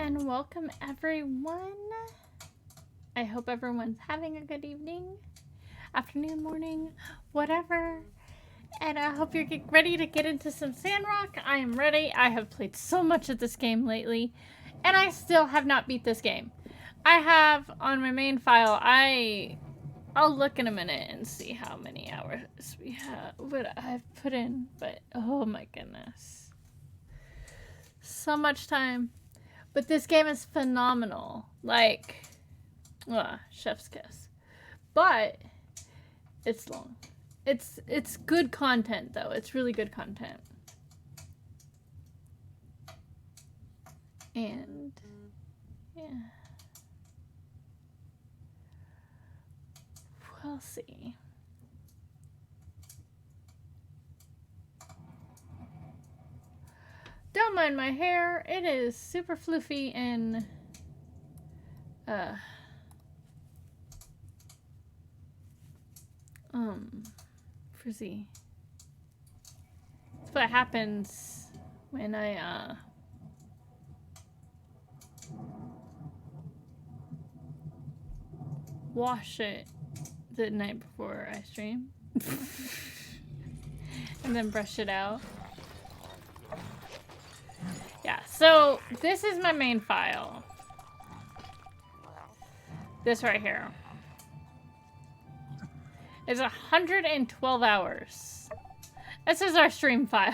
and welcome everyone. I hope everyone's having a good evening, afternoon, morning, whatever. And I hope you're ready to get into some Sandrock. I am ready. I have played so much of this game lately, and I still have not beat this game. I have on my main file, I'll look in a minute and see how many hours we have, what I've put in, but oh my goodness. So much time. But this game is phenomenal. Like, chef's kiss. But it's long. It's good content though. It's really good content. And yeah. We'll see. Don't mind my hair. It is super floofy and frizzy. That's what happens when I wash it the night before I stream. And then brush it out. Yeah, so this is my main file. This right here. It's 112 hours. This is our stream file.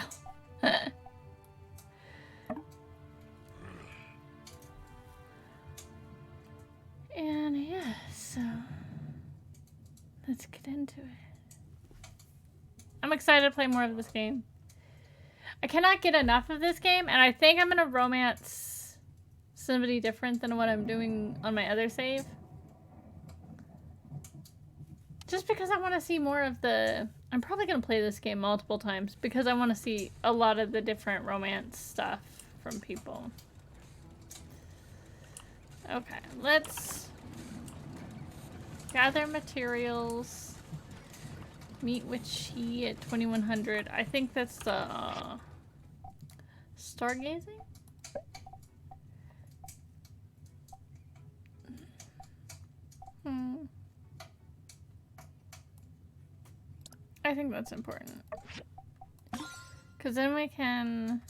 And yeah, so let's get into it. I'm excited to play more of this game. I cannot get enough of this game, and I think I'm gonna romance somebody different than what I'm doing on my other save. Just because I want to see more of the... I'm probably gonna play this game multiple times because I want to see a lot of the different romance stuff from people. Okay, let's gather materials. Meet with Chi at 2100. I think that's the stargazing? I think that's important. Because then we can...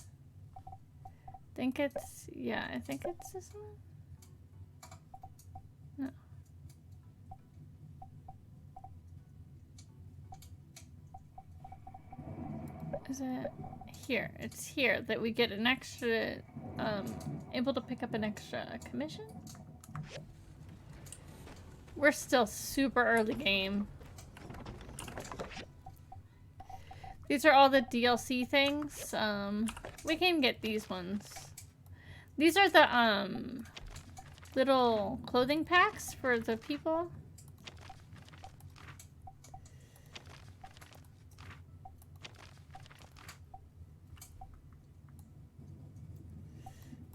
I think it's... Yeah, I think it's this one? No. Is it here? It's here that we get an extra, able to pick up an extra commission? We're still super early game. These are all the DLC things. We can get these ones. These are the, little clothing packs for the people.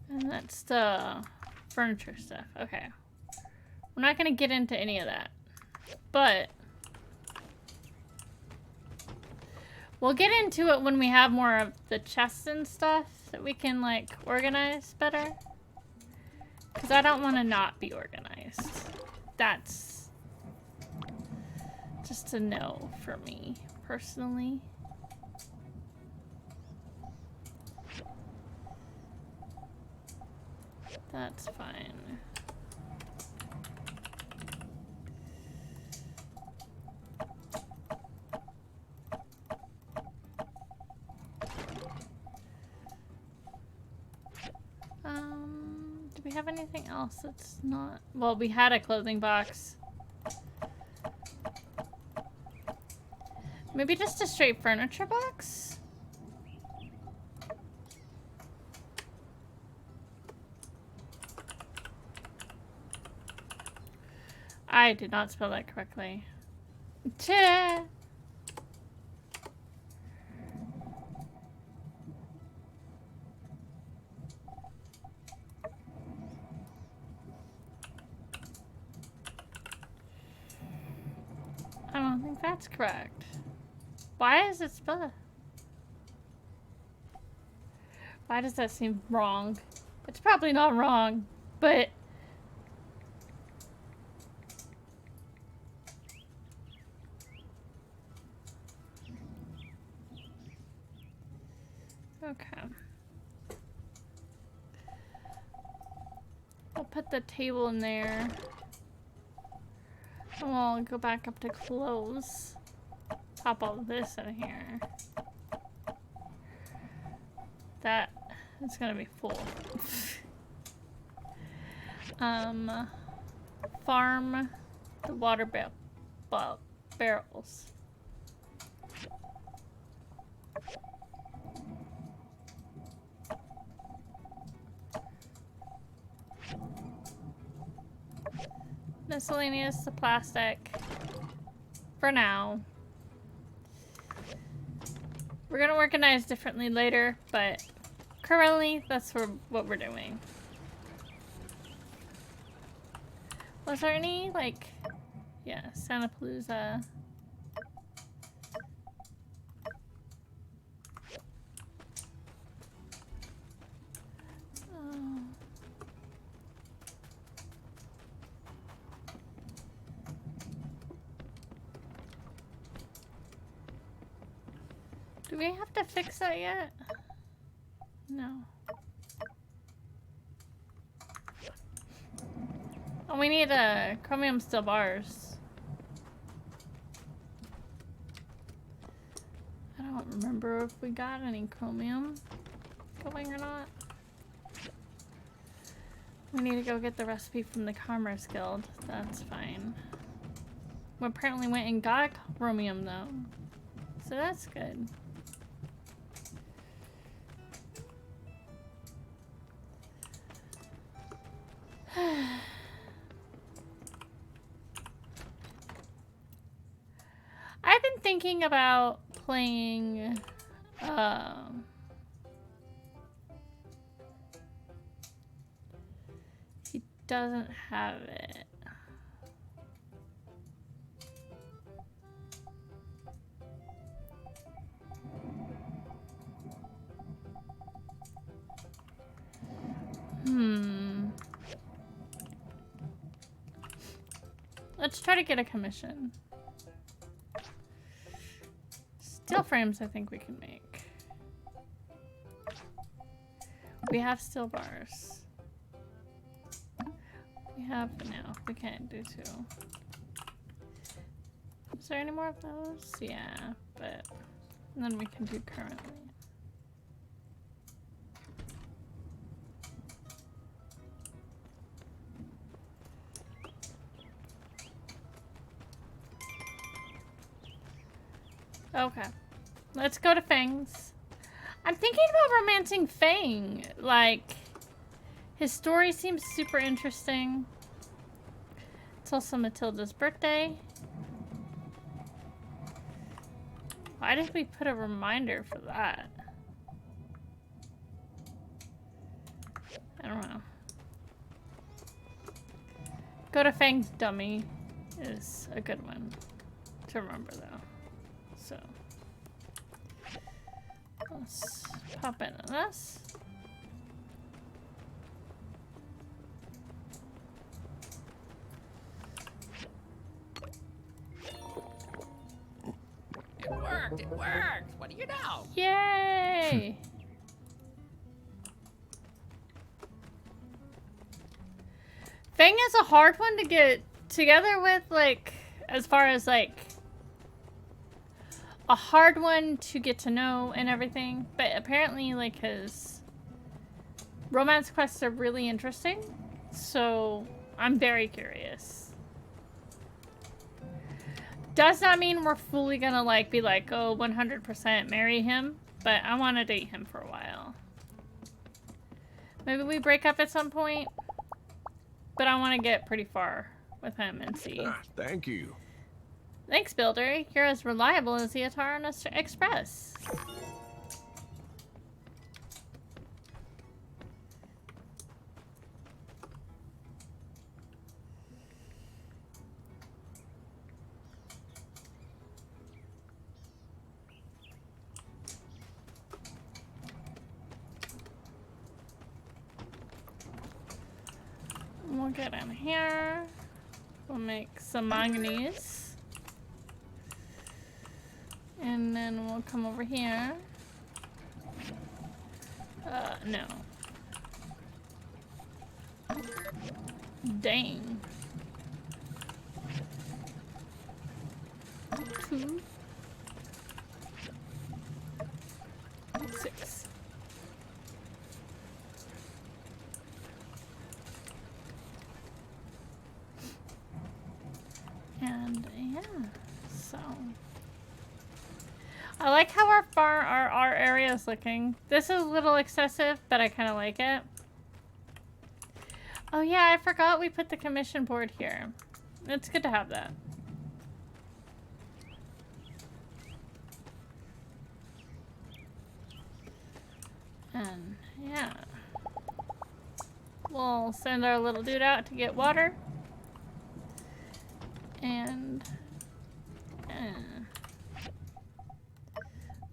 And that's the furniture stuff. Okay. We're not gonna get into any of that. But we'll get into it when we have more of the chests and stuff that we can, like, organize better. Because I don't want to not be organized. That's just a no for me, personally. That's fine. Do we have anything else that's not... Well, we had a clothing box. Maybe just a straight furniture box? I did not spell that correctly. Tch! I don't think that's correct. Why is it spelled? Why does that seem wrong? It's probably not wrong, but... Okay. I'll put the table in there. And we'll go back up to clothes. Pop all this in here. That is gonna be full. Farm the water barrels. Miscellaneous, the plastic. For now. We're gonna organize differently later, but currently that's what we're doing. Was there any, like, yeah, Santa Palooza. Oh. Do we have to fix that yet? No. Oh, we need chromium steel bars. I don't remember if we got any chromium going or not. We need to go get the recipe from the Commerce Guild. That's fine. We apparently went and got chromium though. So that's good. I've been thinking about playing he doesn't have it. Let's try to get a commission. Steel frames I think we can make. We have steel bars. We have no, we can't do two. Is there any more of those? Yeah, but then we can do currently. Okay, let's go to Fang's. I'm thinking about romancing Fang. Like, his story seems super interesting. It's also Matilda's birthday. Why did we put a reminder for that? I don't know. Go to Fang's dummy is a good one to remember though. So let's pop in on this. It worked! It worked! What do you know? Yay! Fang is a hard one to get together with, like, as far as, like, a hard one to get to know and everything. But apparently, like, his romance quests are really interesting. So, I'm very curious. Does not mean we're fully gonna, like, be like, oh, 100% marry him. But I want to date him for a while. Maybe we break up at some point. But I want to get pretty far with him and see. Thank you. Thanks, Builder. You're as reliable as the Atara Express. we'll get in here. We'll make some manganese. And then we'll come over here. No. Dang. 2, 6. And yeah, so I like how our area is looking. This is a little excessive, but I kind of like it. Oh yeah, I forgot we put the commission board here. It's good to have that. And yeah, we'll send our little dude out to get water. And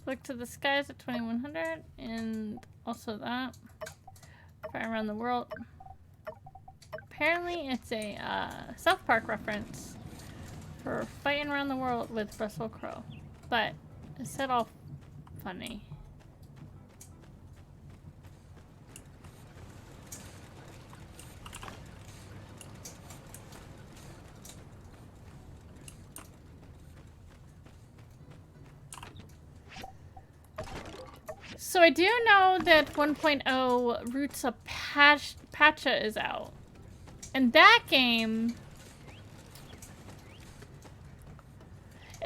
look to the skies at 2100, and also that. Fire around the world. Apparently it's a South Park reference for fighting around the world with Russell Crowe. But it's said all funny. So I do know that 1.0 Roots of Pacha is out. And that game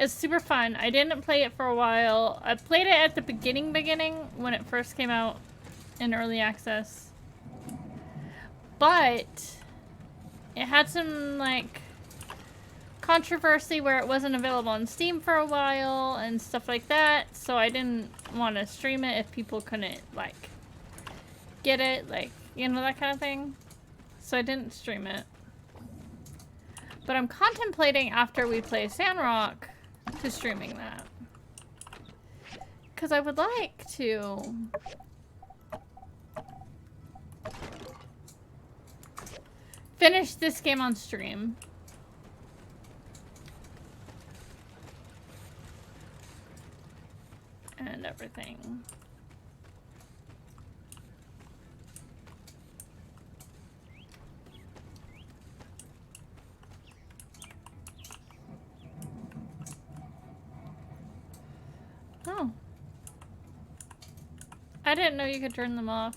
is super fun. I didn't play it for a while. I played it at the beginning when it first came out in early access. But it had some like controversy where it wasn't available on Steam for a while and stuff like that, so I didn't want to stream it if people couldn't like get it, like, you know, that kind of thing. So I didn't stream it. But I'm contemplating after we play Sandrock to streaming that, because I would like to finish this game on stream. And everything. Oh. I didn't know you could turn them off.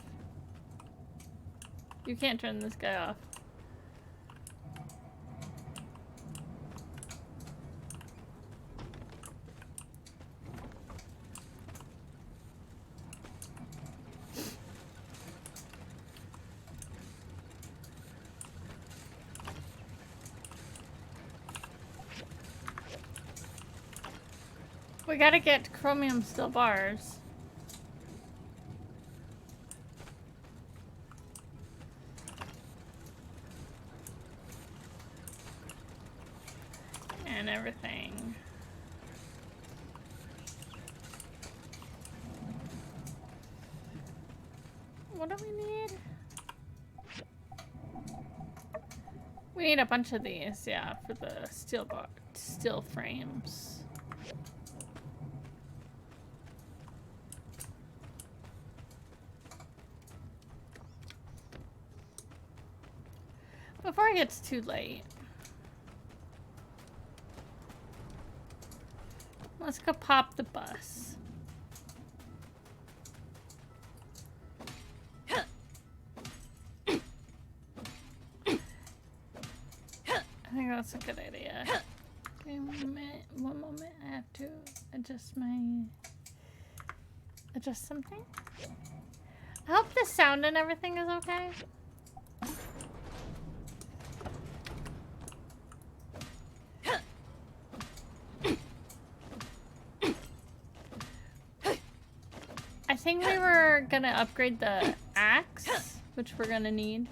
You can't turn this guy off. We gotta get chromium steel bars. And everything. What do we need? We need a bunch of these, yeah, for the steel frames. Before it gets too late. Let's go pop the bus. I think that's a good idea. Okay, one moment. I have to adjust something. I hope the sound and everything is okay. I think we were gonna upgrade the axe, which we're gonna need.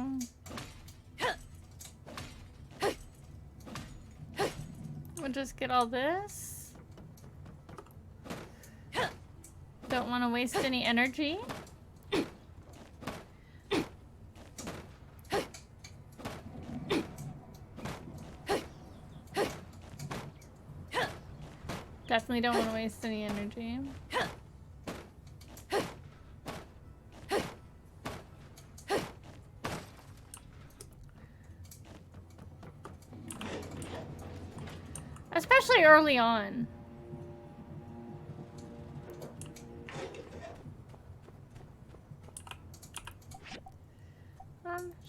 go. We'll just get all this. Don't want to waste any energy. Definitely don't want to waste any energy. Especially early on.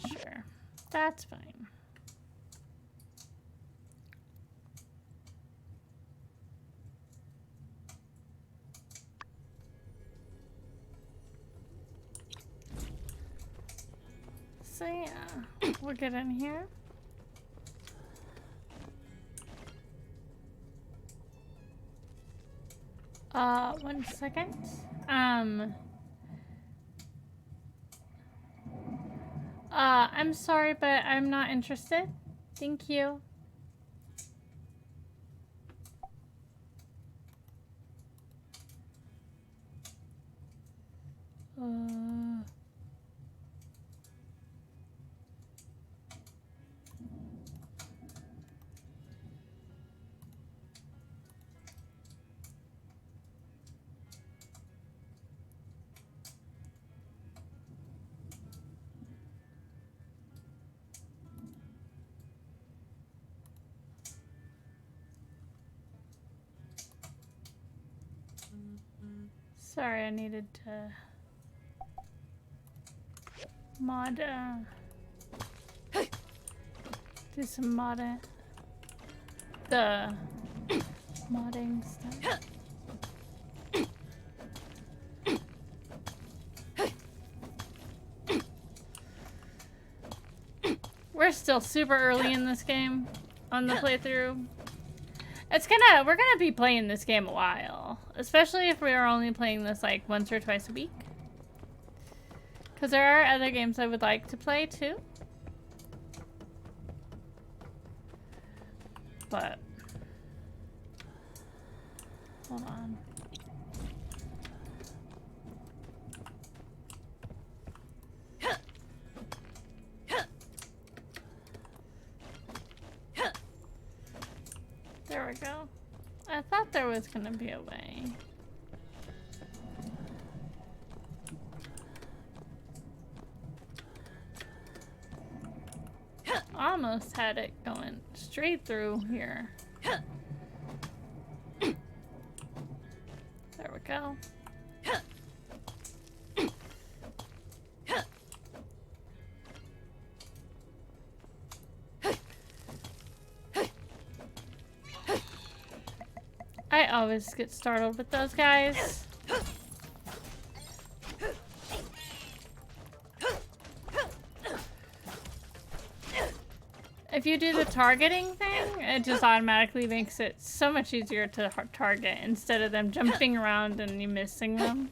Sure. That's fine. So yeah, we'll get in here. 1 second. I'm sorry, but I'm not interested. Thank you. Sorry, I needed to mod, do some the modding stuff. We're still super early in this game on the playthrough. We're gonna be playing this game a while, especially if we are only playing this like once or twice a week. Because there are other games I would like to play too. But hold on. There we go. I thought there was gonna be a way. Almost had it going straight through here. There we go. I always get startled with those guys. If you do the targeting thing, it just automatically makes it so much easier to target instead of them jumping around and you missing them.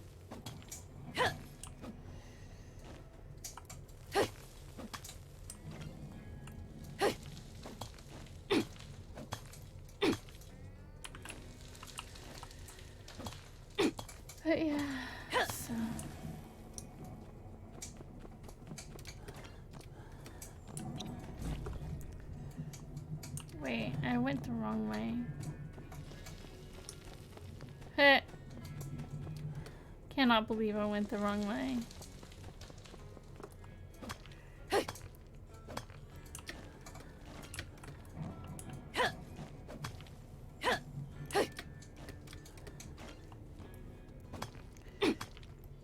But yeah, so. Wait, I went the wrong way. Heh. Cannot believe I went the wrong way.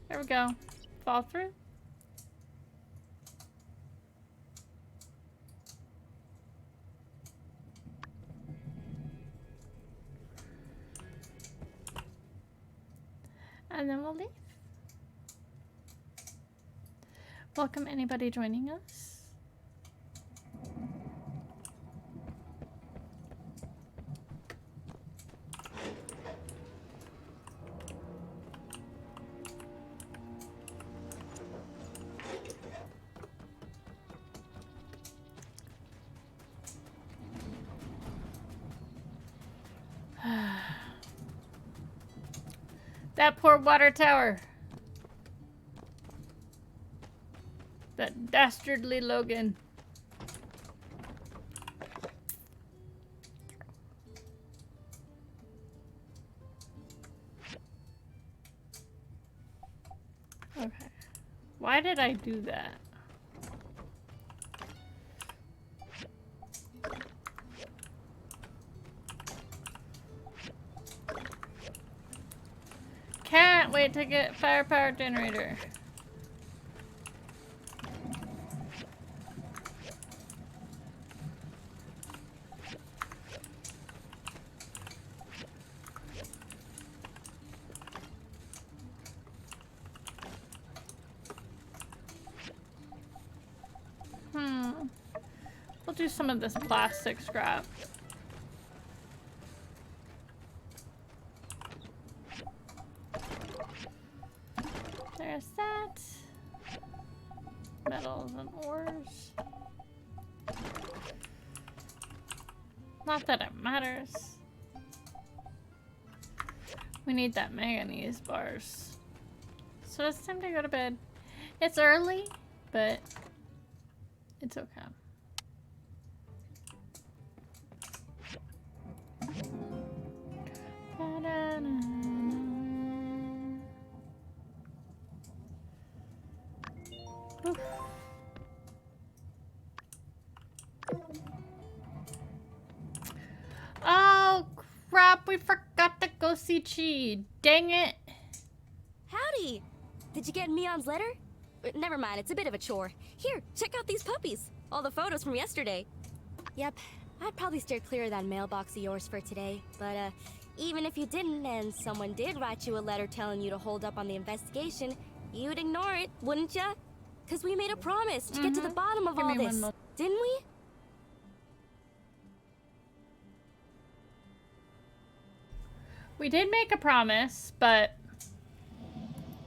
There we go. Fall through. And then we'll leave. Welcome anybody joining us. That poor water tower. That dastardly Logan. Okay. Why did I do that? Can't wait to get firepower generator. We'll do some of this plastic scrap. There's that. Metals and ores. Not that it matters. We need that manganese bars. So it's time to go to bed. It's early, but it's okay. Oof. Oh crap, we forgot to go see Chi. Dang it. Howdy! Did you get Mion's letter? Never mind, it's a bit of a chore. Here, check out these puppies. All the photos from yesterday. Yep, I'd probably steer clear of that mailbox of yours for today. But, even if you didn't and someone did write you a letter telling you to hold up on the investigation, you'd ignore it, wouldn't ya? Because we made a promise to get to the bottom of all this, didn't we? We did make a promise, but...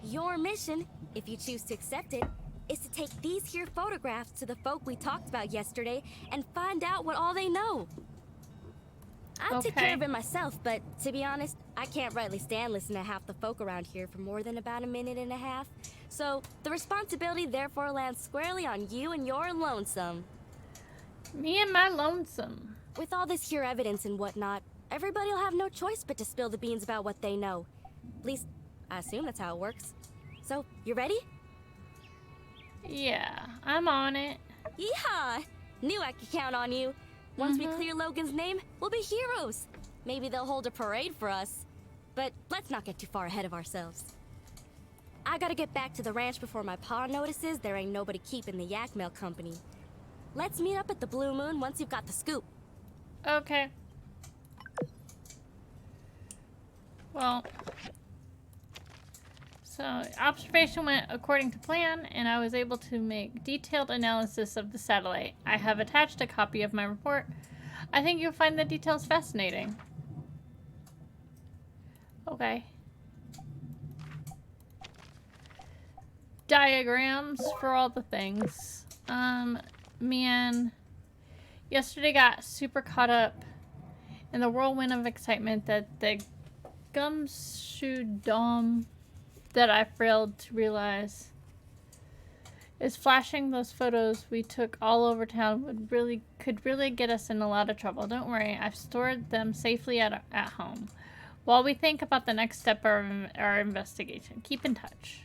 Your mission, if you choose to accept it, is to take these here photographs to the folk we talked about yesterday and find out what all they know. I'd take care of it myself, but to be honest, I can't rightly stand listening to half the folk around here for more than about a minute and a half. So, the responsibility therefore lands squarely on you and your lonesome. Me and my lonesome. With all this here evidence and whatnot, everybody'll have no choice but to spill the beans about what they know. At least, I assume that's how it works. So, you ready? Yeah, I'm on it. Yeehaw! Knew I could count on you. Once we clear Logan's name, we'll be heroes. Maybe they'll hold a parade for us. But let's not get too far ahead of ourselves. I gotta get back to the ranch before my pa notices there ain't nobody keeping the yak mail company. Let's meet up at the Blue Moon once you've got the scoop. Okay. Well, so observation went according to plan, and I was able to make detailed analysis of the satellite. I have attached a copy of my report. I think you'll find the details fascinating. Okay. Diagrams for all the things. Man, yesterday got super caught up in the whirlwind of excitement that the gumshoe dome that I failed to realize is flashing those photos we took all over town could really get us in a lot of trouble. Don't worry, I've stored them safely at home while we think about the next step of our investigation. Keep in touch.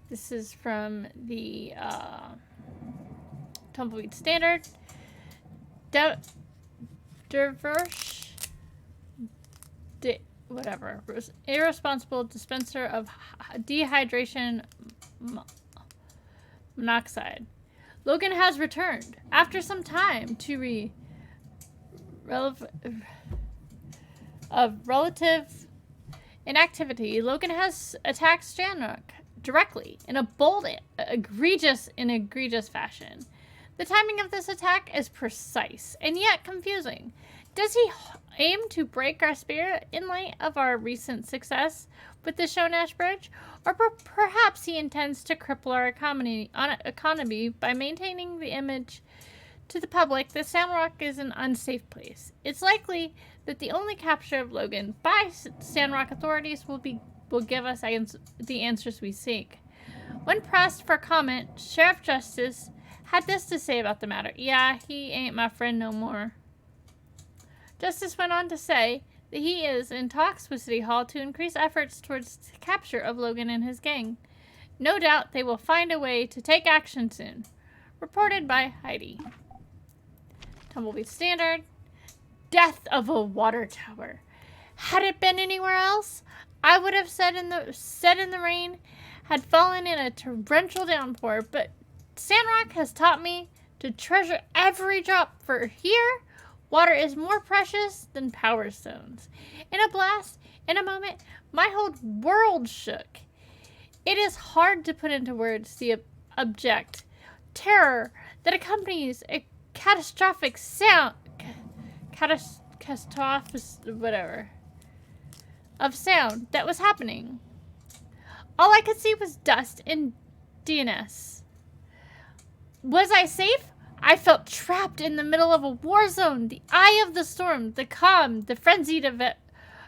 This is from the Tumbleweed Standard. Whatever. Irresponsible dispenser of dehydration monoxide. Logan has returned after some time to relative inactivity. Logan has attacked Sandrock directly in a bold, egregious fashion. The timing of this attack is precise and yet confusing. Does he aim to break our spirit in light of our recent success with the Shonash Bridge? Or perhaps he intends to cripple our economy by maintaining the image to the public that Sandrock is an unsafe place. It's likely that the only capture of Logan by Sandrock authorities will give us the answers we seek. When pressed for comment, Sheriff Justice had this to say about the matter. Yeah, he ain't my friend no more. Justice went on to say that he is in talks with City Hall to increase efforts towards the capture of Logan and his gang. No doubt they will find a way to take action soon. Reported by Heidi. Tumbleweed Standard. Death of a water tower. Had it been anywhere else, I would have said in the rain had fallen in a torrential downpour, but Sandrock has taught me to treasure every drop, for here, water is more precious than power stones. In a blast, in a moment, my whole world shook. It is hard to put into words the abject terror that accompanies a catastrophic sound, whatever, of sound that was happening. All I could see was dust and DNS. Was I safe? I felt trapped in the middle of a war zone. The eye of the storm, the calm, the frenzied event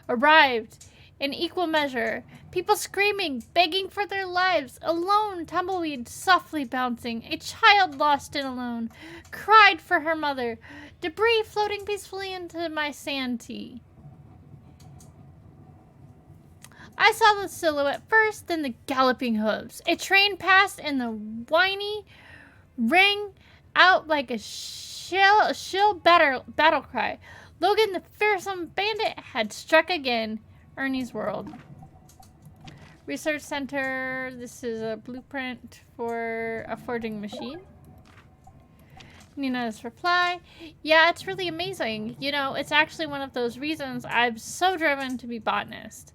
arrived in equal measure. People screaming, begging for their lives. Alone, Tumbleweed softly bouncing. A child lost and alone cried for her mother. Debris floating peacefully into my sand-tea. I saw the silhouette first, then the galloping hooves. A train passed and the whiny rang out like a shrill battle cry. Logan, the fearsome bandit, had struck again. Ernie's World. Research Center. This is a blueprint for a forging machine. Nina's reply. Yeah, it's really amazing. You know, it's actually one of those reasons I'm so driven to be botanist.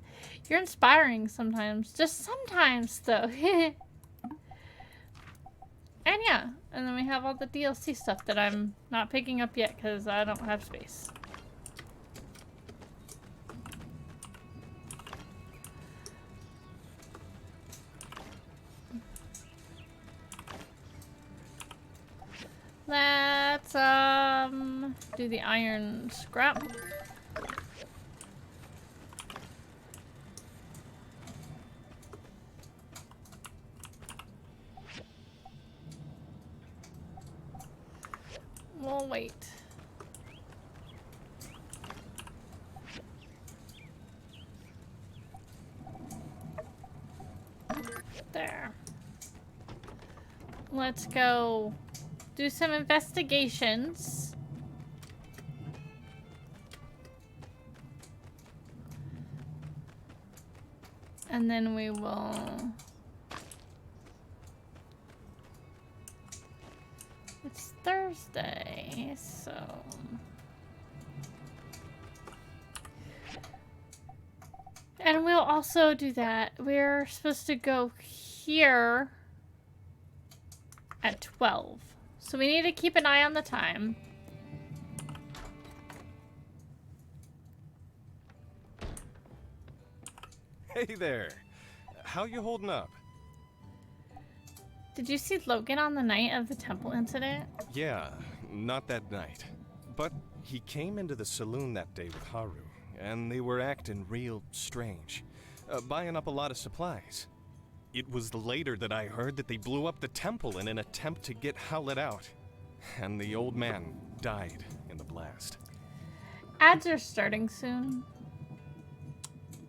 You're inspiring sometimes. Just sometimes, though. And yeah, and then we have all the DLC stuff that I'm not picking up yet because I don't have space. Let's do the iron scrap. We'll wait. There. Let's go do some investigations. And then we will... It's Thursday, so... And we'll also do that. We're supposed to go here at 12. So we need to keep an eye on the time. Hey there. How you holding up? Did you see Logan on the night of the temple incident? Yeah, not that night. But he came into the saloon that day with Haru, and they were acting real strange, buying up a lot of supplies. It was later that I heard that they blew up the temple in an attempt to get Howlett out, and the old man died in the blast. Ads are starting soon.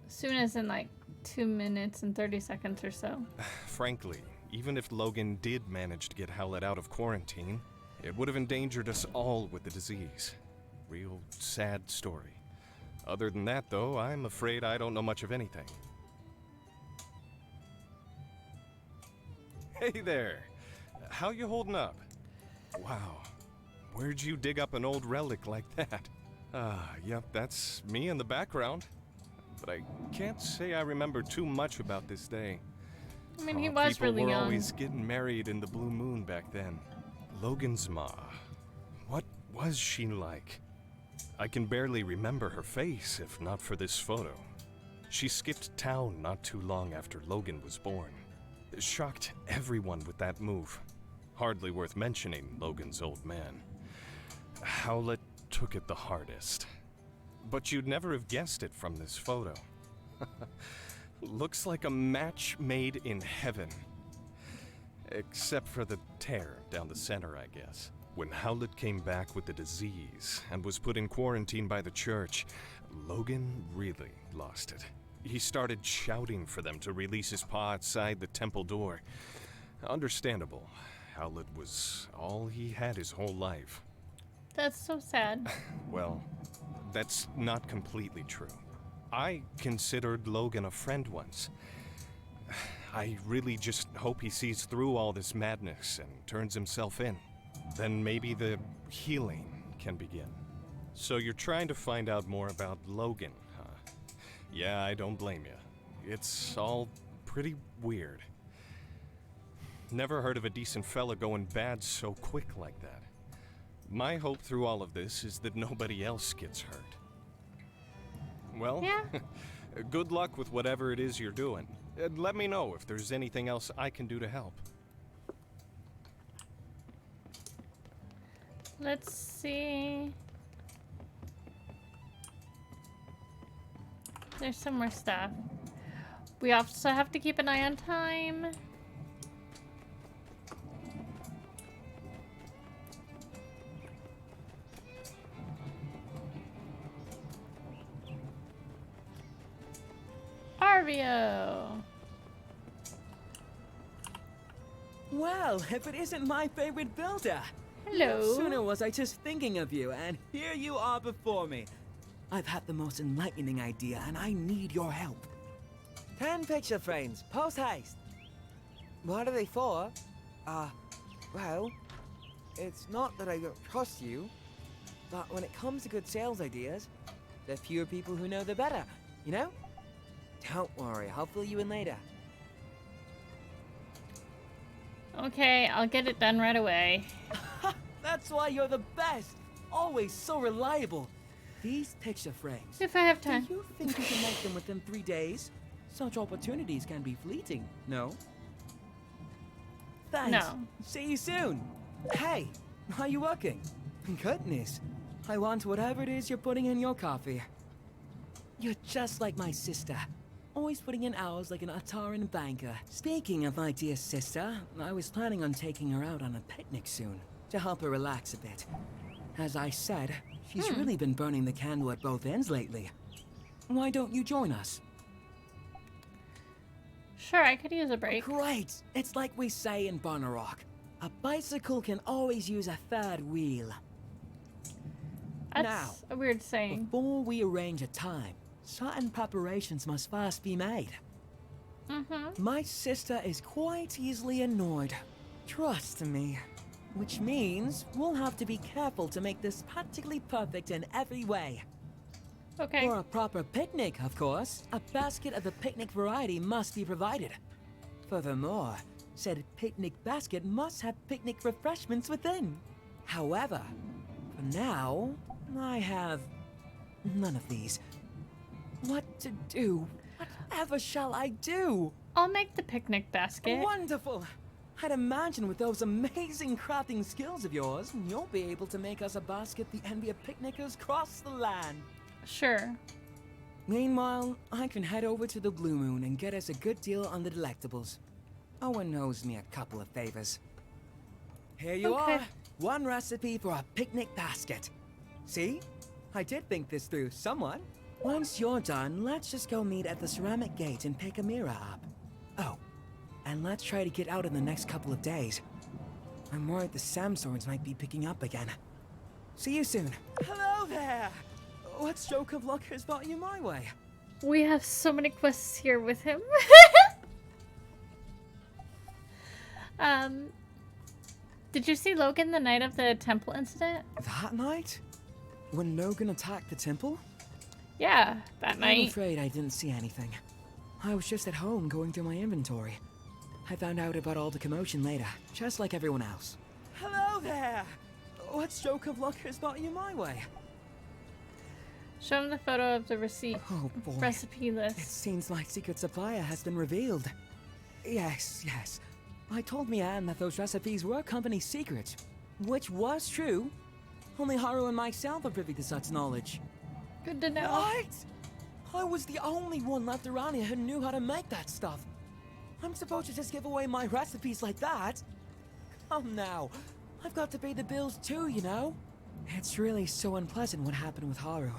Soon as in like 2 minutes and 30 seconds or so. Frankly, even if Logan did manage to get Howlett out of quarantine, it would have endangered us all with the disease. Real sad story. Other than that, though, I'm afraid I don't know much of anything. Hey there. How you holding up? Wow. Where'd you dig up an old relic like that? Yep, that's me in the background. But I can't say I remember too much about this day. I mean, he was really People were young. always getting married in the blue moon back then. Logan's ma. What was she like? I can barely remember her face if not for this photo. She skipped town not too long after Logan was born. Shocked everyone with that move. Hardly worth mentioning Logan's old man. Howlett took it the hardest. But you'd never have guessed it from this photo. Looks like a match made in heaven. Except for the tear down the center, I guess. When Howlett came back with the disease and was put in quarantine by the church, Logan really lost it. He started shouting for them to release his paw outside the temple door. Understandable. Howlett was all he had his whole life. That's so sad. Well, that's not completely true. I considered Logan a friend once. I really just hope he sees through all this madness and turns himself in. Then maybe the healing can begin. So you're trying to find out more about Logan, huh? Yeah, I don't blame you. It's all pretty weird. Never heard of a decent fella going bad so quick like that. My hope through all of this is that nobody else gets hurt. Well, Yeah. good luck with whatever it is you're doing. Let me know if there's anything else I can do to help. Let's see. There's some more stuff. We also have to keep an eye on time. Arvio. Well, if it isn't my favorite builder. Hello. No sooner was I just thinking of you, and here you are before me. I've had the most enlightening idea, and I need your help. 10 picture frames, post haste. What are they for? Well, it's not that I don't trust you, but when it comes to good sales ideas, the fewer people who know, the better, you know? Don't worry, I'll fill you in later. Okay, I'll get it done right away. That's why you're the best. Always so reliable. These picture frames. If I have Do time. you think you can make them within 3 days? Such opportunities can be fleeting, no? Thanks. No. See you soon. Hey, are you working? Goodness. I want whatever it is you're putting in your coffee. You're just like my sister. Always putting in hours like an Ataran banker. Speaking of my dear sister, I was planning on taking her out on a picnic soon to help her relax a bit. As I said, she's really been burning the candle at both ends lately. Why don't you join us? Sure, I could use a break. Great! It's like we say in Sandrock. A bicycle can always use a third wheel. That's Now, a weird saying. Before we arrange a time, certain preparations must first be made. Mm-hmm. My sister is quite easily annoyed. Trust me. Which means we'll have to be careful to make this practically perfect in every way. Okay. For a proper picnic, of course, a basket of the picnic variety must be provided. Furthermore, said picnic basket must have picnic refreshments within. However, for now, I have none of these. What to do? Whatever shall I do? I'll make the picnic basket. Wonderful! I'd imagine with those amazing crafting skills of yours, you'll be able to make us a basket the envy of picnickers across the land. Sure. Meanwhile, I can head over to the Blue Moon and get us a good deal on the delectables. Owen owes me a couple of favors. Here you Okay. are, one recipe for a picnic basket. See? I did think this through somewhat. Once you're done, let's just go meet at the ceramic gate and pick Amira up. Oh, and let's try to get out in the next couple of days. I'm worried the Samswords might be picking up again. See you soon. Hello there! What stroke of luck has brought you my way? We have so many quests here with him. Did you see Logan the night of the temple incident? That night? When Logan attacked the temple? Yeah, that I'm night. afraid I didn't see anything. I was just at home going through my inventory. I found out about all the commotion later, just like everyone else. Hello there! What stroke of luck has brought you my way? Show him the photo of the receipt Oh boy. recipe It list. seems my secret supplier has been revealed. Yes. I told Mianne that those recipes were company secrets, which was true. Only Haru and myself are privy to such knowledge. Good to know. What? I was the only one left around here who knew how to make that stuff. I'm supposed to just give away my recipes like that? Come now. I've got to pay the bills too, you know? It's really so unpleasant what happened with Haru.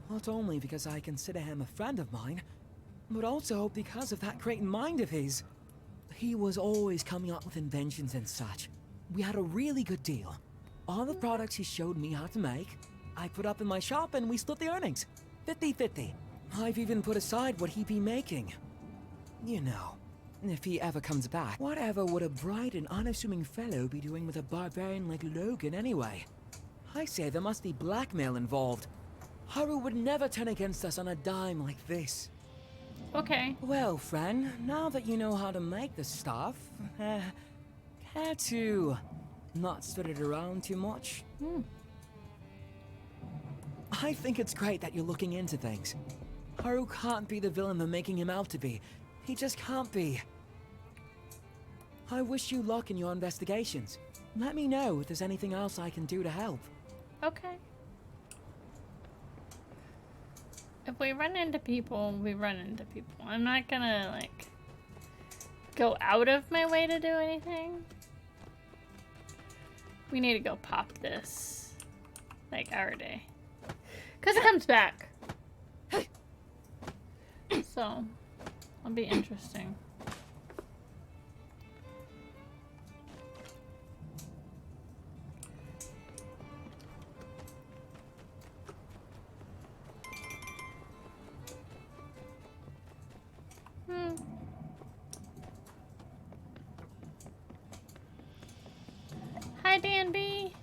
Not only because I consider him a friend of mine, but also because of that great mind of his. He was always coming up with inventions and such. We had a really good deal. All the products he showed me how to make, I put up in my shop and we split the earnings. 50-50. I've even put aside what he'd be making. You know, if he ever comes back, whatever would a bright and unassuming fellow be doing with a barbarian like Logan anyway? I say there must be blackmail involved. Haru would never turn against us on a dime like this. Okay. Well, friend, now that you know how to make the stuff, care to not spread it around too much? I think it's great that you're looking into things. Haru can't be the villain they're making him out to be. He just can't be. I wish you luck in your investigations. Let me know if there's anything else I can do to help. Okay. If we run into people, we run into people. I'm not gonna, like, go out of my way to do anything. We need to go pop this, like, our day. Because it comes back. So, it'll be interesting. Hi, Dan B.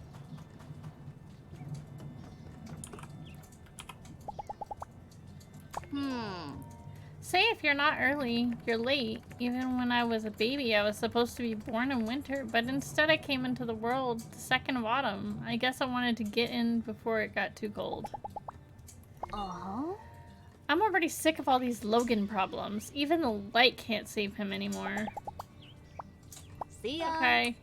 Say if you're not early, you're late. Even when I was a baby, I was supposed to be born in winter, but instead I came into the world the second of autumn. I guess I wanted to get in before it got too cold. Uh-huh. I'm already sick of all these Logan problems. Even the light can't save him anymore. See ya. Okay.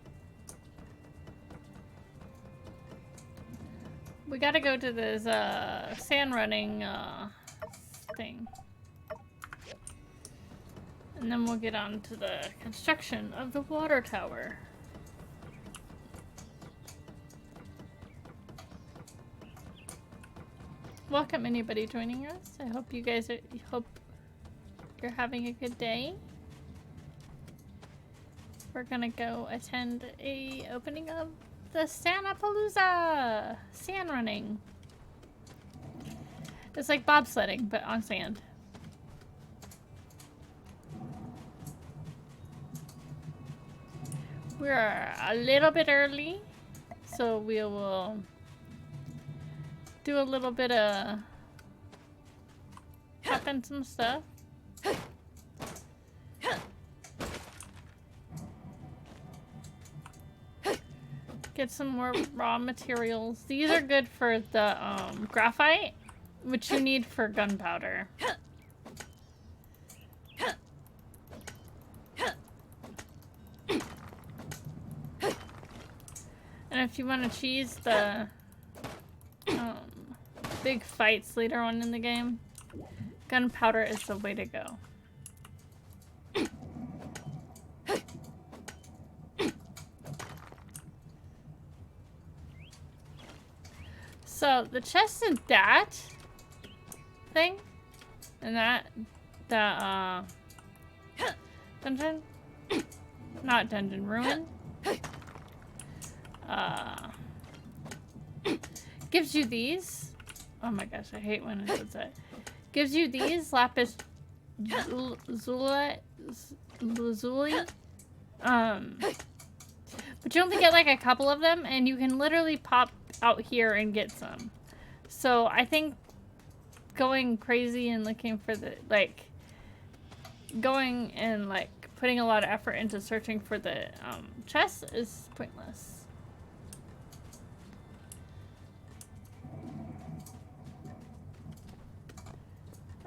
We gotta go to this, sand running, thing. And then we'll get on to the construction of the water tower. Welcome anybody joining us. I hope you guys are, hope you're having a good day. We're gonna go attend a opening of the Sandapalooza! Sand running. It's like bobsledding, but on sand. We're a little bit early, so we will do a little bit of chopping some stuff. Get some more raw materials. These are good for the graphite, which you need for gunpowder. And if you want to cheese the big fights later on in the game, gunpowder is the way to go. So the chest in that thing, and that dungeon, not dungeon, ruin, gives you these. Oh my gosh, I hate when it says that. Gives you these lapis lazuli. But you only get like a couple of them, and you can literally pop out here and get some. So I think going crazy and looking for the, like, going and like putting a lot of effort into searching for the chest is pointless.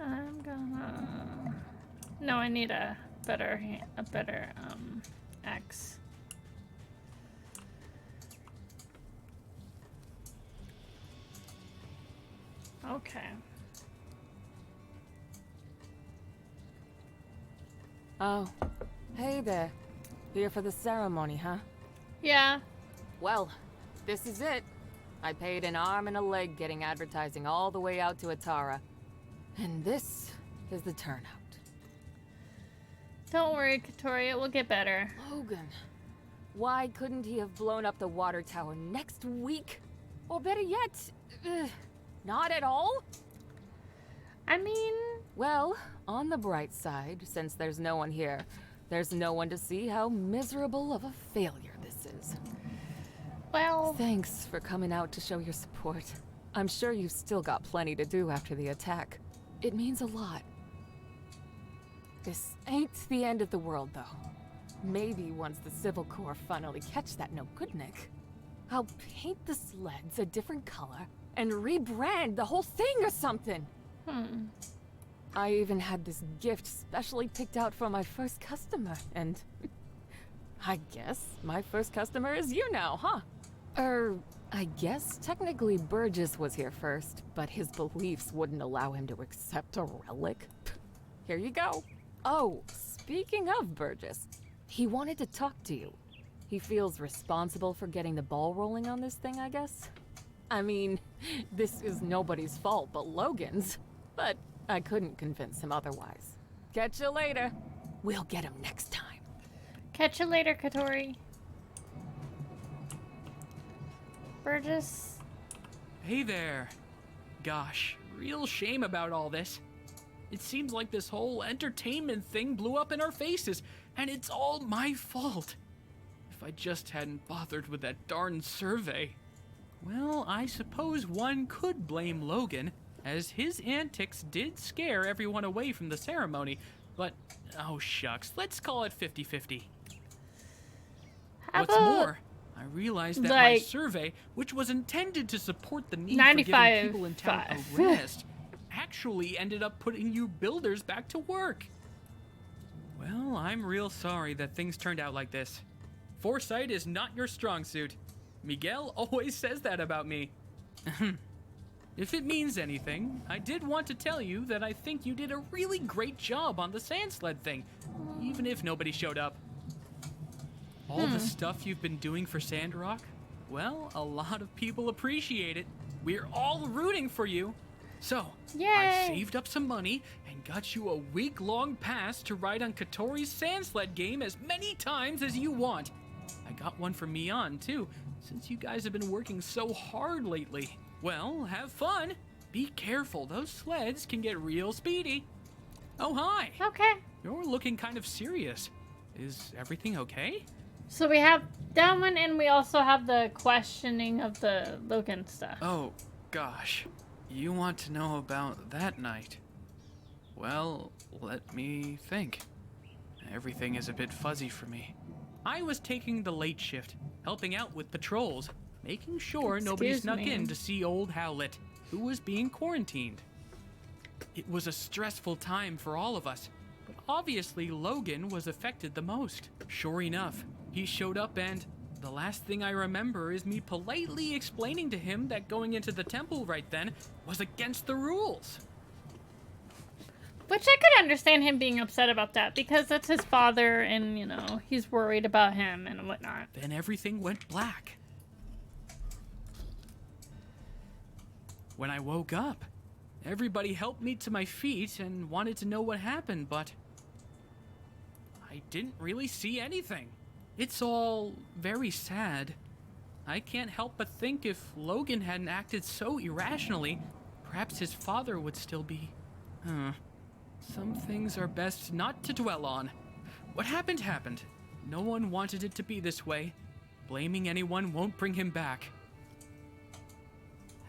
I'm gonna... No, I need a better axe. Okay. Oh, hey there. Here for the ceremony, huh? Yeah. Well, this is it. I paid an arm and a leg getting advertising all the way out to Atara. And this is the turnout. Don't worry, Katori, it will get better. Logan, why couldn't he have blown up the water tower next week? Or better yet, not at all? I mean... Well, on the bright side, since there's no one here, there's no one to see how miserable of a failure this is. Well... Thanks for coming out to show your support. I'm sure you've still got plenty to do after the attack. It means a lot. This ain't the end of the world, though. Maybe once the Civil Corps finally catch that no-good-Nick, I'll paint the sleds a different color and rebrand the whole thing or something. I even had this gift specially picked out for my first customer, and I guess my first customer is you now, huh? I guess technically Burgess was here first, but his beliefs wouldn't allow him to accept a relic. Here you go. Oh, speaking of Burgess, he wanted to talk to you. He feels responsible for getting the ball rolling on this thing, I guess. I mean, this is nobody's fault but Logan's, but I couldn't convince him otherwise. Catch you later. We'll get him next time. Catch you later, Katori. Burgess. Hey there. Gosh, real shame about all this. It seems like this whole entertainment thing blew up in our faces, and it's all my fault. If I just hadn't bothered with that darn survey. Well, I suppose one could blame Logan, as his antics did scare everyone away from the ceremony, but, oh shucks, let's call it 50-50. How What's about, more, I realized that my survey, which was intended to support the need for giving people in town a rest, actually ended up putting you builders back to work. Well, I'm real sorry that things turned out like this. Foresight is not your strong suit. Miguel always says that about me. If it means anything, I did want to tell you that I think you did a really great job on the sand sled thing, even if nobody showed up. All the stuff you've been doing for Sandrock, well, a lot of people appreciate it. We're all rooting for you. So, I saved up some money and got you a week-long pass to ride on Katori's sand sled game as many times as you want. I got one for Mian, too, since you guys have been working so hard lately. Well, have fun. Be careful, those sleds can get real speedy. Oh, hi. Okay. You're looking kind of serious. Is everything okay? So we have that one, and we also have the questioning of the Logan stuff. Oh, gosh. You want to know about that night? Well, let me think. Everything is a bit fuzzy for me. I was taking the late shift, helping out with patrols, making sure nobody snuck in to see old Howlett, who was being quarantined. It was a stressful time for all of us, but obviously Logan was affected the most. Sure enough, he showed up and the last thing I remember is me politely explaining to him that going into the temple right then was against the rules. Which I could understand him being upset about that, because that's his father and, you know, he's worried about him and whatnot. Then everything went black. When I woke up, everybody helped me to my feet and wanted to know what happened, but I didn't really see anything. It's all very sad. I can't help but think if Logan hadn't acted so irrationally, perhaps his father would still be... Some things are best not to dwell on. What happened happened. No one wanted it to be this way. Blaming anyone won't bring him back.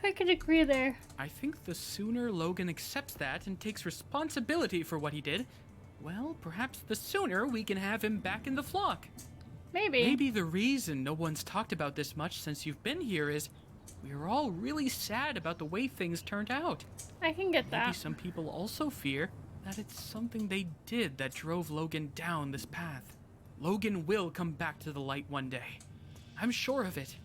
I could agree there. I think the sooner Logan accepts that and takes responsibility for what he did, well, perhaps the sooner we can have him back in the flock. Maybe. Maybe the reason no one's talked about this much since you've been here is we're all really sad about the way things turned out. I can get that. Maybe some people also fear that it's something they did that drove Logan down this path. Logan will come back to the light one day. I'm sure of it.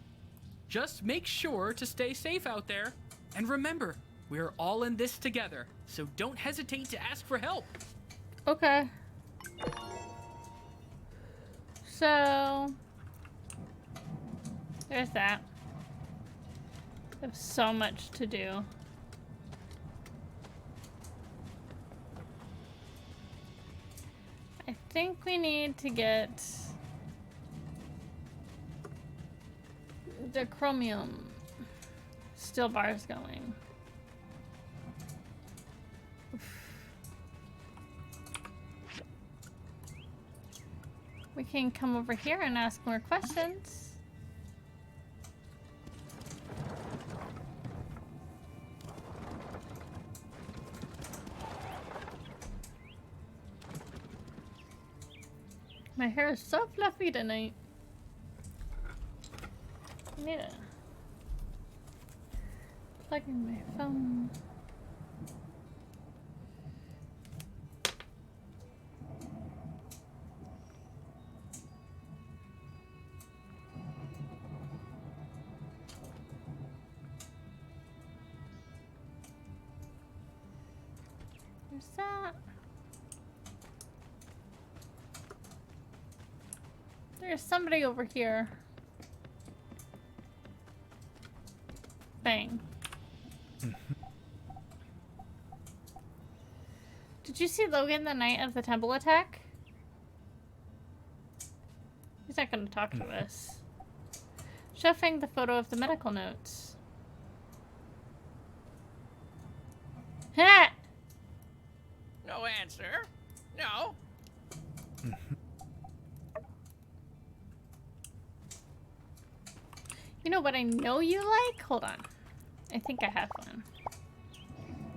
Just make sure to stay safe out there. And remember, We're all in this together, so don't hesitate to ask for help. Okay. So there's that. There's so much to do. I think we need to get the chromium steel bars going. We can come over here and ask more questions. My hair is so fluffy tonight. I need to plug in my phone. There's that. There's somebody over here. Bang. Did you see Logan the night of the temple attack? He's not gonna talk to us. Show Fang the photo of the medical notes. Ha! No answer. No. You know what I know you like? Hold on. I think I have one.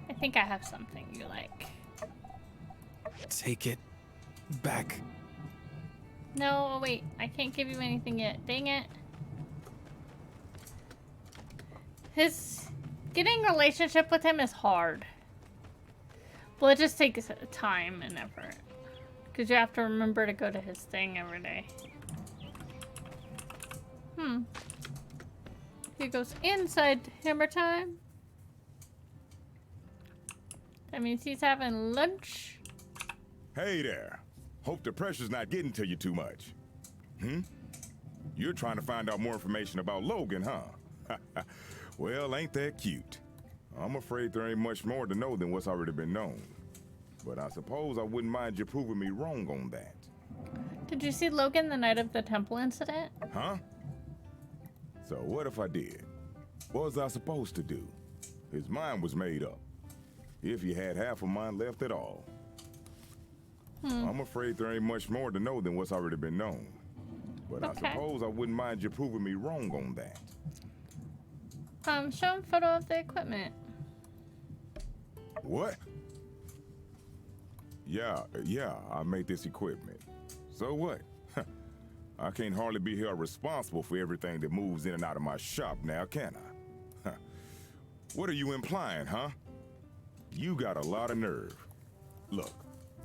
I think I have something you like. Take it back. No, oh wait. I can't give you anything yet. Dang it. Getting a relationship with him is hard. Well, it just takes time and effort. Because you have to remember to go to his thing every day. He goes inside Hammer Time. That means he's having lunch. Hey there. Hope the pressure's not getting to you too much. You're trying to find out more information about Logan, huh? Well, ain't that cute? I'm afraid there ain't much more to know than what's already been known. But I suppose I wouldn't mind you proving me wrong on that. Did you see Logan the night of the temple incident? Huh? So what if I did? What was I supposed to do? His mind was made up. If he had half of mine left at all. I'm afraid there ain't much more to know than what's already been known. But Okay. I suppose I wouldn't mind you proving me wrong on that. Show him a photo of the equipment. What? Yeah, I made this equipment. So what? I can't hardly be held responsible for everything that moves in and out of my shop now, can I? What are you implying, huh? You got a lot of nerve. Look,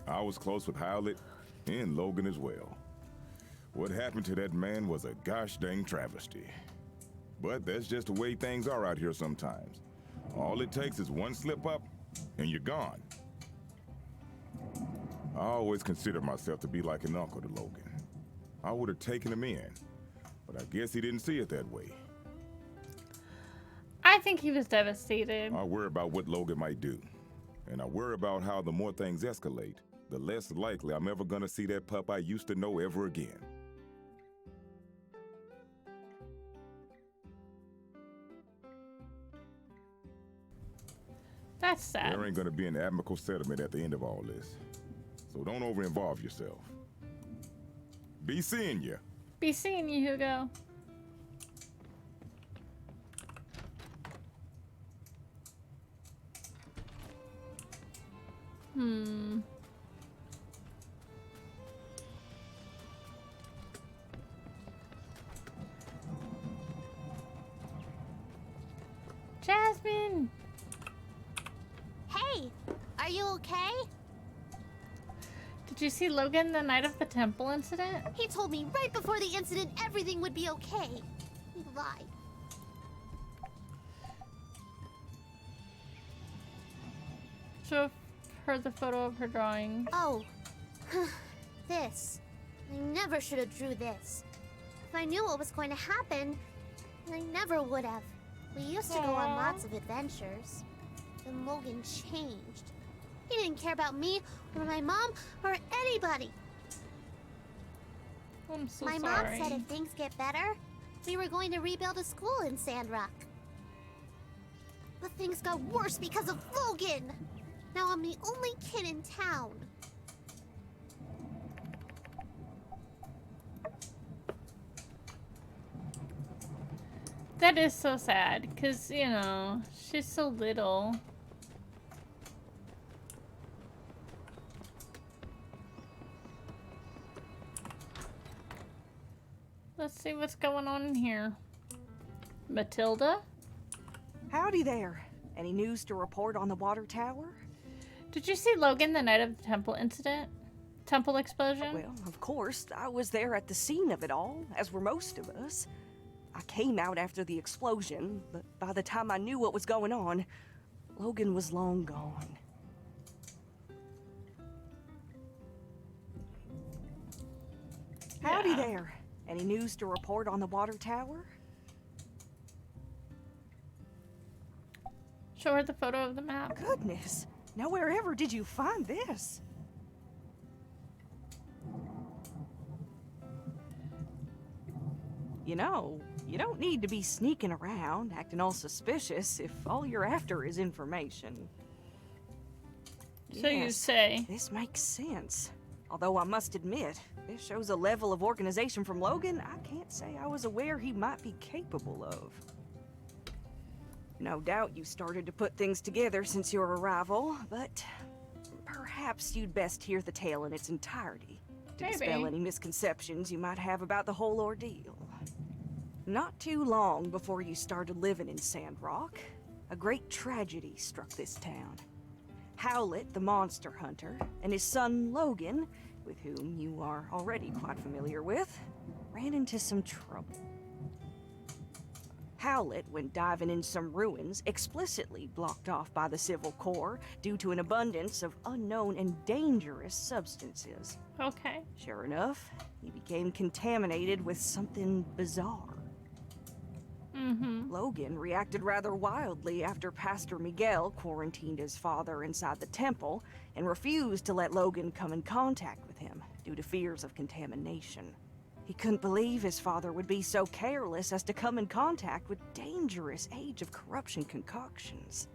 I was close with Howlett and Logan as well. What happened to that man was a gosh dang travesty. But that's just the way things are out here sometimes. All it takes is one slip up, and you're gone. I always considered myself to be like an uncle to Logan. I would have taken him in, but I guess he didn't see it that way. I think he was devastated. I worry about what Logan might do. And I worry about how the more things escalate, the less likely I'm ever gonna see that pup I used to know ever again. That's sad. There ain't gonna be an amicable settlement at the end of all this. So don't over-involve yourself. Be seeing ya. Be seeing you, Hugo. Jasmine! Hey, are you okay? Did you see Logan the night of the temple incident? He told me right before the incident everything would be okay. He lied. Show her the photo of her drawing. Oh, this. I never should have drew this. If I knew what was going to happen, I never would have. We used to go on lots of adventures. Then Logan changed. He didn't care about me, or my mom, or anybody. I'm so my sorry. mom said if things get better, we were going to rebuild a school in Sandrock. But things got worse because of Logan. Now I'm the only kid in town. That is so sad, because, you know, she's so little. Let's see what's going on in here. Matilda? Howdy there. Any news to report on the water tower? Did you see Logan the night of the temple incident? Temple explosion? Well, of course. I was there at the scene of it all, as were most of us. I came out after the explosion, but by the time I knew what was going on, Logan was long gone. Howdy there. Any news to report on the water tower? Show her the photo of the map. Goodness. Nowhere ever did you find this. You know, you don't need to be sneaking around, acting all suspicious if all you're after is information. So you say. This makes sense. Although I must admit, this shows a level of organization from Logan I can't say I was aware he might be capable of. No doubt you started to put things together since your arrival, but perhaps you'd best hear the tale in its entirety to dispel any misconceptions you might have about the whole ordeal. Not too long before you started living in Sandrock, a great tragedy struck this town. Howlett, the monster hunter, and his son Logan, with whom you are already quite familiar with, ran into some trouble. Howlett went diving in some ruins explicitly blocked off by the Civil Corps due to an abundance of unknown and dangerous substances. Okay. Sure enough, he became contaminated with something bizarre. Logan reacted rather wildly after Pastor Miguel quarantined his father inside the temple and refused to let Logan come in contact with him due to fears of contamination. He couldn't believe his father would be so careless as to come in contact with dangerous Age of Corruption concoctions.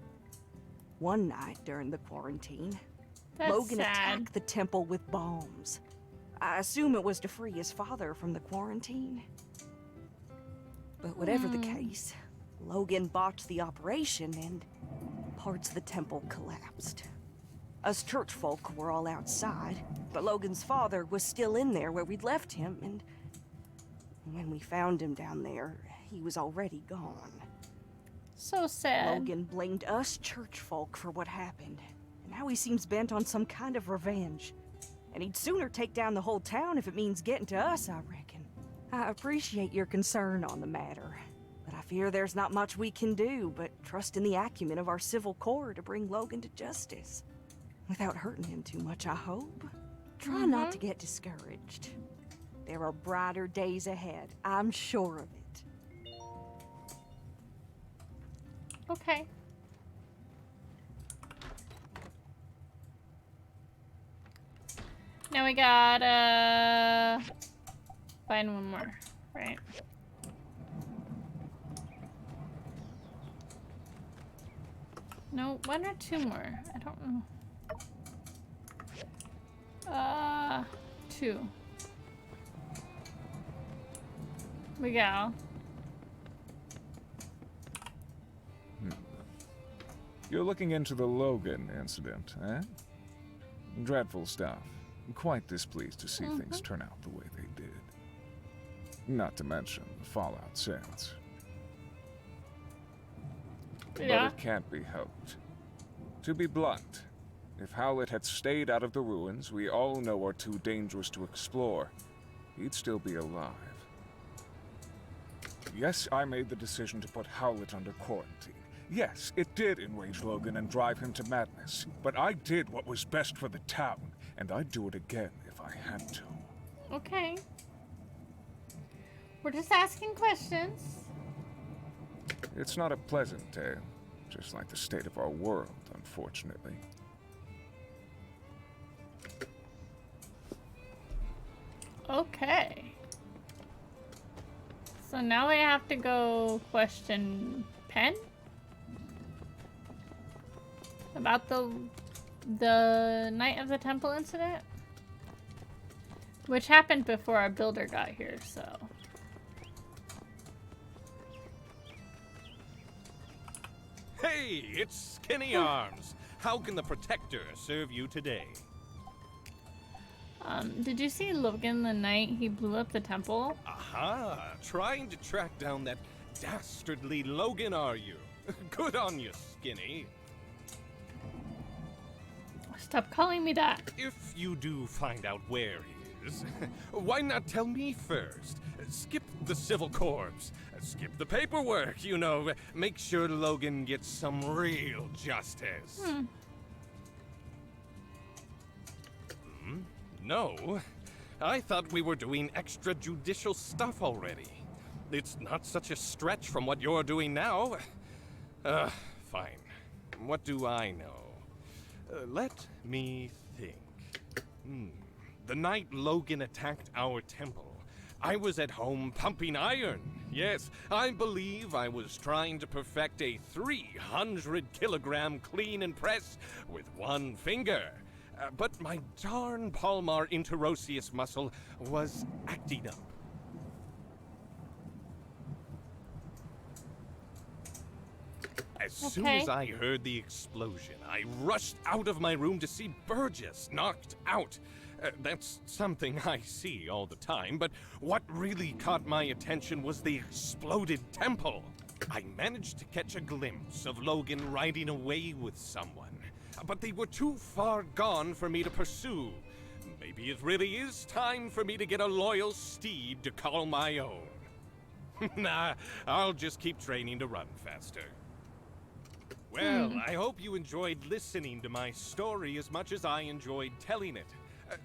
One night during the quarantine, Logan attacked the temple with bombs. I assume it was to free his father from the quarantine. But whatever the case, Logan botched the operation and parts of the temple collapsed. Us church folk were all outside, but Logan's father was still in there where we'd left him, and when we found him down there, he was already gone. So sad. Logan blamed us church folk for what happened, and now he seems bent on some kind of revenge. And he'd sooner take down the whole town if it means getting to us, I reckon. I appreciate your concern on the matter, but I fear there's not much we can do but trust in the acumen of our Civil Corps to bring Logan to justice. Without hurting him too much, I hope. Try not to get discouraged. There are brighter days ahead, I'm sure of it. Okay. Now we gotta find one more, right? No, one or two more. I don't know. Two. We go. You're looking into the Logan incident, eh? Dreadful stuff. I'm quite displeased to see things turn out the way they did. Not to mention the fallout since. But it can't be helped. To be blunt, if Howlett had stayed out of the ruins we all know are too dangerous to explore, he'd still be alive. Yes, I made the decision to put Howlett under quarantine, Yes, it did enrage Logan and drive him to madness. But I did what was best for the town, and I'd do it again if I had to. Okay. We're just asking questions. It's not a pleasant tale, just like the state of our world, unfortunately. Okay. So now I have to go question Penn about the night of the temple incident, which happened before our builder got here, so. Hey, it's Skinny Arms. How can the Protector serve you today? Did you see Logan the night he blew up the temple? Aha! Trying to track down that dastardly Logan, are you? Good on you, Skinny. Stop calling me that. If you do find out where he is, why not tell me first? Skip the civil corps. Skip the paperwork, you know. Make sure Logan gets some real justice. No. I thought we were doing extrajudicial stuff already. It's not such a stretch from what you're doing now. Fine. What do I know? Let me think. The night Logan attacked our temple, I was at home pumping iron. Yes, I believe I was trying to perfect a 300-kilogram clean and press with one finger. But my darn palmar interosseous muscle was acting up. As soon as I heard the explosion, I rushed out of my room to see Burgess knocked out. That's something I see all the time, but what really caught my attention was the exploded temple. I managed to catch a glimpse of Logan riding away with someone, but they were too far gone for me to pursue. Maybe it really is time for me to get a loyal steed to call my own. Nah, I'll just keep training to run faster. Well, I hope you enjoyed listening to my story as much as I enjoyed telling it.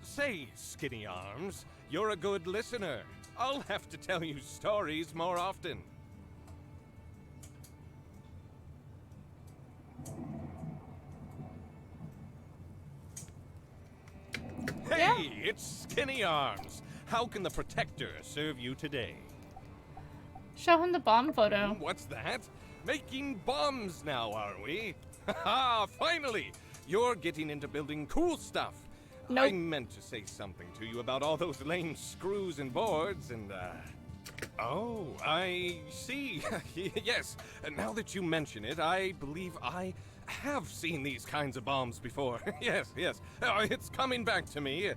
Say, Skinny Arms, you're a good listener. I'll have to tell you stories more often. Hey, it's Skinny Arms. How can the Protector serve you today? Show him the bomb photo. What's that? Making bombs now, are we? Haha, finally! You're getting into building cool stuff. Nope. I meant to say something to you about all those lame screws and boards and, Oh, I see. Yes, now that you mention it, I believe I have seen these kinds of bombs before. Yes. It's coming back to me.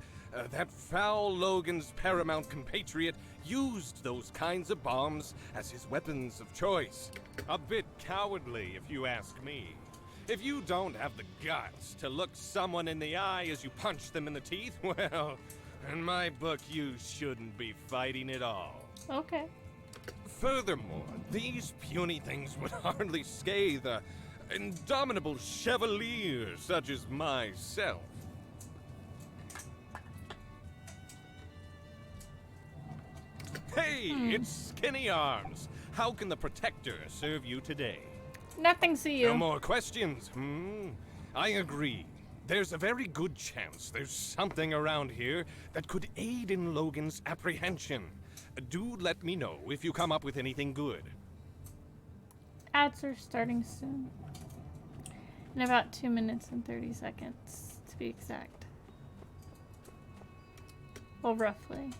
That foul Logan's paramount compatriot used those kinds of bombs as his weapons of choice. A bit cowardly, if you ask me. If you don't have the guts to look someone in the eye as you punch them in the teeth, well, in my book, you shouldn't be fighting at all. Okay. Furthermore, these puny things would hardly scathe an indomitable chevalier such as myself. Hey, it's Skinny Arms. How can the Protector serve you today? Nothing, see you. No more questions, I agree. There's a very good chance there's something around here that could aid in Logan's apprehension. Do let me know if you come up with anything good. Ads are starting soon. In about 2 minutes and 30 seconds, to be exact. Well, roughly.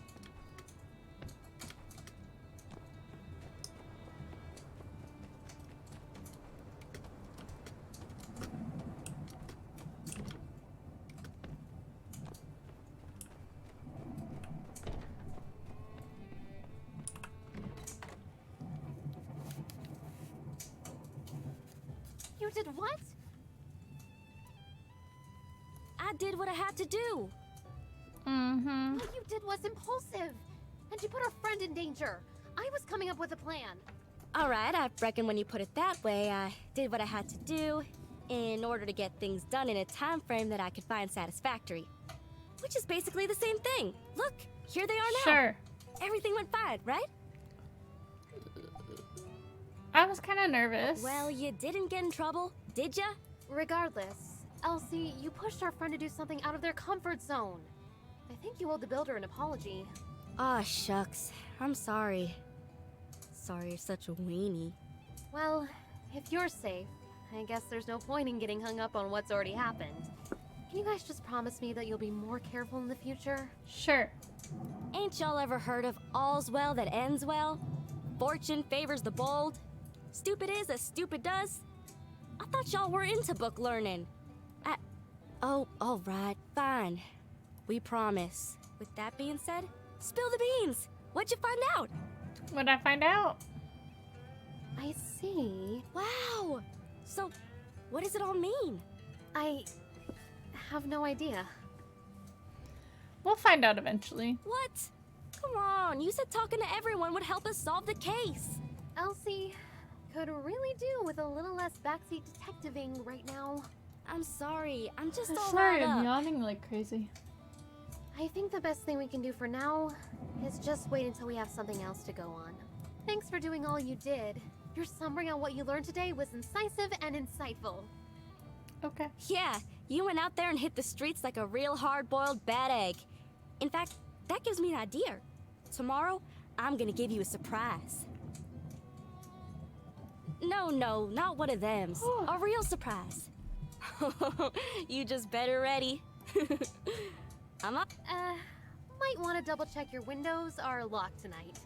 You did what? I did what I had to do. What you did was impulsive. And you put our friend in danger. I was coming up with a plan. Alright, I reckon when you put it that way, I did what I had to do in order to get things done in a time frame that I could find satisfactory. Which is basically the same thing. Look, here they are now. Sure. Everything went fine, right? I was kind of nervous. Well, you didn't get in trouble, did ya? Regardless, Elsie, you pushed our friend to do something out of their comfort zone. I think you owe the builder an apology. Aw, shucks. I'm sorry. Sorry you're such a weenie. Well, if you're safe, I guess there's no point in getting hung up on what's already happened. Can you guys just promise me that you'll be more careful in the future? Sure. Ain't y'all ever heard of all's well that ends well? Fortune favors the bold. Stupid is as stupid does. I thought y'all were into book learning. Oh, alright, fine. We promise. With that being said, spill the beans. What'd you find out? What'd I find out? I see. Wow! So, what does it all mean? I have no idea. We'll find out eventually. What? Come on, you said talking to everyone would help us solve the case. Elsie could really do with a little less backseat detectiving right now. I'm sorry, I'm just all Sorry, riled I'm up. yawning like crazy. I think the best thing we can do for now is just wait until we have something else to go on. Thanks for doing all you did. Your summary on what you learned today was incisive and insightful. Okay. Yeah, you went out there and hit the streets like a real hard-boiled bad egg. In fact, that gives me an idea. Tomorrow, I'm gonna give you a surprise. No, not one of thems. A real surprise. You just better ready. I'm up. Might want to double check your windows are locked tonight.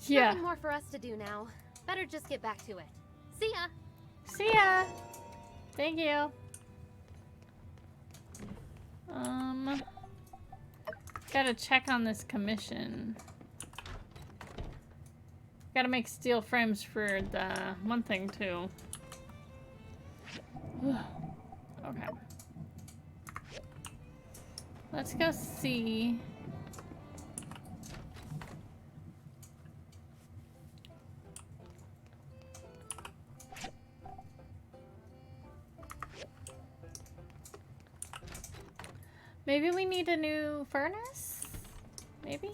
Yeah. Nothing more for us to do now. Better just get back to it. See ya! See ya! Thank you. Gotta check on this commission. Gotta make steel frames for the one thing too. Okay. Let's go see. Maybe we need a new furnace? Maybe?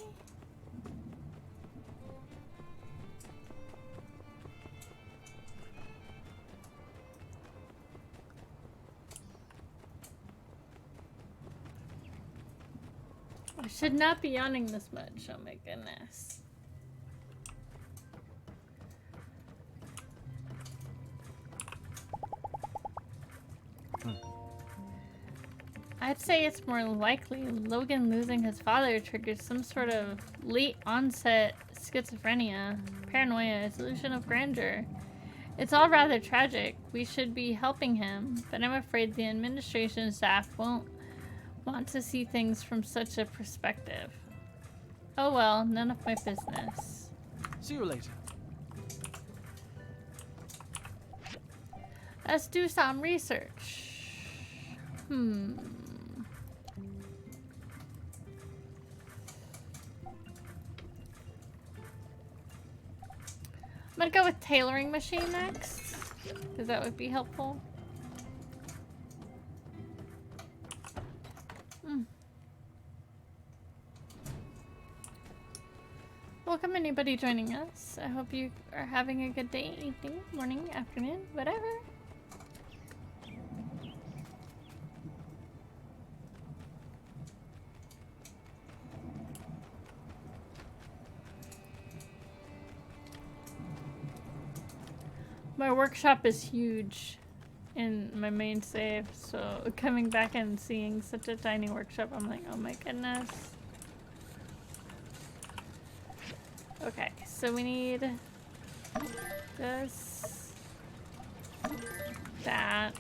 I should not be yawning this much, oh my goodness. I'd say it's more likely Logan losing his father triggers some sort of late onset schizophrenia, paranoia, illusion of grandeur. It's all rather tragic. We should be helping him, but I'm afraid the administration staff won't want to see things from such a perspective. Oh well, none of my business. See you later. Let's do some research. I'm gonna go with tailoring machine next, because that would be helpful. Welcome anybody joining us. I hope you are having a good day, evening, morning, afternoon, whatever. My workshop is huge in my main save, so coming back and seeing such a tiny workshop, I'm like, oh my goodness. Okay, so we need this, that,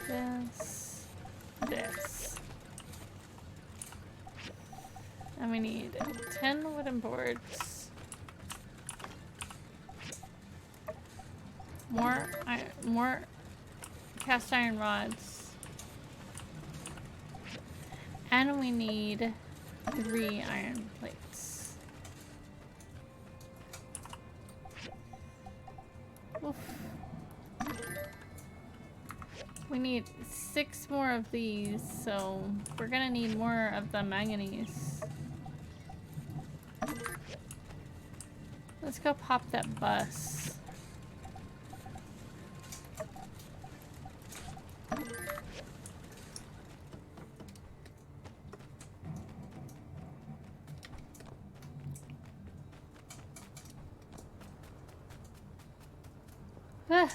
this. And we need 10 wooden boards, more cast iron rods, and we need 3 iron plates. Oof. We need 6 more of these, so we're gonna need more of the manganese. Let's go pop that bus. Ah.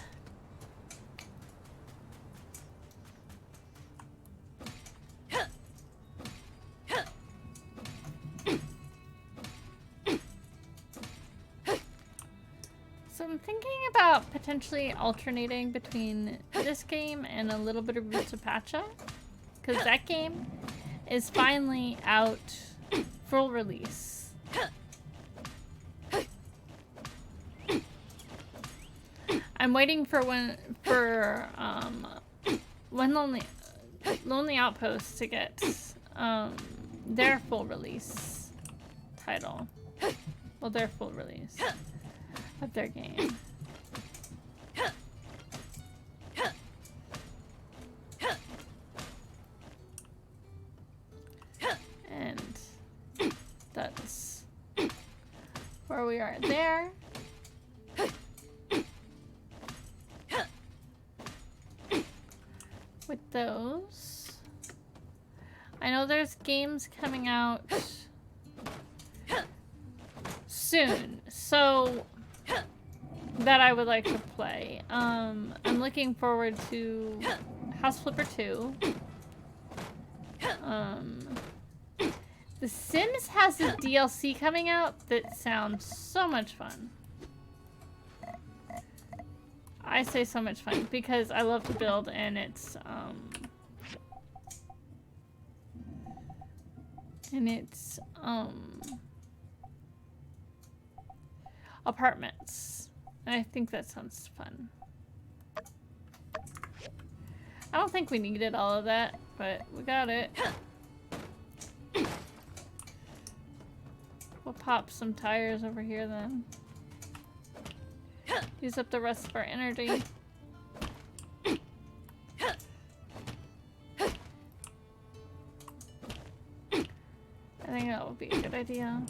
So I'm thinking about potentially alternating between this game and a little bit of Roots of Pacha, because that game is finally out, full release. I'm waiting for one Lonely Outpost to get their full release title. Well, their full release of their game. And that's where we are there. With those. I know there's games coming out soon, so that I would like to play. I'm looking forward to House Flipper 2. The Sims has a DLC coming out that sounds so much fun. I say so much fun because I love to build, and it's apartments. And I think that sounds fun. I don't think we needed all of that, but we got it. We'll pop some tires over here then. Use up the rest of our energy. I think that would be a good idea.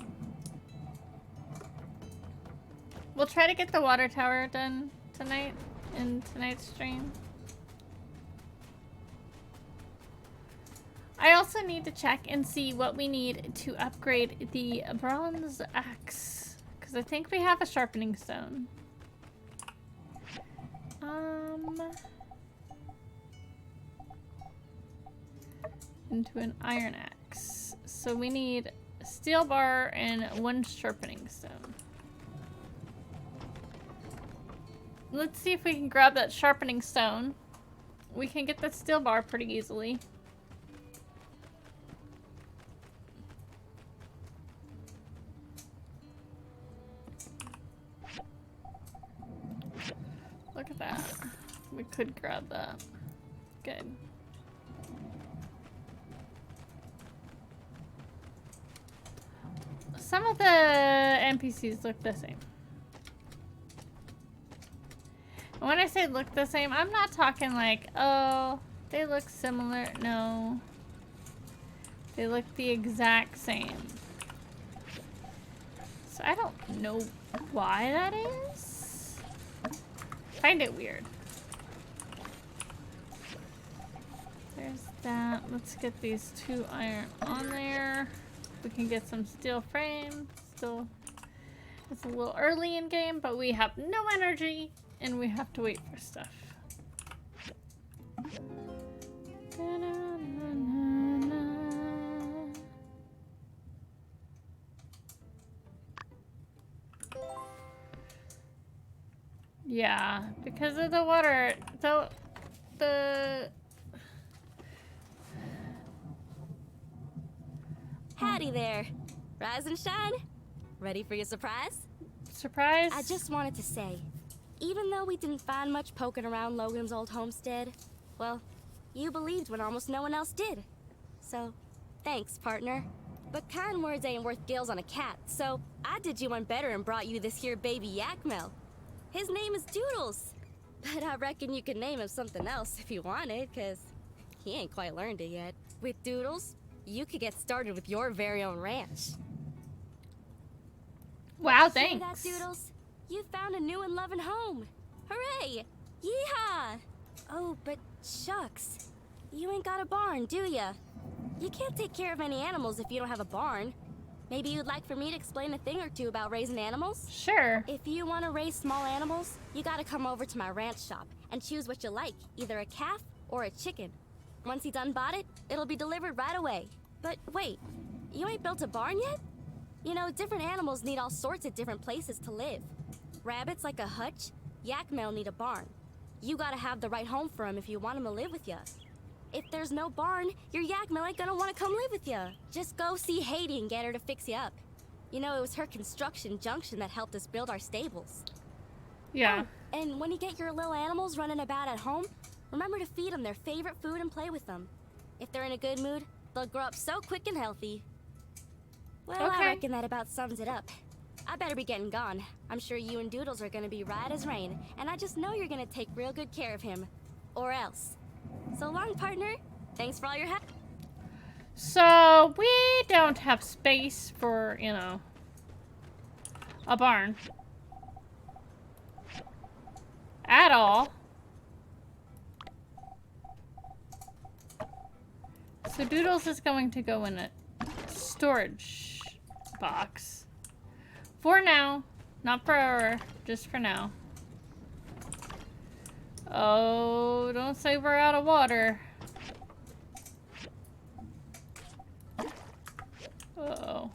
We'll try to get the water tower done tonight in tonight's stream. I also need to check and see what we need to upgrade the bronze axe, because I think we have a sharpening stone. Into an iron axe. So we need a steel bar and 1 sharpening stone. Let's see if we can grab that sharpening stone. We can get the steel bar pretty easily. Look at that. We could grab that. Good. Some of the NPCs look the same. And when I say look the same, I'm not talking like, oh, they look similar. No. They look the exact same. So I don't know why that is. I find it weird. There's that. Let's get these 2 iron on there. We can get some steel frame. Still, it's a little early in game, but we have no energy and we have to wait for stuff. Yeah, because of the water, the Howdy there. Rise and shine. Ready for your surprise? Surprise? I just wanted to say, even though we didn't find much poking around Logan's old homestead, well, you believed when almost no one else did. So, thanks, partner. But kind words ain't worth gills on a cat, so I did you one better and brought you this here baby yak mel. His name is Doodles. But I reckon you could name him something else if you wanted, because he ain't quite learned it yet. With Doodles, you could get started with your very own ranch. Wow, Hear that, thanks. Doodles? You found a new and loving home. Hooray! Yeehaw! Oh, but shucks. You ain't got a barn, do ya? You can't take care of any animals if you don't have a barn. Maybe you'd like for me to explain a thing or two about raising animals? Sure. If you want to raise small animals, you gotta come over to my ranch shop and choose what you like, either a calf or a chicken. Once you done bought it, it'll be delivered right away. But wait, you ain't built a barn yet? You know, different animals need all sorts of different places to live. Rabbits like a hutch, yak male need a barn. You gotta have the right home for 'em if you want 'em to live with ya. If there's no barn, your yak male ain't gonna want to come live with ya. Just go see Haiti and get her to fix you up. You know, it was her construction junction that helped us build our stables. Yeah. Oh, and when you get your little animals running about at home, remember to feed them their favorite food and play with them. If they're in a good mood, they'll grow up so quick and healthy. Well, Okay. I reckon that about sums it up. I better be getting gone. I'm sure you and Doodles are gonna be right as rain, and I just know you're gonna take real good care of him. Or else. So long, partner. Thanks for all your help. So, we don't have space for, you know, a barn. At all. So Doodles is going to go in a storage box. For now. Not forever. Just for now. Oh, don't say we're out of water. Uh-oh.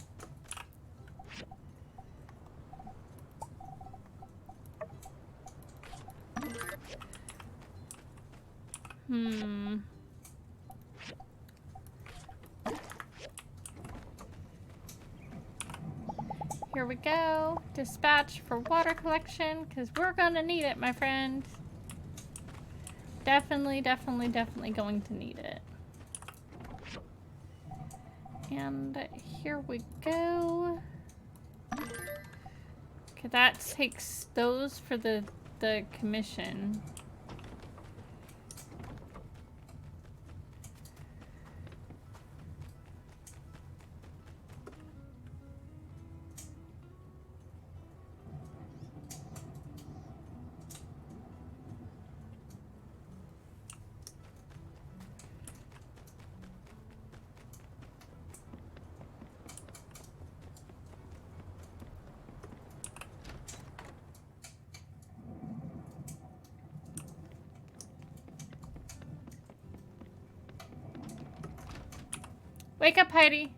Here we go. Dispatch for water collection, because we're gonna need it, my friend. Definitely, definitely, definitely going to need it. And here we go. Okay, that takes those for the commission. Wake up, Heidi.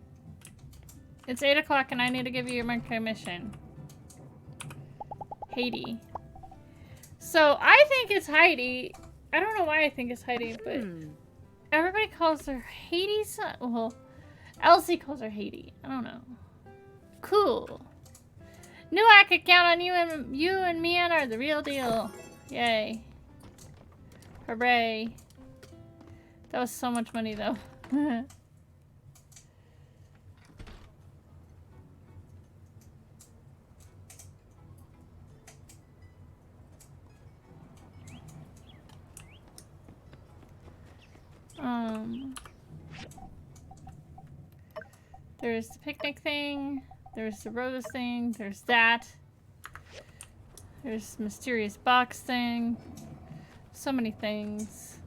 It's 8 o'clock and I need to give you my commission. Heidi. So, I think it's Heidi. I don't know why I think it's Heidi, but everybody calls her Heidi. Well, Elsie calls her Heidi. I don't know. Cool. Knew I could count on you, and you and Mian are the real deal. Yay. Hooray. That was so much money, though. There's the picnic thing, there's the rose thing, there's that. There's the mysterious box thing. So many things.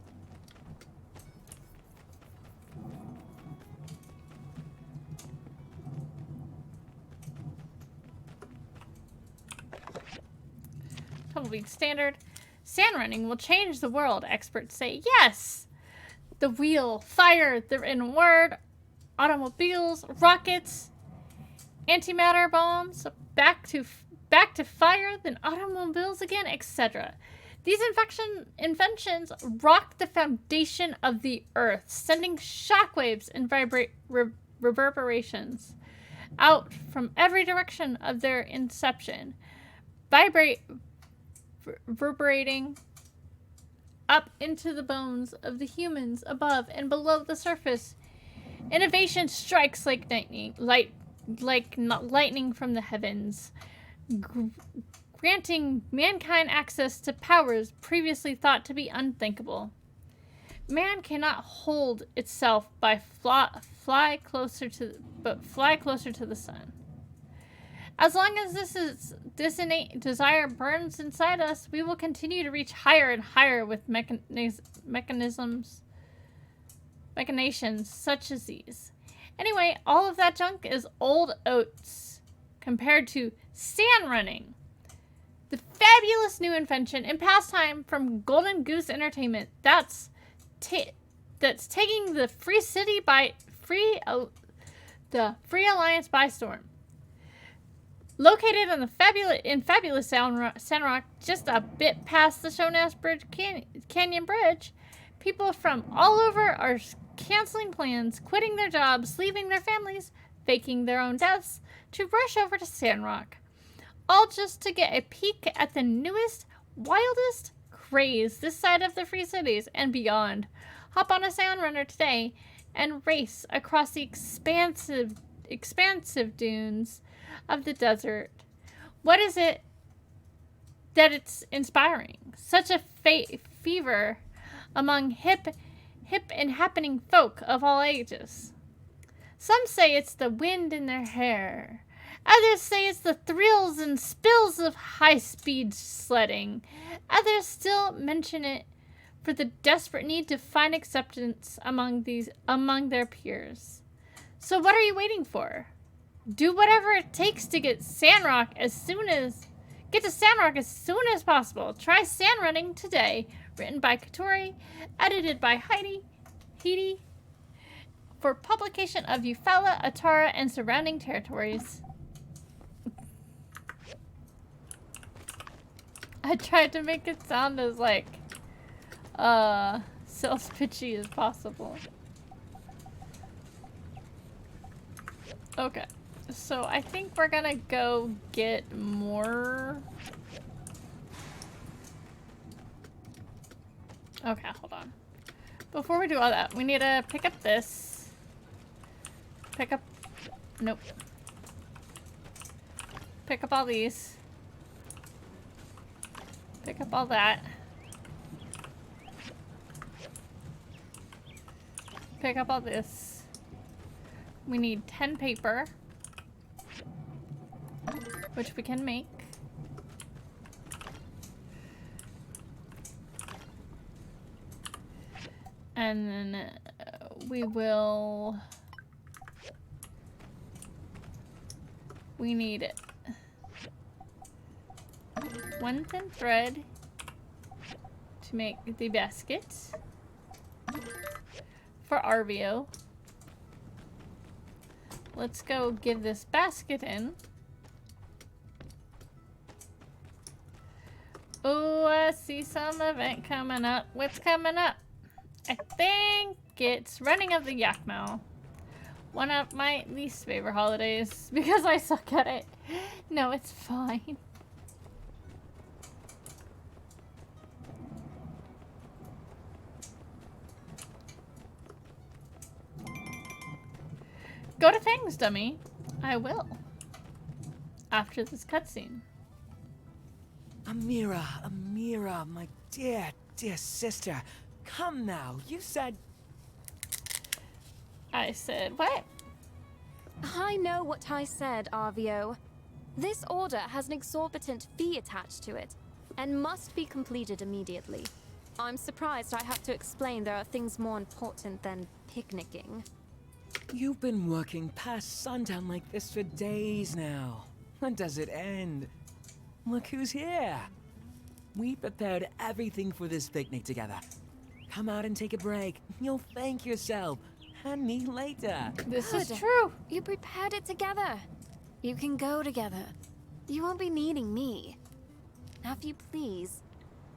Tumbleweed standard. Sand running will change the world, experts say. Yes! The wheel, fire, the written word, automobiles, rockets, antimatter bombs, back to fire, then automobiles again, etc. These inventions rock the foundation of the earth, sending shockwaves and reverberations out from every direction of their inception, reverberating up into the bones of the humans above and below the surface. Innovation strikes like lightning from the heavens, granting mankind access to powers previously thought to be unthinkable. Man cannot hold itself by fly closer to the sun. As long as this innate desire burns inside us, we will continue to reach higher and higher with machinations such as these. Anyway, all of that junk is old oats compared to sand running, the fabulous new invention and pastime from Golden Goose Entertainment that's taking the Free City the Free Alliance by storm. Located on the fabulous Sandrock, just a bit past the Shonas Canyon Bridge, people from all over are canceling plans, quitting their jobs, leaving their families, faking their own deaths, to rush over to Sandrock. All just to get a peek at the newest, wildest craze this side of the Free Cities and beyond. Hop on a Sound Runner today and race across the expansive dunes of the desert. What is it that it's inspiring? Such a fever among hip and happening folk of all ages. Some say it's the wind in their hair. Others say it's the thrills and spills of high-speed sledding. Others still mention it for the desperate need to find acceptance among their peers. So what are you waiting for? Do whatever it takes to get to Sandrock as soon as possible. Try Sand Running today. Written by Katori, edited by Heidi, for publication of Eufaula, Atara, and surrounding territories. I tried to make it sound as like sales pitchy as possible. Okay, so I think we're gonna go get more. Okay, hold on. Before we do all that, we need to pick up this. Nope. Pick up all these. Pick up all that. Pick up all this. We need 10 paper, which we can make. And then we need 1 thin thread to make the basket for Arvio. Let's go give this basket in. Oh, I see some event coming up. What's coming up? I think it's running of the Yakmel. One of my least favorite holidays because I suck at it. No, it's fine. Go to things, dummy. I will. After this cutscene. Amira, my dear sister. Come now, you said... I said, what? I know what I said, Arvio. This order has an exorbitant fee attached to it, and must be completed immediately. I'm surprised I have to explain there are things more important than picnicking. You've been working past sundown like this for days now. When does it end? Look who's here. We prepared everything for this picnic together. Come out and take a break. You'll thank yourself. And me later. This is true. You prepared it together. You can go together. You won't be needing me. Now, if you please,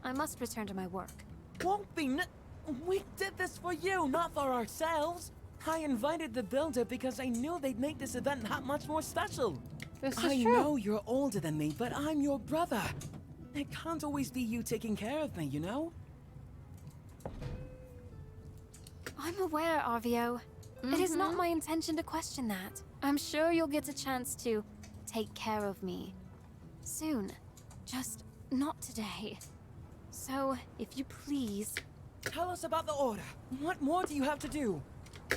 I must return to my work. Won't be we did this for you, not for ourselves. I invited the builder because I knew they'd make this event that much more special. This is I true. know you're older than me, but I'm your brother. It can't always be you taking care of me, you know? I'm aware, Arvio. It is not my intention to question that. I'm sure you'll get a chance to take care of me. Soon. Just not today. So, if you please... Tell us about the order. What more do you have to do?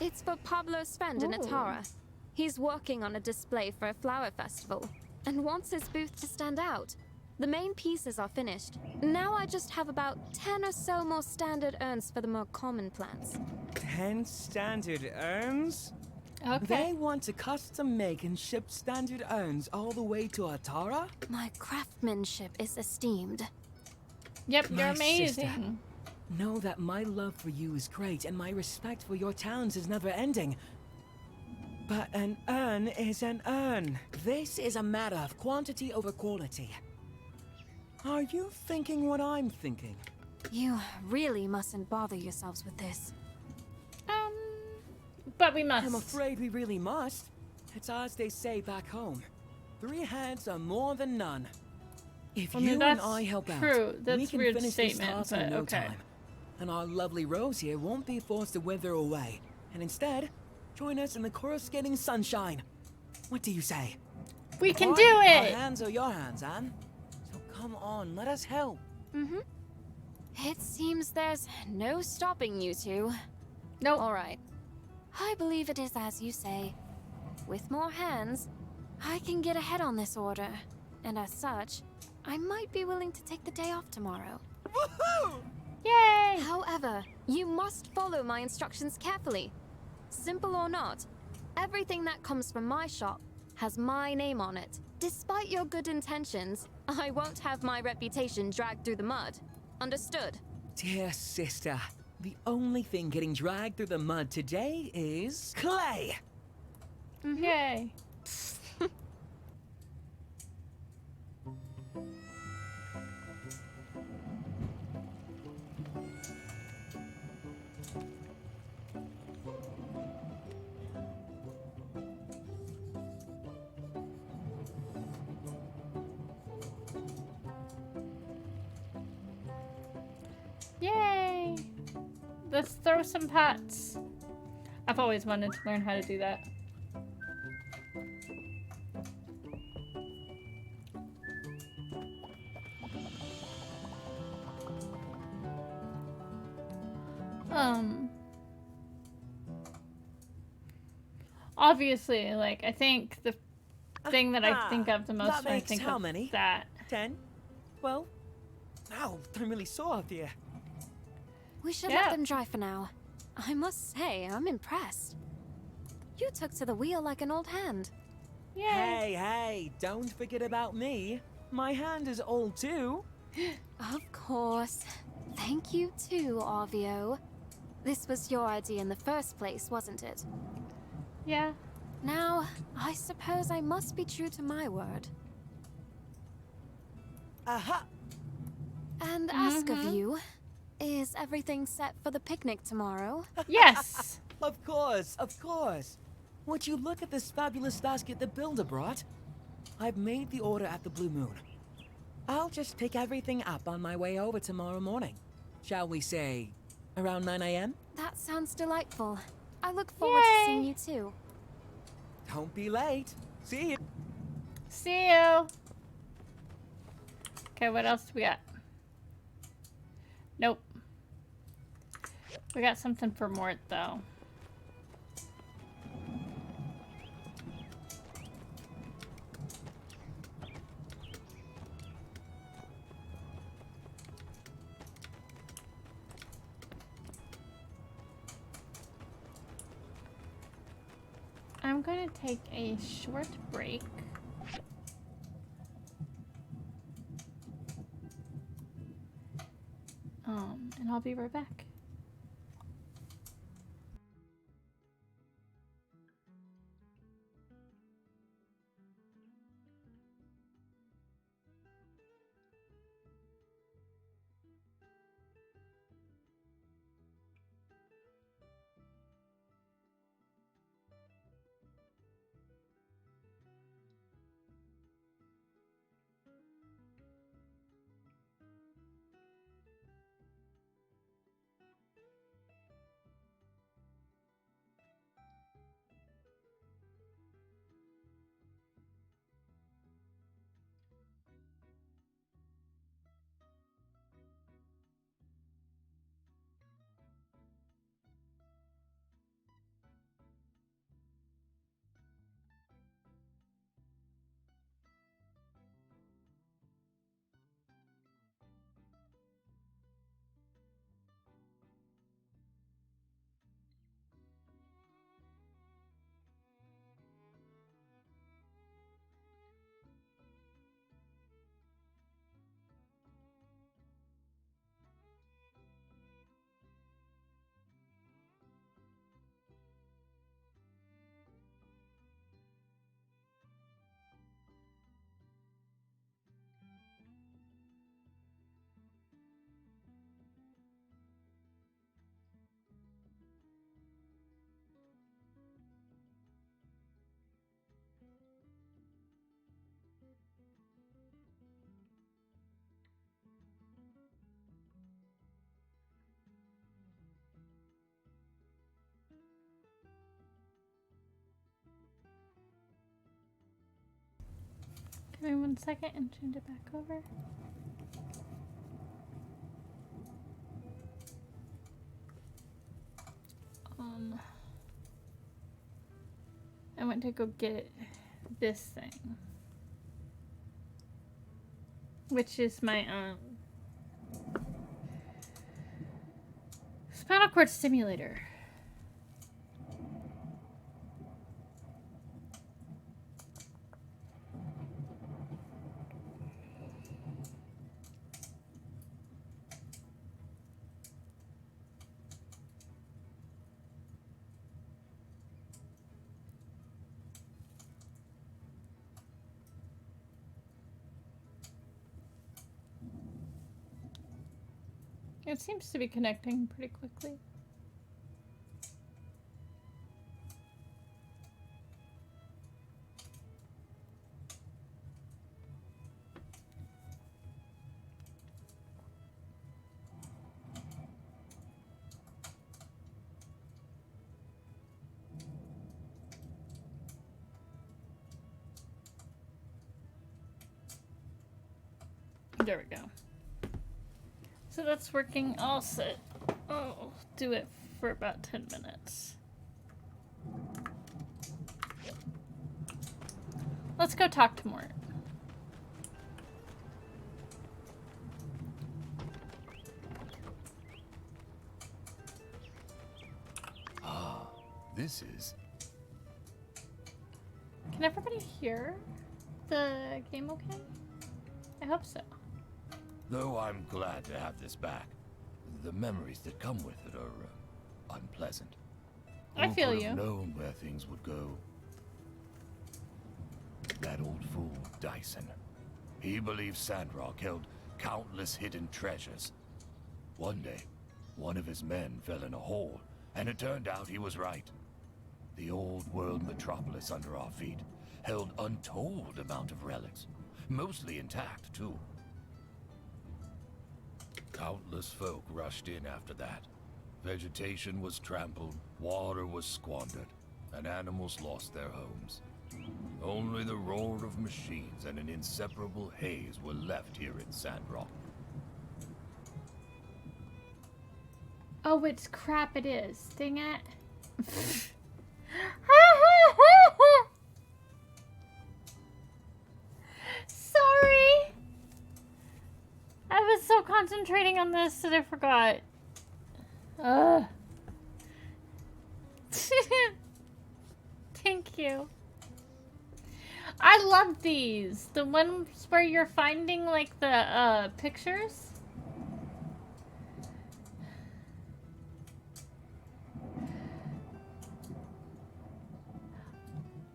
It's for Pablo's friend in Atara. He's working on a display for a flower festival and wants his booth to stand out. The main pieces are finished. Now I just have about 10 or so more standard urns for the more common plants. 10 standard urns? Okay. They want to custom make and ship standard urns all the way to Atara? My craftsmanship is esteemed. Yep, you're My amazing. sister, know that my love for you is great and my respect for your talents is never ending. But an urn is an urn. This is a matter of quantity over quality. Are you thinking what I'm thinking? You really mustn't bother yourselves with this. But we must. I'm afraid we really must. It's as they say back home. 3 heads are more than none. If I mean, you and I help true. out, That's we can weird finish statement, this task but in no okay. time. And our lovely Rose here won't be forced to wither away. And instead, join us in the coruscating sunshine. What do you say? We can What? do Our it! hands are your hands, Anne. So come on, let us help. It seems there's no stopping you two. Nope. All right. I believe it is as you say. With more hands, I can get ahead on this order. And as such, I might be willing to take the day off tomorrow. Woohoo! Yay! However, you must follow my instructions carefully. Simple or not, everything that comes from my shop has my name on it. Despite your good intentions, I won't have my reputation dragged through the mud. Understood? Dear sister, the only thing getting dragged through the mud today is clay. Yay. Yay! Let's throw some pots. I've always wanted to learn how to do that. Obviously, like, I think the thing that I think of the most That when I makes think how of many? that. 10? 12? Ow, I'm really sore out there. We should Yeah. let them dry for now. I must say, I'm impressed. You took to the wheel like an old hand. Yay! Hey, don't forget about me. My hand is old too. Of course. Thank you too, Arvio. This was your idea in the first place, wasn't it? Yeah. Now, I suppose I must be true to my word. Aha! And ask of you, is everything set for the picnic tomorrow? Yes! Of course, of course. Would you look at this fabulous basket the builder brought? I've made the order at the Blue Moon. I'll just pick everything up on my way over tomorrow morning. Shall we say, around 9 a.m.? That sounds delightful. I look forward to seeing you too. Don't be late. See you. See you! Okay, what else do we got? Nope. We got something for Mort, though. I'm going to take a short break. And I'll be right back. 1 second and change it back over. I went to go get this thing, which is my spinal cord stimulator. It seems to be connecting pretty quickly. There we go. So that's working all set. I'll do it for about 10 minutes. Let's go talk to Mort. Ah, this is... Can everybody hear the game okay? I hope so. Though I'm glad to have this back, the memories that come with it are unpleasant. I feel Who could you. have known where things would go? That old fool, Dyson. He believed Sandrock held countless hidden treasures. One day, one of his men fell in a hole, and it turned out he was right. The old world metropolis under our feet held untold amount of relics, mostly intact, too. Countless folk rushed in after that. Vegetation was trampled, water was squandered, and animals lost their homes. Only the roar of machines and an inseparable haze were left here in Sandrock. Oh, it's crap it is. Dang it. Sorry. I was so concentrating on this that I forgot. Ugh. Thank you. I love these. The ones where you're finding like the pictures.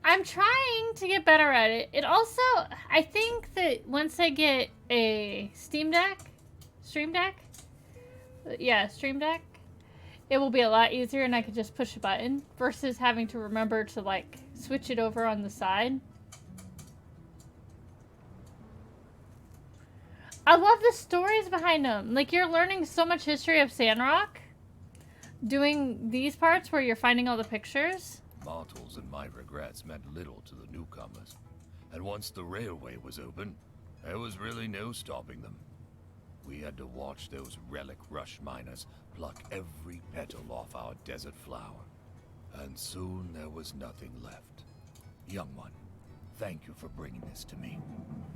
I'm trying to get better at it. It also, I think that once I get a Stream Deck, it will be a lot easier and I could just push a button versus having to remember to like switch it over on the side. I love the stories behind them. Like, you're learning so much history of Sandrock doing these parts where you're finding all the pictures. Mortals and my regrets meant little to the newcomers. And once the railway was open, there was really no stopping them. We had to watch those relic rush miners pluck every petal off our desert flower. And soon there was nothing left. Young one, thank you for bringing this to me.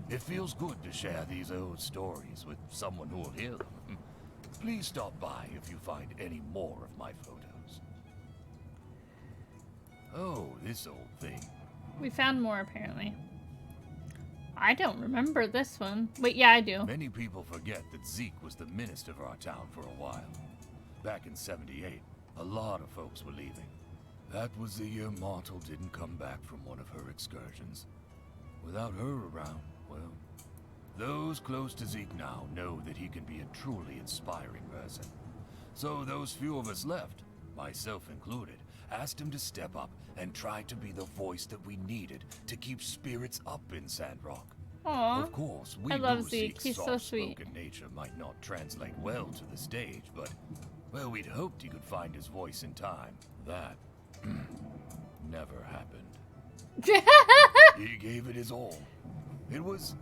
It feels good to share these old stories with someone who will hear them. Please stop by if you find any more of my photos. Oh, this old thing. We found more, apparently. I don't remember this one. Wait, yeah, I do. Many people forget that Zeke was the minister of our town for a while. Back in 78, a lot of folks were leaving. That was the year Mortal didn't come back from one of her excursions. Without her around, well, those close to Zeke now know that he can be a truly inspiring person. So those few of us left, myself included, asked him to step up and try to be the voice that we needed to keep spirits up in Sandrock. Aww. Of course, we I love knew Zeke. Zeke's He's so sweet. soft-spoken nature might not translate well to the stage, but, well, we'd hoped he could find his voice in time. That never happened. He gave it his all. It was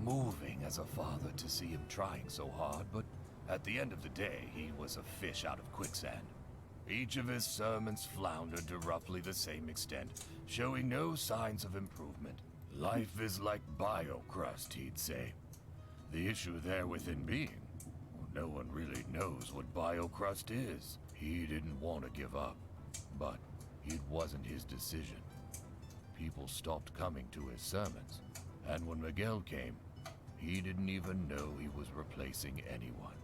moving as a father to see him trying so hard, but at the end of the day, he was a fish out of quicksand. Each of his sermons floundered to roughly the same extent, showing no signs of improvement. Life is like biocrust, he'd say. The issue there with him being, well, no one really knows what biocrust is. He didn't want to give up, but it wasn't his decision. People stopped coming to his sermons, and when Miguel came, he didn't even know he was replacing anyone.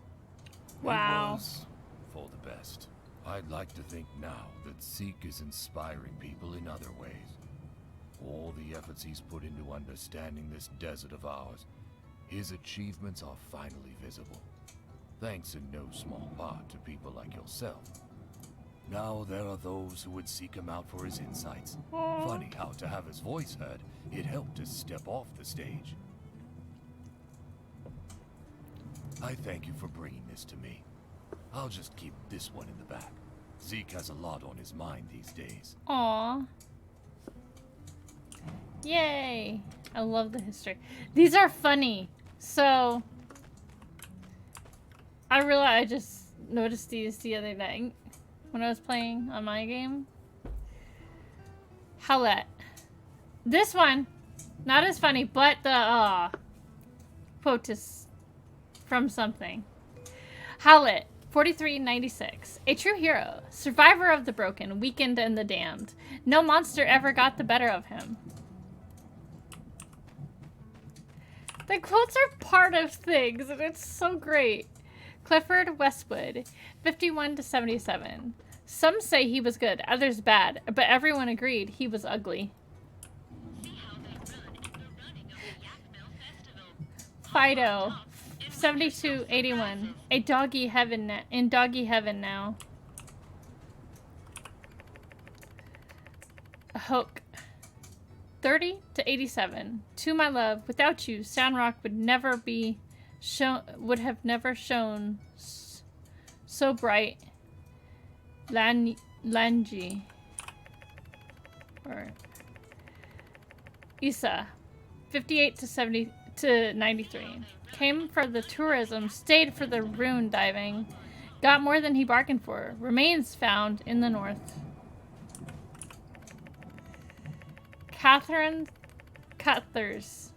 Wow. It was for the best. I'd like to think now that Zeke is inspiring people in other ways. All the efforts he's put into understanding this desert of ours, his achievements are finally visible. Thanks in no small part to people like yourself. Now there are those who would seek him out for his insights. Funny how to have his voice heard, it helped to step off the stage. I thank you for bringing this to me. I'll just keep this one in the back. Zeke has a lot on his mind these days. Aww. Yay! I love the history. These are funny. So, I just noticed these the other night when I was playing on my game. Howlett. This one, not as funny, but the quote is from something. Howlett, 4396. A true hero, survivor of the broken, weakened, and the damned. No monster ever got the better of him. The quotes are part of things, and it's so great. Clifford Westwood, 51-77. Some say he was good, others bad, but everyone agreed he was ugly. Fido, 72-81. In doggy heaven now. Hoke, 30-87. To my love, without you, Sandrock would have never shone so bright. Lanji. Or Isa, 58-93. Came for the tourism, stayed for the rune diving. Got more than he bargained for. Remains found in the north. Catherine Cuthers,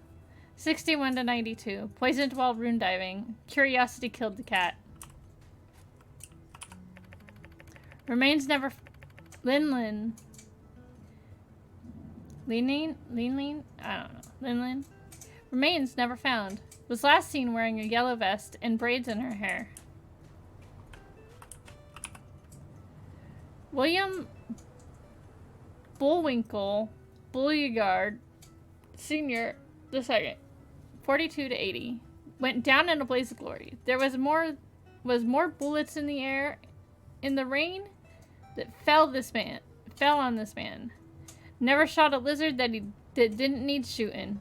61-92. Poisoned while rune diving. Curiosity killed the cat. Remains never... Linlin. Lean? I don't know. Linlin. Remains never found. Was last seen wearing a yellow vest and braids in her hair. William Bullwinkle Bulliard Sr. II, 42-80. Went down in a blaze of glory. There was more bullets in the air in the rain that fell on this man. Never shot a lizard that didn't need shooting.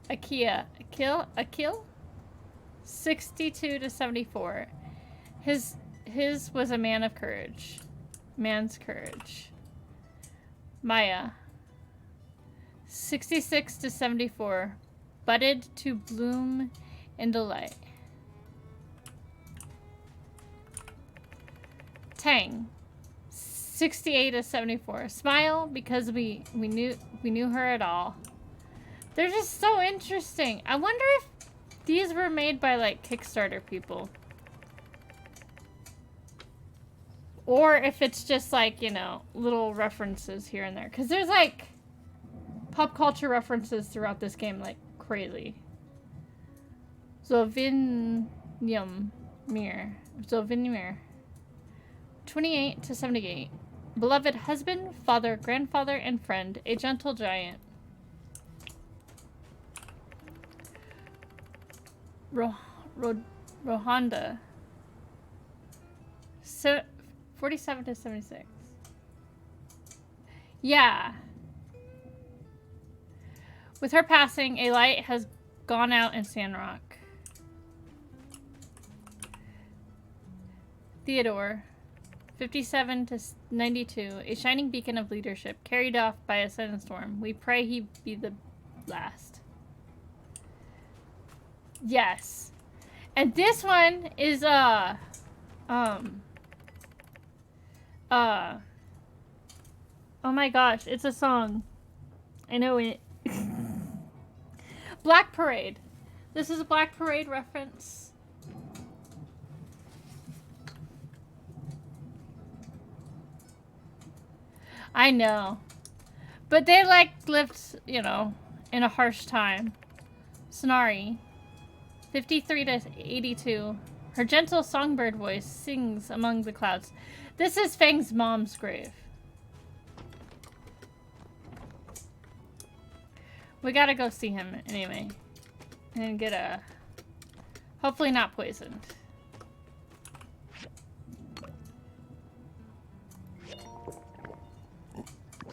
Akil? 62-74. His was a man of courage. Man's courage. Maya, 66-74. Budded to bloom in delight. Tang, 68-74. Smile because we knew her at all. They're just so interesting. I wonder if these were made by like Kickstarter people. Or if it's just like, you know, little references here and there. Because there's like pop culture references throughout this game like crazy. Zovinimir. 28-78. Beloved husband, father, grandfather, and friend. A gentle giant. Rohanda. 47-76. Yeah. With her passing, a light has gone out in Sandrock. Theodore, 57 to 92. A shining beacon of leadership, carried off by a sudden storm. We pray he be the last. Yes. And this one is, oh my gosh, it's a song. I know it. Black Parade. This is a Black Parade reference. I know. But they like lived, you know, in a harsh time. Sonari. 53 to 82. Her gentle songbird voice sings among the clouds. This is Fang's mom's grave. We gotta go see him anyway. And get a... hopefully not poisoned.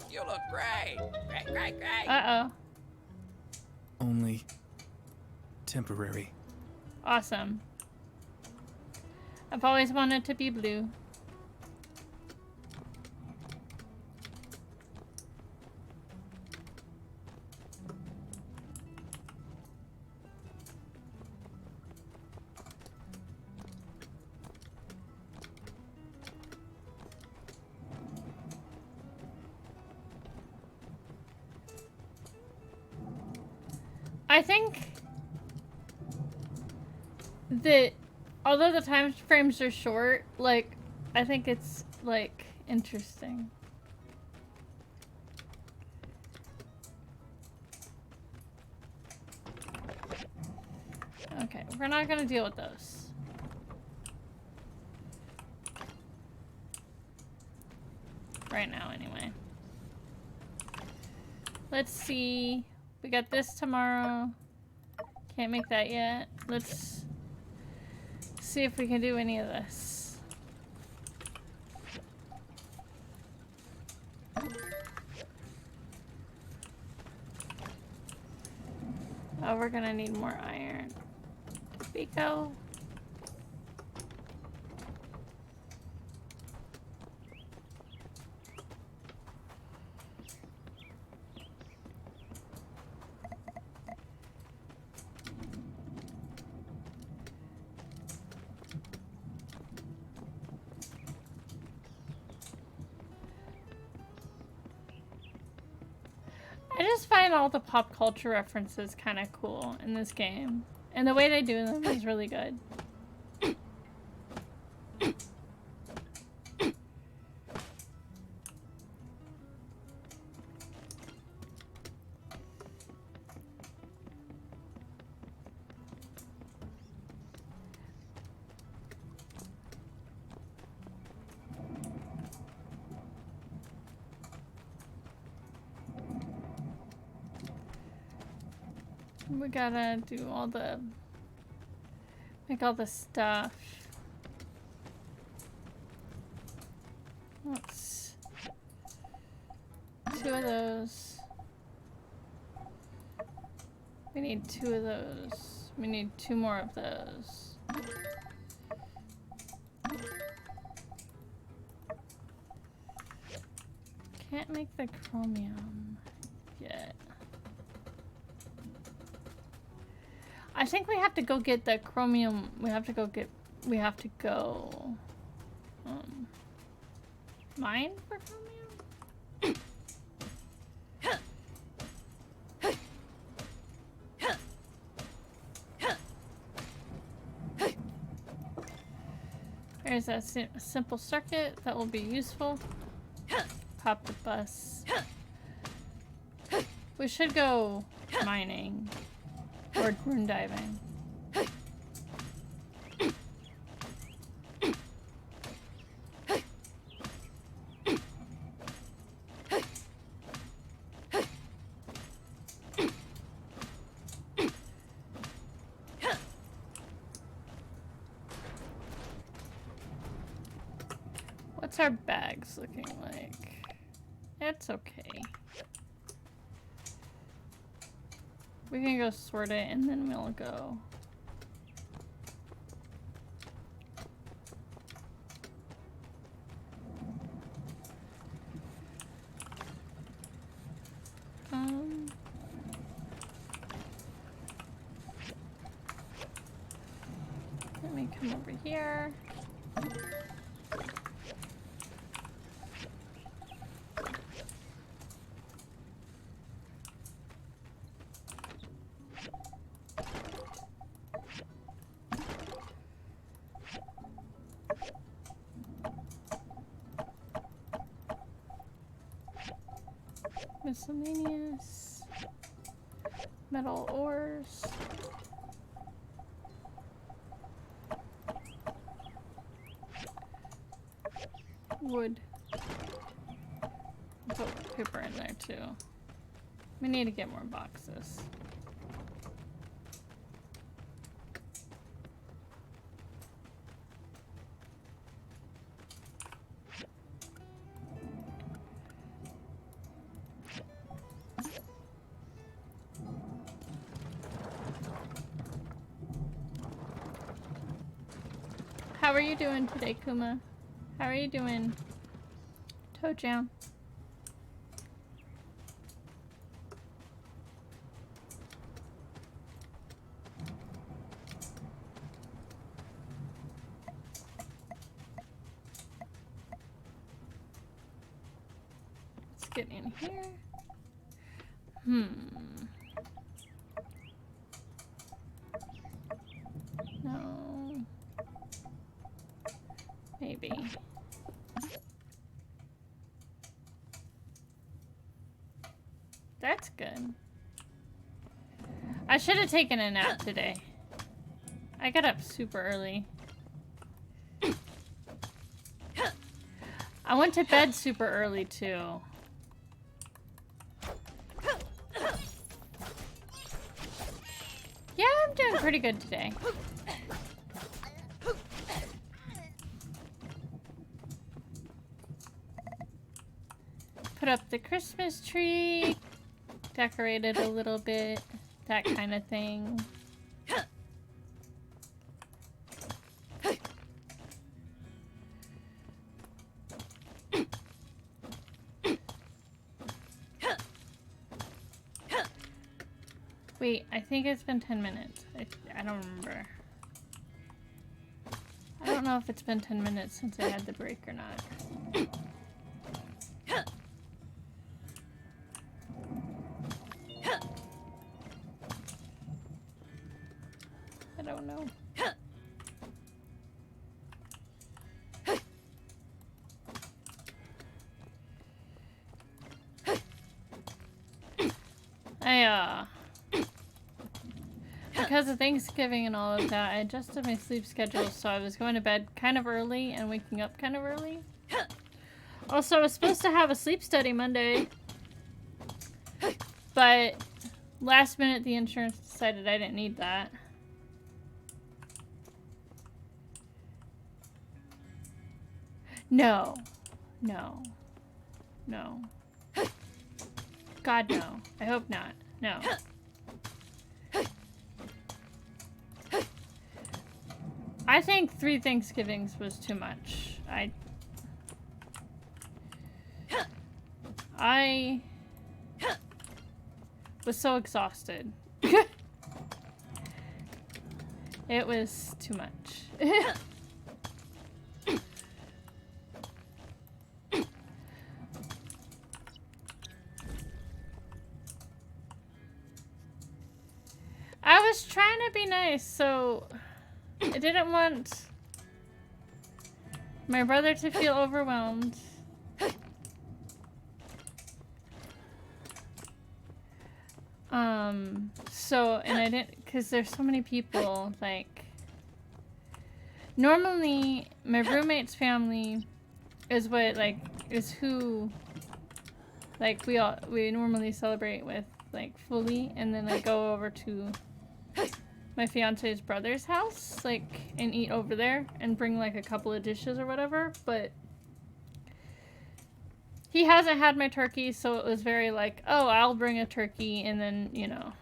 You look great. Great. Uh-oh. Only temporary. Awesome. I've always wanted to be blue. I think that although the time frames are short, like, I think it's, like, interesting. Okay, we're not gonna deal with those. Right now, anyway. Let's see. We got this tomorrow. Can't make that yet. Let's see if we can do any of this. Oh, we're gonna need more iron. Pico. I just find all the pop culture references kind of cool in this game. And the way they do them is really good. We gotta do all the... make all the stuff. Let's... 2 of those. We need 2 of those. We need 2 more of those. Can't make the chromium yet. I think we have to go get the chromium. We have to go mine for chromium? There's a simple circuit that will be useful. Pop the bus. We should go mining. Or rune diving. What's our bags looking like? It's okay. We can go sort it and then we'll go. Come over here. Miscellaneous. Metal ores. Wood. Put paper in there too. We need to get more boxes. How are you doing today, Kuma? How are you doing? Toe Jam. Let's get in here. No. Maybe. That's good. I should have taken a nap today. I got up super early. I went to bed super early too. Yeah, I'm doing pretty good today. Put up the Christmas tree, decorated a little bit, that kind of thing. Wait, I think it's been 10 minutes. I don't remember. I don't know if it's been 10 minutes since I had the break or not. I don't know. Because of Thanksgiving and all of that, I adjusted my sleep schedule, so I was going to bed kind of early and waking up kind of early. Also, I was supposed to have a sleep study Monday, but last minute the insurance decided I didn't need that. No. No. No. God, no. I hope not. No. I think 3 Thanksgivings was too much. I was so exhausted. It was too much. I was trying to be nice, so I didn't want my brother to feel overwhelmed. And I didn't, because there's so many people, like, normally my roommate's family is what, like, is who, like, we normally celebrate with, like, fully, and then I go over to my fiance's brother's house, like, and eat over there and bring, like, a couple of dishes or whatever, but he hasn't had my turkey, so it was very like, oh, I'll bring a turkey, and then, you know,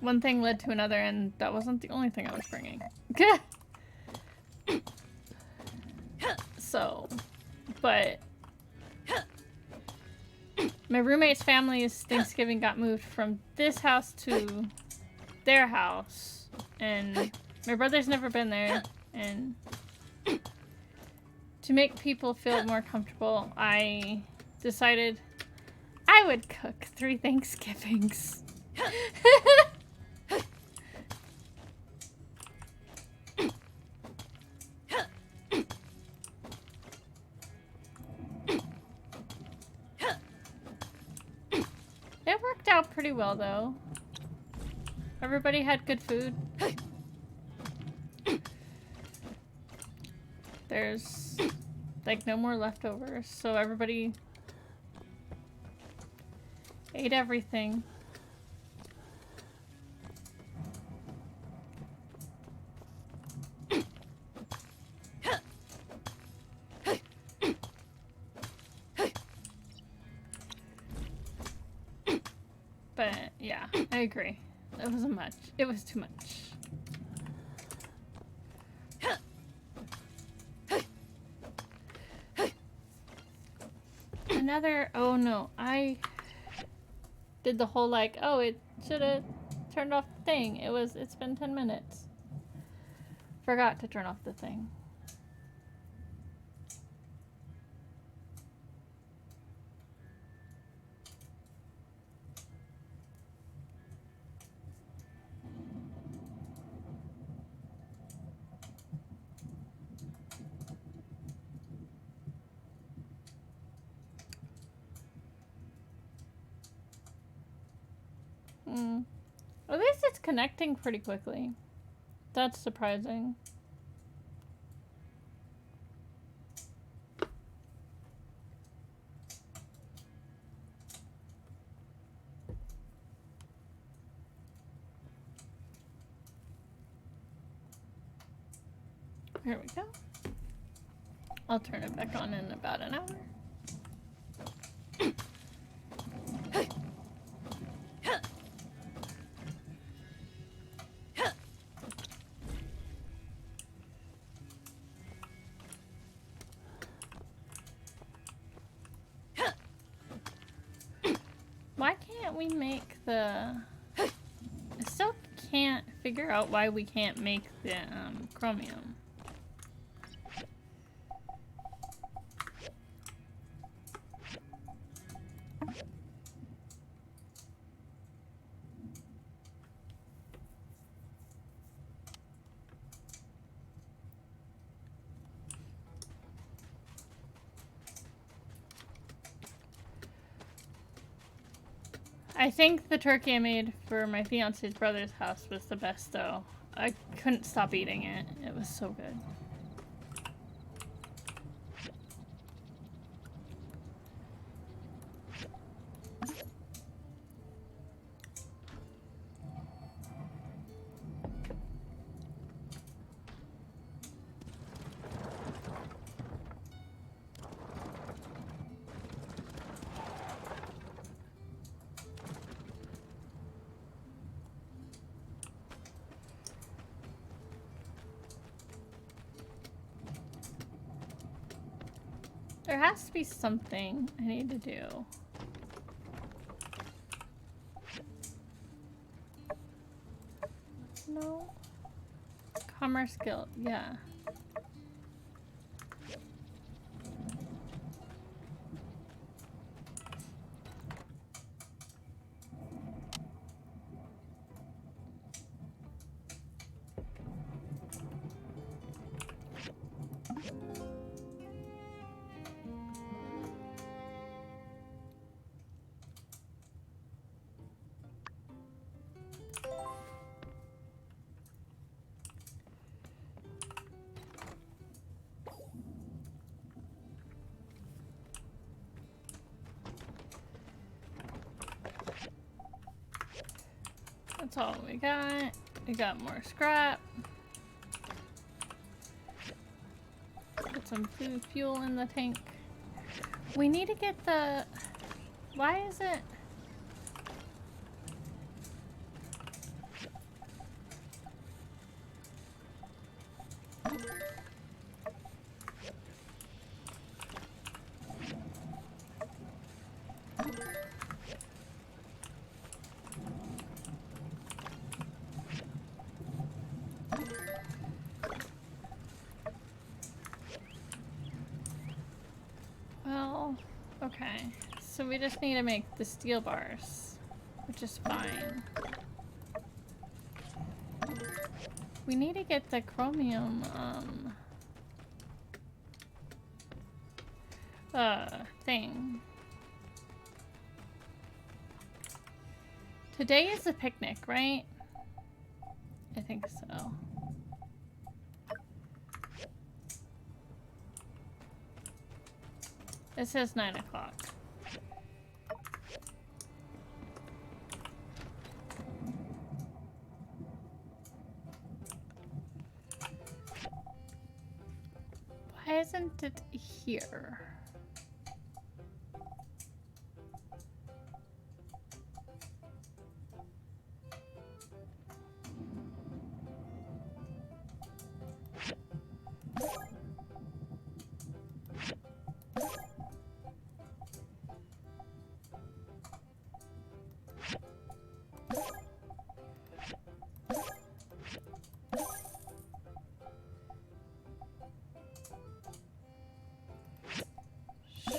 one thing led to another, and that wasn't the only thing I was bringing. So, but my roommate's family's Thanksgiving got moved from this house to their house, and My brother's never been there, and to make people feel more comfortable, I decided I would cook 3 Thanksgivings. It worked out pretty well, though. Everybody had good food. There's like no more leftovers, so everybody ate everything. But yeah, I agree. It wasn't much. It was too much. Another, oh no, I did the whole like, oh, it should have turned off the thing. It's been 10 minutes. Forgot to turn off the thing. At least it's connecting pretty quickly. That's surprising. Here we go. I'll turn it back on in about an hour. Why can't we make the... I still can't figure out why we can't make the chromium. I think the turkey I made for my fiance's brother's house was the best, though. I couldn't stop eating it. It was so good. There has to be something I need to do. No. Commerce Guild, yeah. That's all we got. We got more scrap. Put some food fuel in the tank. We need to get the... Why is it... so we just need to make the steel bars, which is fine. We need to get the chromium, thing. Today is a picnic, right? I think so. It says 9 o'clock. Why isn't it here?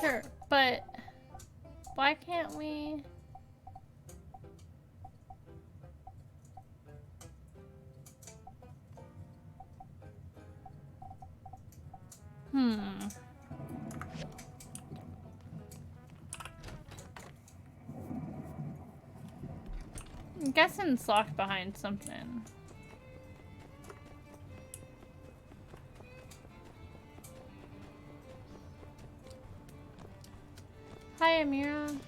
Sure, but why can't we? I'm guessing it's locked behind something. Hi, Amira.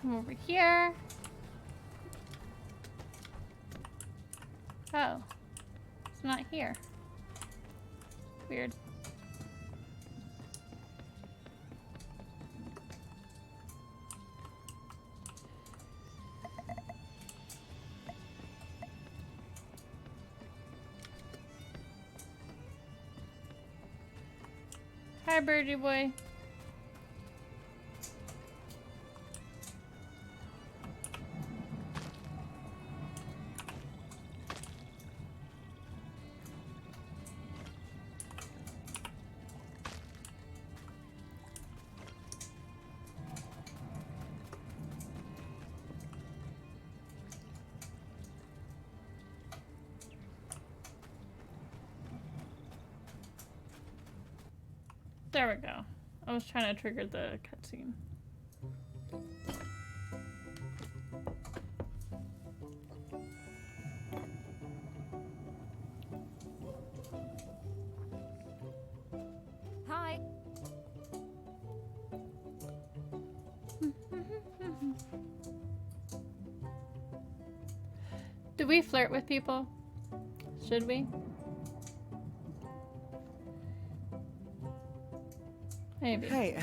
Come over here. Oh, it's not here. Weird. Hi, birdie boy. There we go. I was trying to trigger the cutscene. Hi. Do we flirt with people? Should we? Maybe. Hey,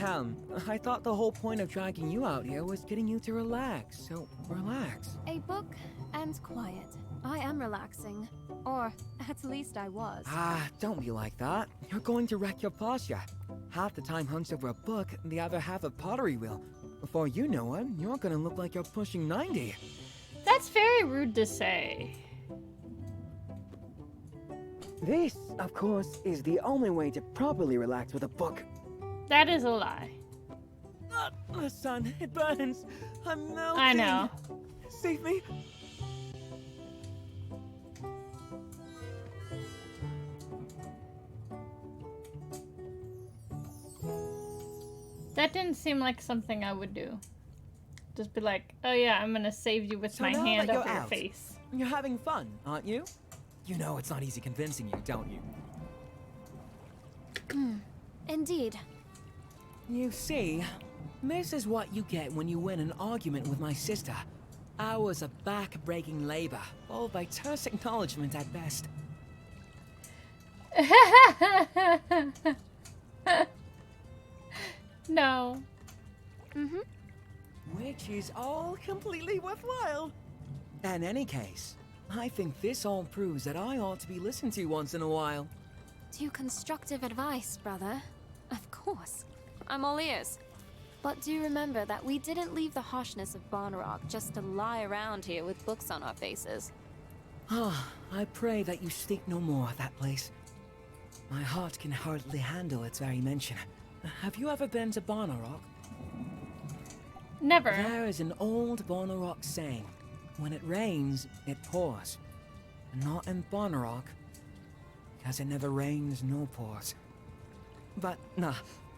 I thought the whole point of dragging you out here was getting you to relax, so relax. A book and quiet. I am relaxing. Or, at least I was. Ah, don't be like that. You're going to wreck your posture. Half the time hunched over a book, the other half a pottery wheel. Before you know it, you're gonna look like you're pushing 90. That's very rude to say. This, of course, is the only way to properly relax with a book. That is a lie. The sun, it burns. I'm melting. I know. Save me. That didn't seem like something I would do. Just be like, oh yeah, I'm gonna save you with So my now hand that over you're your out, face. You're having fun, aren't you? You know it's not easy convincing you, don't you? Indeed. You see, this is what you get when you win an argument with my sister. Hours of back-breaking labor, followed by terse acknowledgement at best. No. Which is all completely worthwhile. In any case, I think this all proves that I ought to be listened to once in a while. To constructive advice, brother. Of course. I'm all ears. But do remember that we didn't leave the harshness of Sandrock just to lie around here with books on our faces. Ah, I pray that you speak no more of that place. My heart can hardly handle its very mention. Have you ever been to Bonnerock? Never. There is an old Bonnerock saying, when it rains, it pours. Not in Bonnerock, because it never rains nor pours. But, nah,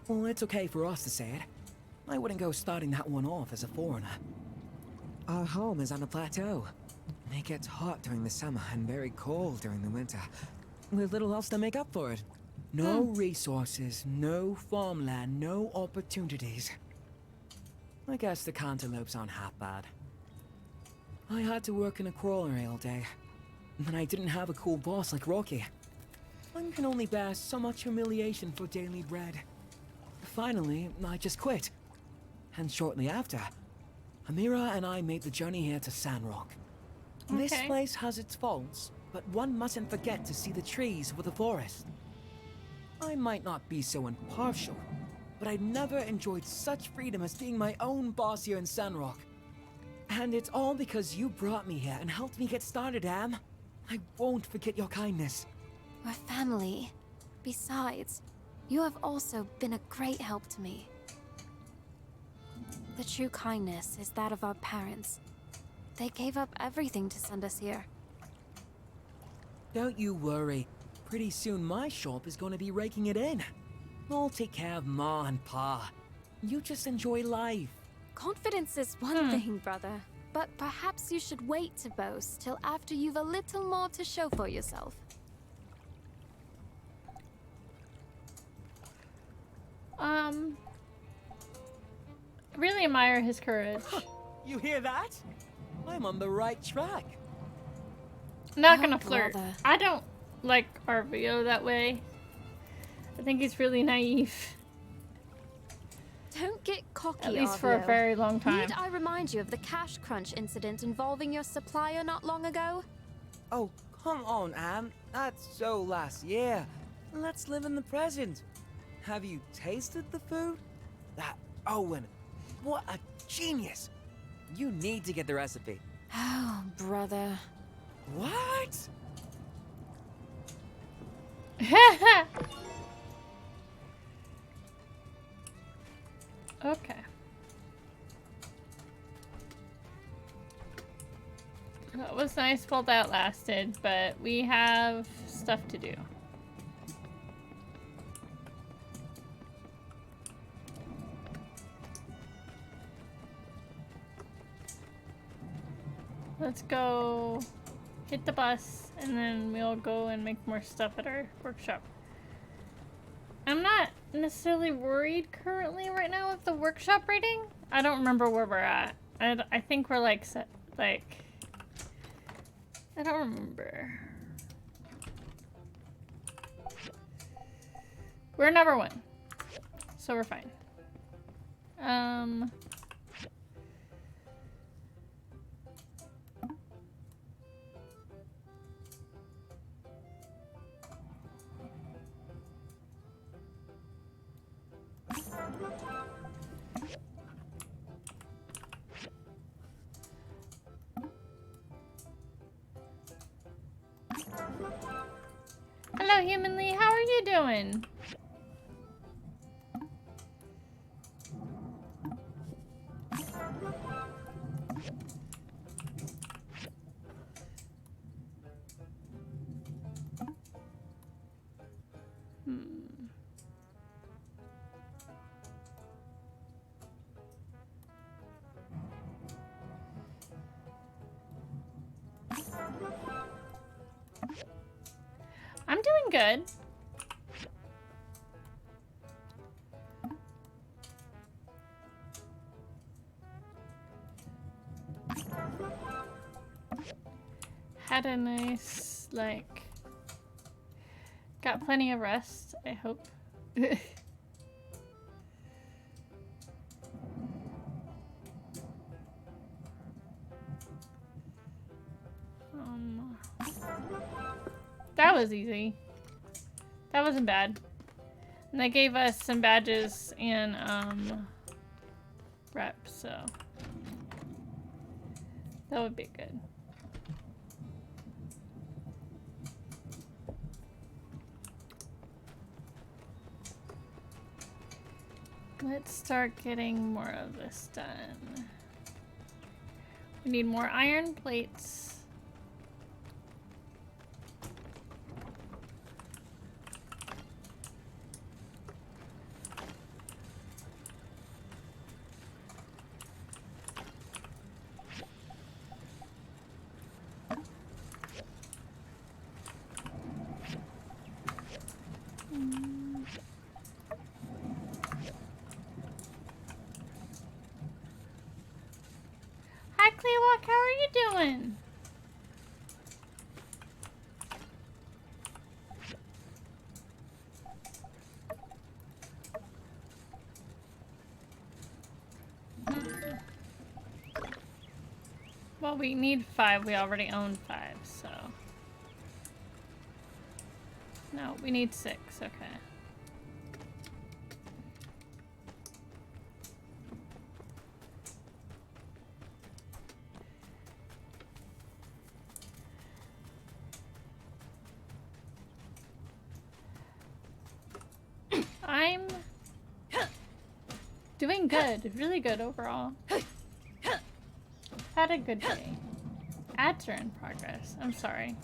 well, it's okay for us to say it. I wouldn't go starting that one off as a foreigner. Our home is on a plateau. It gets hot during the summer and very cold during the winter, with little else to make up for it. No resources, no farmland, no opportunities. I guess the cantaloupes aren't half bad. I had to work in a crawlery all day, and I didn't have a cool boss like Rocky. I can only bear so much humiliation for daily bread. Finally, I just quit. And shortly after, Amira and I made the journey here to Sandrock. Okay. This place has its faults, but one mustn't forget to see the trees with the forest. I might not be so impartial, but I never enjoyed such freedom as being my own boss here in Sandrock. And it's all because you brought me here and helped me get started, Am. I won't forget your kindness. We're family. Besides, you have also been a great help to me. The true kindness is that of our parents. They gave up everything to send us here. Don't you worry. Pretty soon my shop is going to be raking it in. I'll take care of Ma and Pa. You just enjoy life. Confidence is one thing, brother. But perhaps you should wait to boast till after you've a little more to show for yourself. I really admire his courage. You hear that? I'm on the right track. I'm not gonna flirt. brother. I don't like Arvio that way. I think he's really naive. Don't get cocky, At least for a Arvio. very long time. Need I remind you of the cash crunch incident involving your supplier not long ago? Oh, come on, Am. That's so last year. Let's live in the present. Have you tasted the food? That Owen, what a genius. You need to get the recipe. Oh, brother. What? Okay. That was nice while that lasted, but we have stuff to do. Let's go hit the bus, and then we'll go and make more stuff at our workshop. I'm not necessarily worried currently right now with the workshop rating. I don't remember where we're at. I think we're like set, like, I don't remember. We're number 1, so we're fine. Hello, Humanly. How are you doing? I'm doing good. Had a nice, like, got plenty of rest, I hope. That was easy. That wasn't bad. And they gave us some badges and reps, so that would be good. Let's start getting more of this done. We need more iron plates. Hi, Cleewalk, how are you doing? Well, we need 5. We already own 5, so. No, we need 6. Okay. I'm doing good. Really good overall. Had a good day. Ads are in progress. I'm sorry.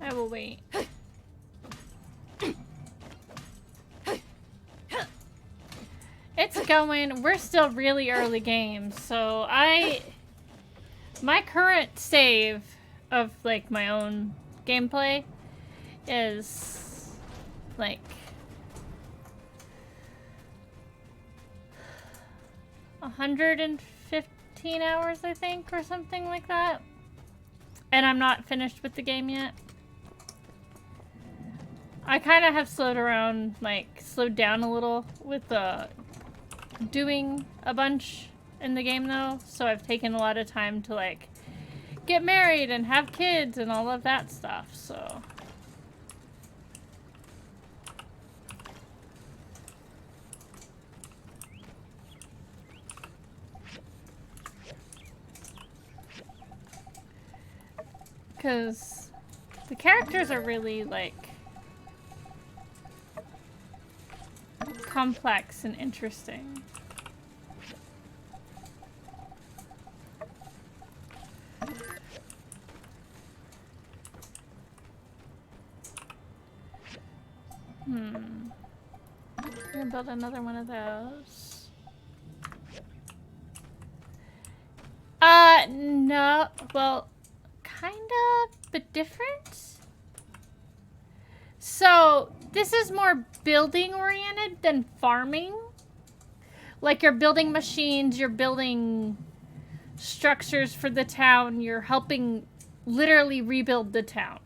I will wait. It's going. We're still really early game, so my current save of like my own gameplay is like 115 hours, I think, or something like that. And I'm not finished with the game yet. I kind of have slowed down a little with doing a bunch in the game though, so I've taken a lot of time to like get married and have kids and all of that stuff, so. Because the characters are really like complex and interesting. I'm gonna build another one of those. No, well, kinda, but different. So, this is more building oriented than farming. Like, you're building machines, you're building structures for the town, you're helping literally rebuild the town.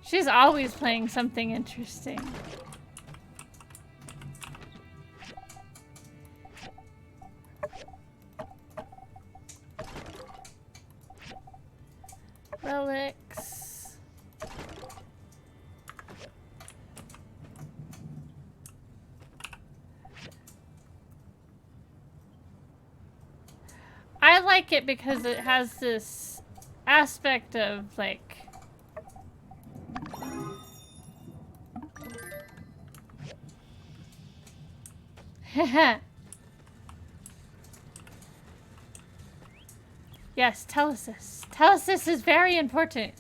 She's always playing something interesting. Relics. I like it because it has this aspect of like yes, telesis. Telesis is very important.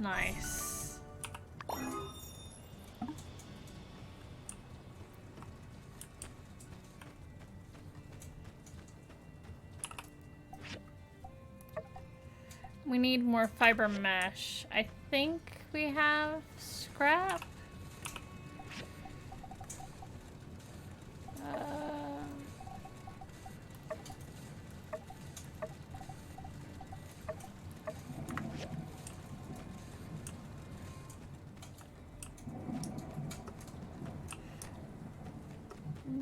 Nice. We need more fiber mesh. I think we have scrap.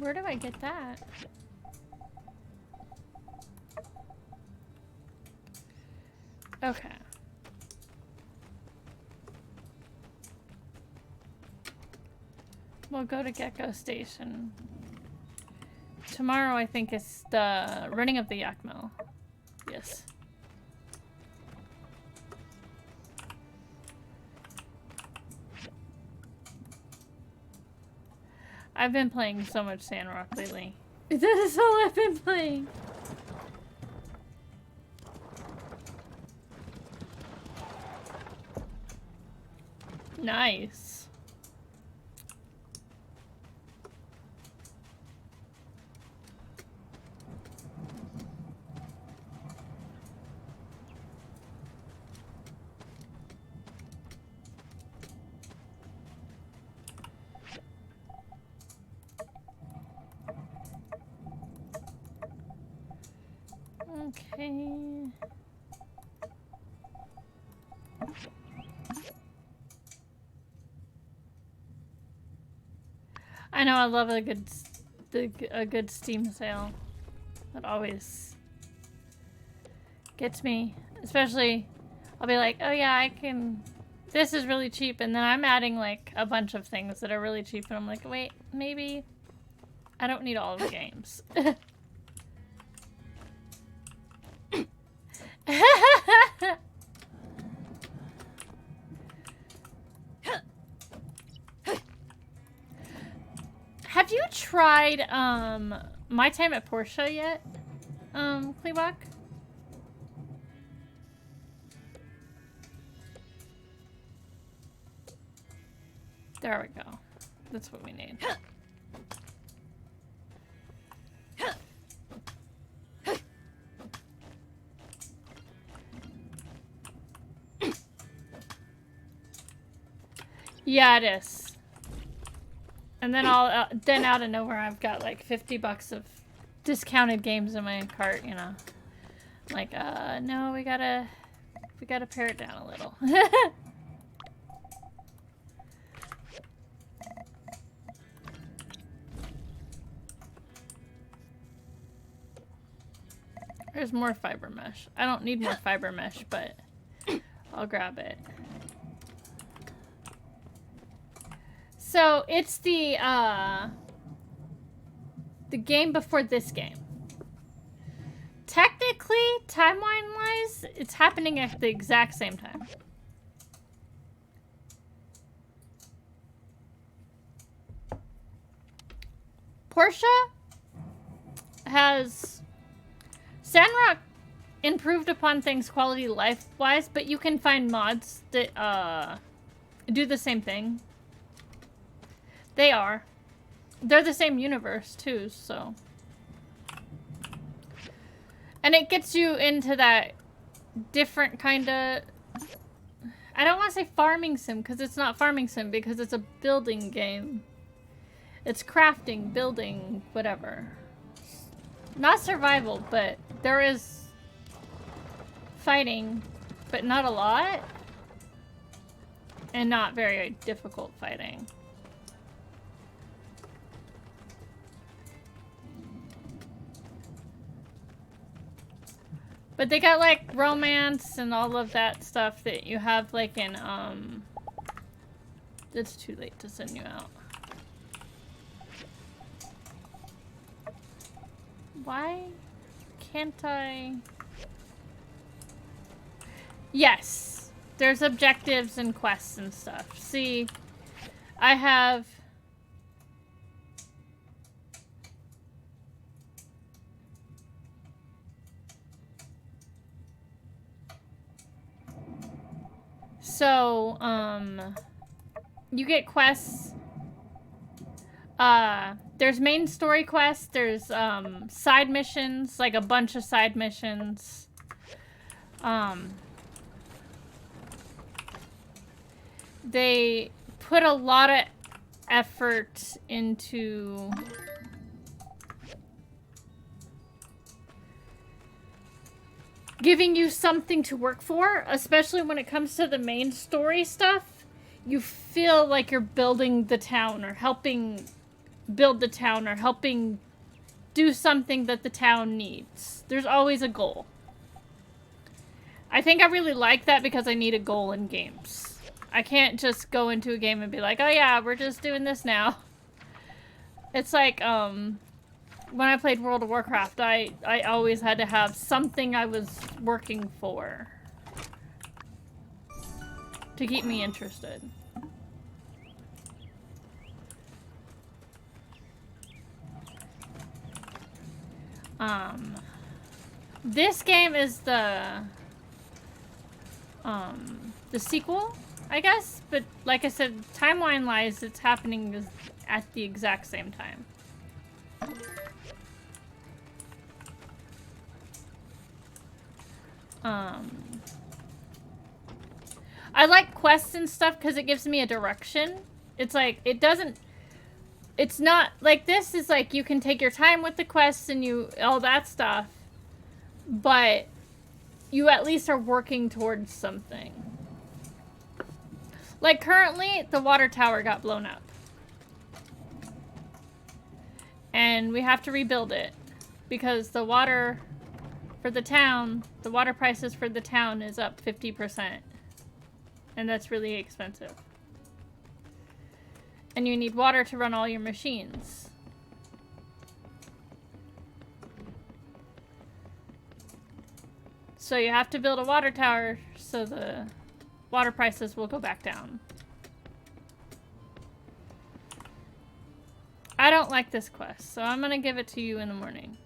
Where do I get that? Okay. We'll go to Gecko Station. Tomorrow, I think, is the running of the yak mill. Yes. I've been playing so much Sandrock lately. This is all I've been playing. Nice. Okay. I know I love a good Steam sale. That always gets me. Especially, I'll be like, oh yeah, I can. This is really cheap, and then I'm adding like a bunch of things that are really cheap, and I'm like, wait, maybe I don't need all of the games. Have you tried My Time at Portia yet, Kleebach? There we go. That's what we need. Yeah, it is. And then then out of nowhere, I've got like $50 of discounted games in my cart. You know, like no, we gotta pare it down a little. There's more fiber mesh. I don't need more fiber mesh, but I'll grab it. So it's the game before this game. Technically, timeline-wise, it's happening at the exact same time. Portia has Sandrock improved upon things quality life-wise, but you can find mods that do the same thing. They are. They're the same universe, too, so. And it gets you into that different kind of... I don't want to say farming sim, because it's not farming sim, because it's a building game. It's crafting, building, whatever. Not survival, but there is fighting, but not a lot. And not very difficult fighting. But they got like romance and all of that stuff that you have like in it's too late to send you out. Why can't I? Yes, there's objectives and quests and stuff. See, I have so, you get quests. There's main story quests. There's, side missions, like a bunch of side missions. They put a lot of effort into giving you something to work for, especially when it comes to the main story stuff. You feel like you're building the town or helping build the town or helping do something that the town needs. There's always a goal. I think I really like that because I need a goal in games. I can't just go into a game and be like, oh yeah, we're just doing this now. It's like, when I played World of Warcraft, I always had to have something I was working for to keep me interested. This game is the sequel, I guess, but like I said, timeline-wise, it's happening at the exact same time. I like quests and stuff because it gives me a direction. It's like, it's not, like this is like, you can take your time with the quests and all that stuff, but you at least are working towards something. Like currently, the water tower got blown up. And we have to rebuild it because the water for the town, the water prices for the town is up 50%. And that's really expensive. And you need water to run all your machines. So you have to build a water tower so the water prices will go back down. I don't like this quest, so I'm gonna give it to you in the morning.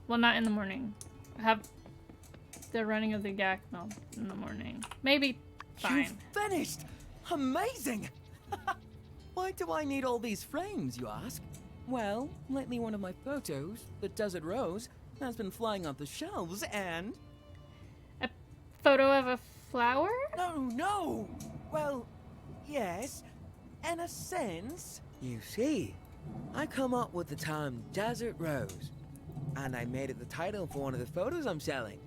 Well, not in the morning. Have the running of the yak mill in the morning. Maybe fine. You've finished! Amazing! Why do I need all these frames, you ask? Well, lately one of my photos, the Desert Rose, has been flying off the shelves and... A photo of a flower? No! Well, yes, in a sense. You see, I come up with the term Desert Rose, and I made it the title for one of the photos I'm selling.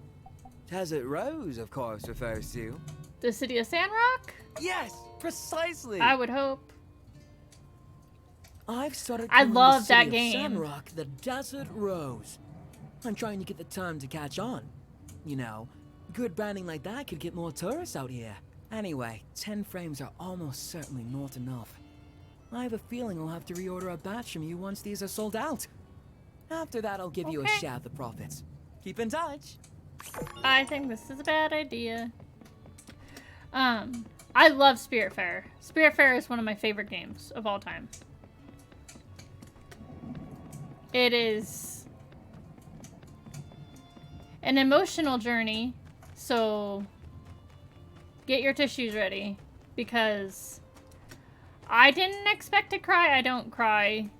Desert Rose, of course, refers to... The city of Sandrock? Yes, precisely! I would hope. I've started I calling love the city that of game. Sandrock the Desert Rose. I'm trying to get the term to catch on. You know, good branding like that could get more tourists out here. Anyway, 10 frames are almost certainly not enough. I have a feeling I'll have to reorder a batch from you once these are sold out. After that, I'll give you a share of the profits. Keep in touch. I think this is a bad idea. I love Spiritfarer. Spiritfarer is one of my favorite games of all time. It is an emotional journey, so get your tissues ready, because I didn't expect to cry. I don't cry.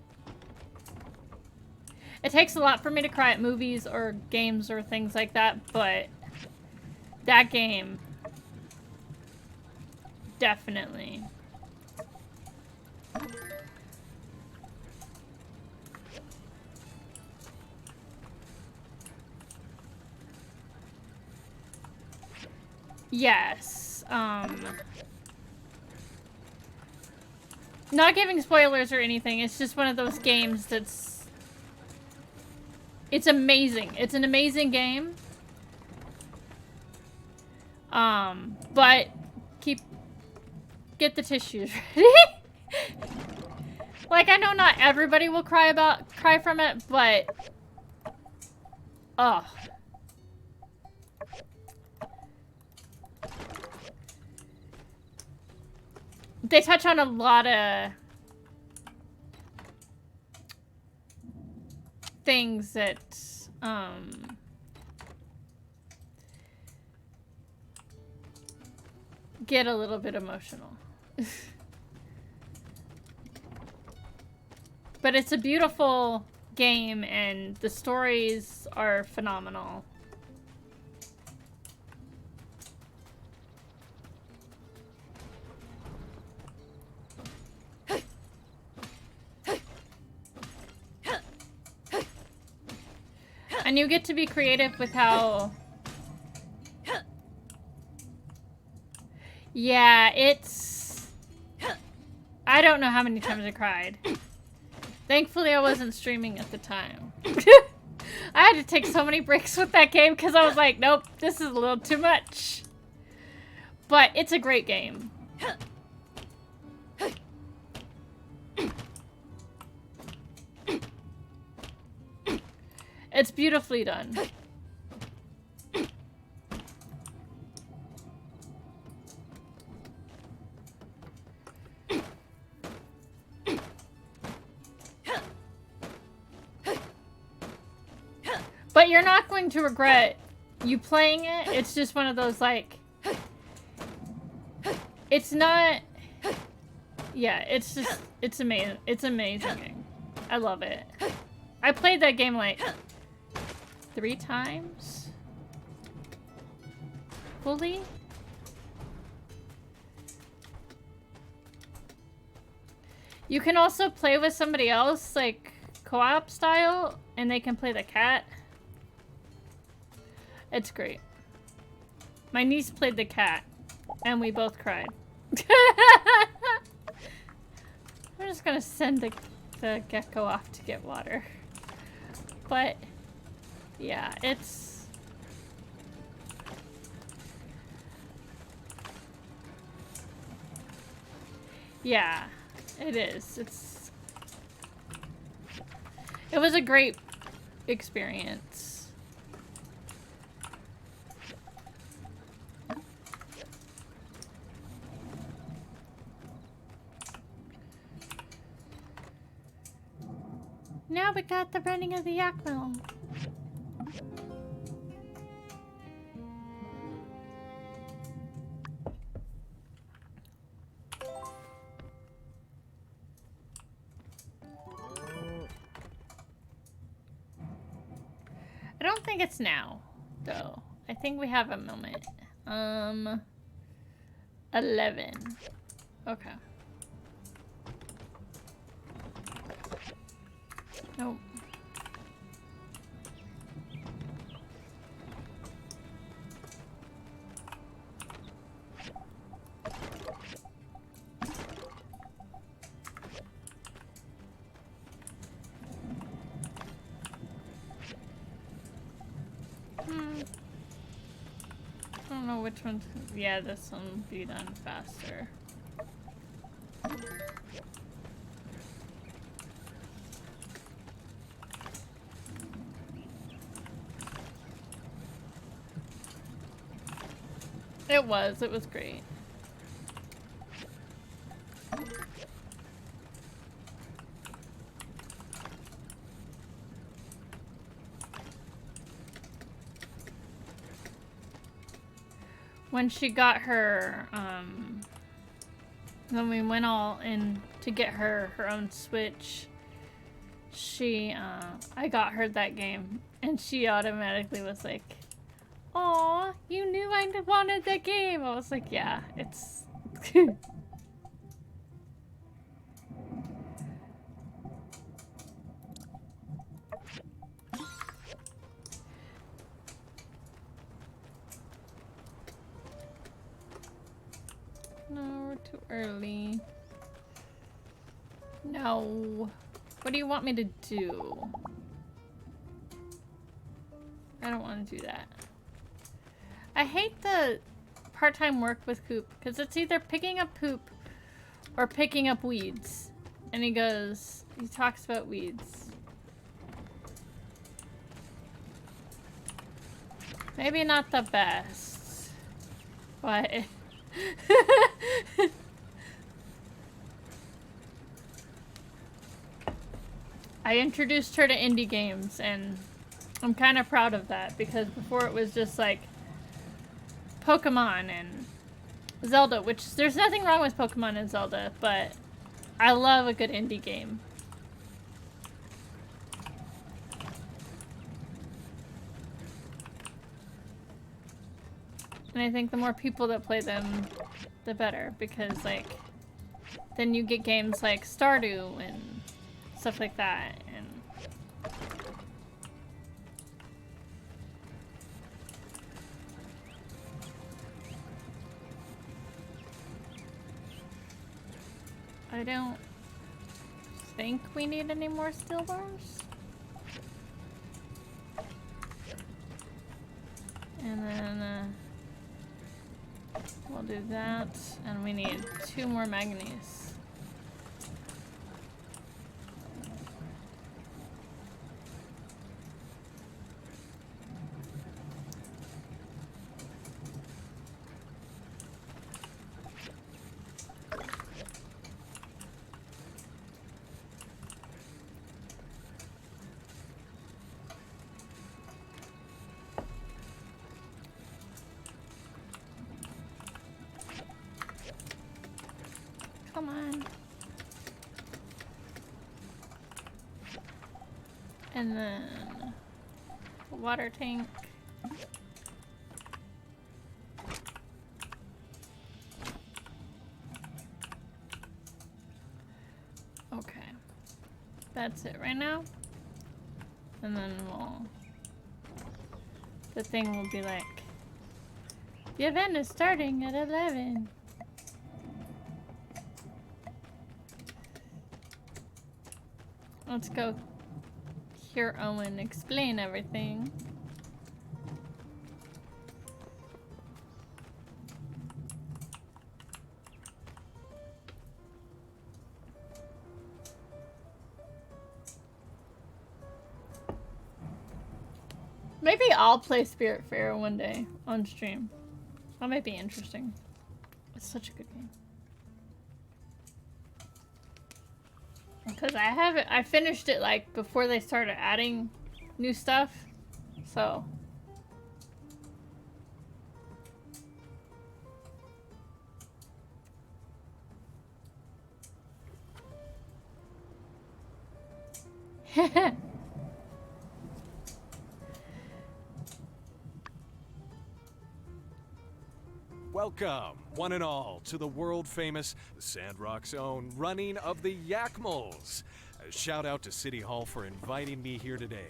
It takes a lot for me to cry at movies or games or things like that, but that game, definitely. Yes, not giving spoilers or anything, it's just one of those games that's... It's amazing. It's an amazing game. But get the tissues ready. Like, I know not everybody will cry from it, but... Ugh. They touch on a lot of things that, get a little bit emotional. But it's a beautiful game and the stories are phenomenal. And you get to be creative with how... Yeah, it's... I don't know how many times I cried. Thankfully, I wasn't streaming at the time. I had to take so many breaks with that game because I was like, nope, this is a little too much. But it's a great game. It's beautifully done. But you're not going to regret you playing it. It's just one of those, like... It's not... Yeah, it's just... It's amazing. It's amazing. I love it. I played that game, like... 3 times? Fully? You can also play with somebody else, like, co-op style, and they can play the cat. It's great. My niece played the cat, and we both cried. I'm just gonna send the gecko off to get water. But, yeah, it's... Yeah, it is. It was a great experience. Now we got the running of the yak mill. I don't think it's now, though. I think we have a moment. 11. Okay. Nope. I don't know which one. Yeah, this one will be done faster. It was great. When she got her, when we went all in to get her own Switch, I got her that game, and she automatically was like, "Aw, you knew I wanted that game." I was like, "Yeah, it's." No, we're too early. No. What do you want me to do? I don't want to do that. I hate the part-time work with Coop, because it's either picking up poop or picking up weeds. And he talks about weeds. Maybe not the best, but... I introduced her to indie games, and I'm kind of proud of that, because before it was just like Pokemon and Zelda, which there's nothing wrong with Pokemon and Zelda, but I love a good indie game. And I think the more people that play them, the better, because like then you get games like Stardew and stuff like that, and I don't think we need any more steel bars. And then we'll do that, and we need 2 more manganese. Come on. And then a water tank. Okay. That's it right now. And then the thing will be like, the event is starting at 11. Let's go hear Owen explain everything. Maybe I'll play Spirit Fair one day on stream. That might be interesting. It's such a good game. Because I finished it like before they started adding new stuff, so. Welcome, one and all, to the world-famous Sandrock's own running of the Yakmals. Shout out to City Hall for inviting me here today.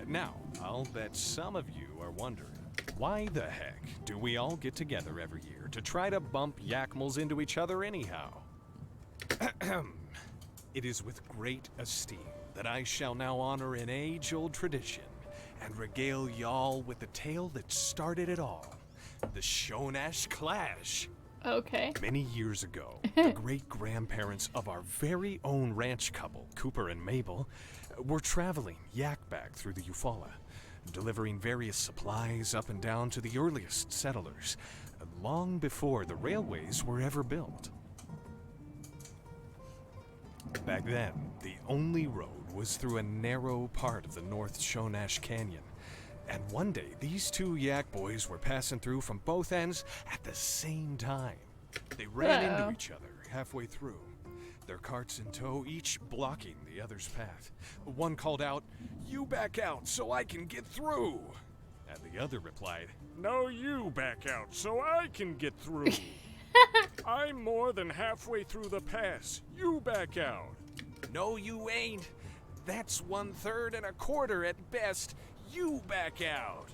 Now, I'll bet some of you are wondering, why the heck do we all get together every year to try to bump Yakmals into each other anyhow? It is with great esteem that I shall now honor an age-old tradition and regale y'all with the tale that started it all. The Shonash Clash. Okay. Many years ago, the great-grandparents of our very own ranch couple, Cooper and Mabel, were traveling yak-back through the Eufaula, delivering various supplies up and down to the earliest settlers, long before the railways were ever built. Back then, the only road was through a narrow part of the North Shonash Canyon. And one day, these 2 yak boys were passing through from both ends at the same time. They ran into each other halfway through, their carts in tow, each blocking the other's path. One called out, "You back out so I can get through!" And the other replied, "No, you back out so I can get through. I'm more than halfway through the pass. You back out." "No, you ain't. That's 1/3 and 1/4 at best. You back out."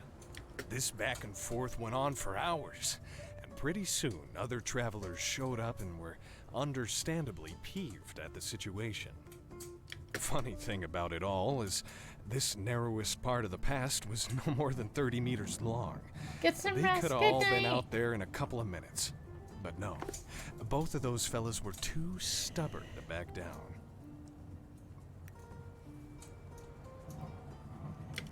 This back and forth went on for hours, and pretty soon other travelers showed up and were understandably peeved at the situation. The funny thing about it all is this narrowest part of the pass was no more than 30 meters long. Get some They rest. could have Good all night. been out there in a couple of minutes. But no, both of those fellas were too stubborn to back down.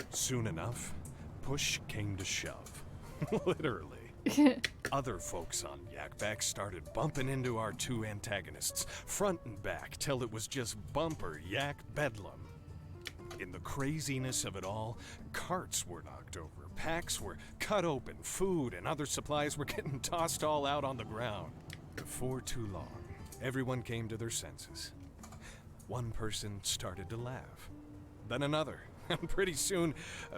Soon enough, push came to shove. Literally. Other folks on Yakback started bumping into our 2 antagonists, front and back, till it was just bumper yak bedlam. In the craziness of it all, carts were knocked over, packs were cut open, food and other supplies were getting tossed all out on the ground. Before too long, everyone came to their senses. One person started to laugh, then another. And pretty soon,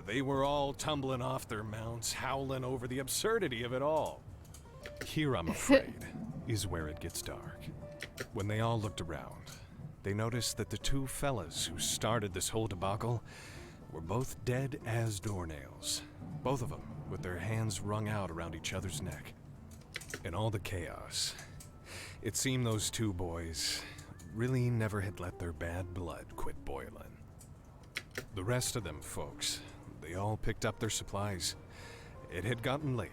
they were all tumbling off their mounts, howling over the absurdity of it all. Here, I'm afraid, is where it gets dark. When they all looked around, they noticed that the 2 fellas who started this whole debacle were both dead as doornails. Both of them with their hands wrung out around each other's neck. In all the chaos, it seemed those 2 boys, really never had let their bad blood quit boiling. The rest of them folks, they all picked up their supplies. It had gotten late.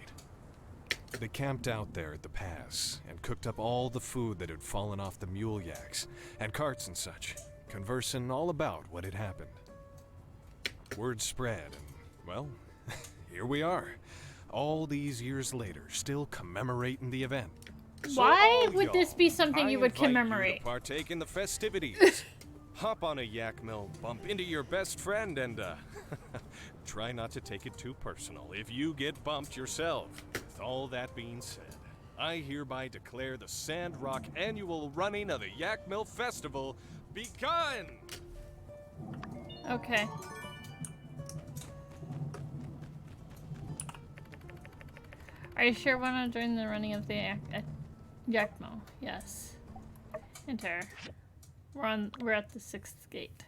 They camped out there at the pass and cooked up all the food that had fallen off the mule yaks and carts and such, conversing all about what had happened. Word spread, and, well, here we are, all these years later, still commemorating the event. Why So would this be something you would I invite commemorate? You to partake in the festivities. Hop on a yak mill, bump into your best friend, and try not to take it too personal if you get bumped yourself. With all that being said, I hereby declare the Sandrock annual running of the Yak Mill Festival begun! Okay. Are you sure want to join the running of the Yak Mill? Yes. Enter. We're at the 6th gate.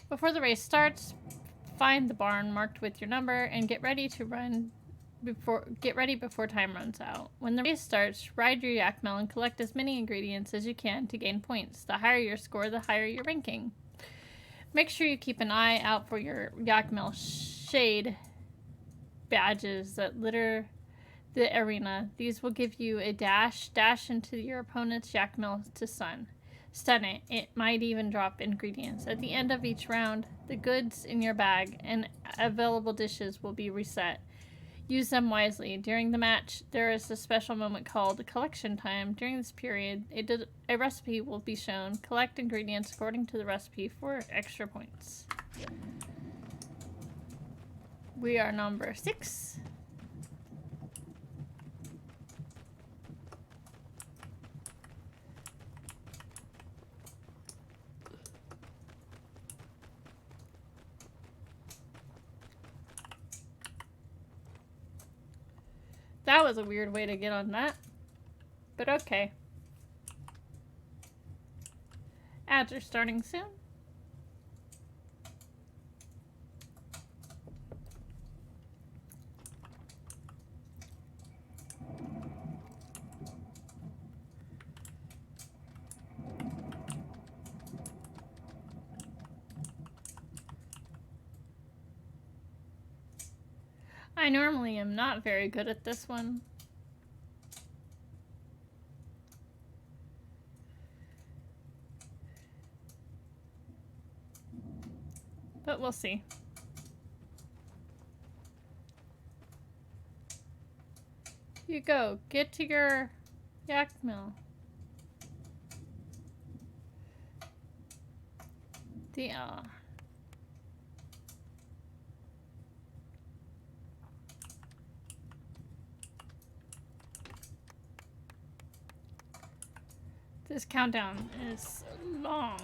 Before the race starts, find the barn marked with your number and get ready before time runs out. When the race starts, ride your yak mill and collect as many ingredients as you can to gain points. The higher your score, the higher your ranking. Make sure you keep an eye out for your yak mill shade badges that litter the arena. These will give you a dash into your opponent's yak mill to stun it. It might even drop ingredients. At the end of each round, the goods in your bag and available dishes will be reset. Use them wisely. During the match, there is a special moment called collection time. During this period, a recipe will be shown. Collect ingredients according to the recipe for extra points. We are number 6. That was a weird way to get on that. But okay. Ads are starting soon. I normally am not very good at this one. But we'll see. You go. Get to your yak mill. This countdown is long.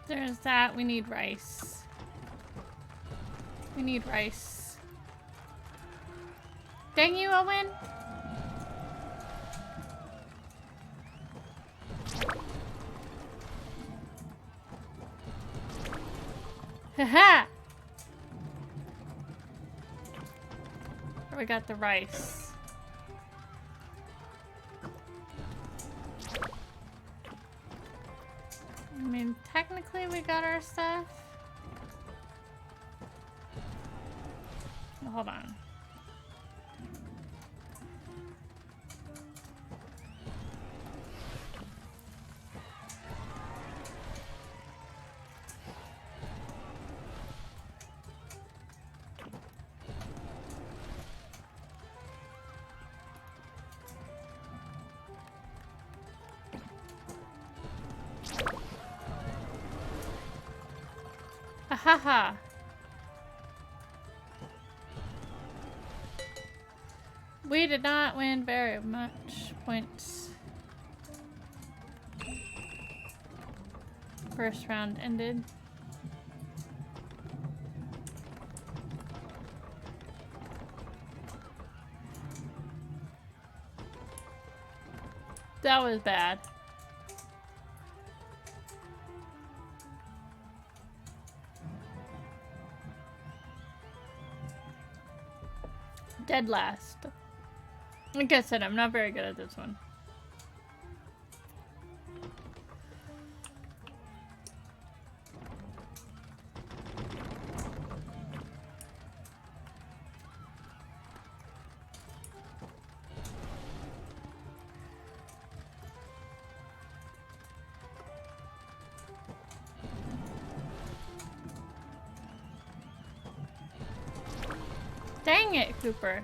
There's that. We need rice. We need rice. Dang you, Owen! Haha! We got the rice. I mean, technically we got our stuff. Hold on. Ahaha. We did not win very much points. First round ended. That was bad. Dead last. Like I said, I'm not very good at this one. Dang it, Cooper.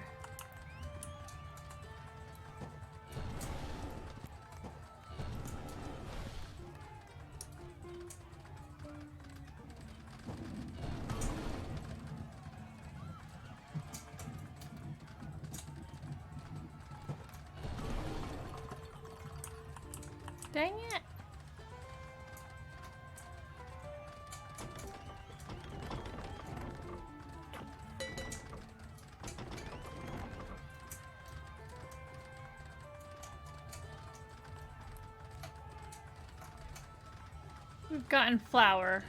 Dang it. We've gotten flour.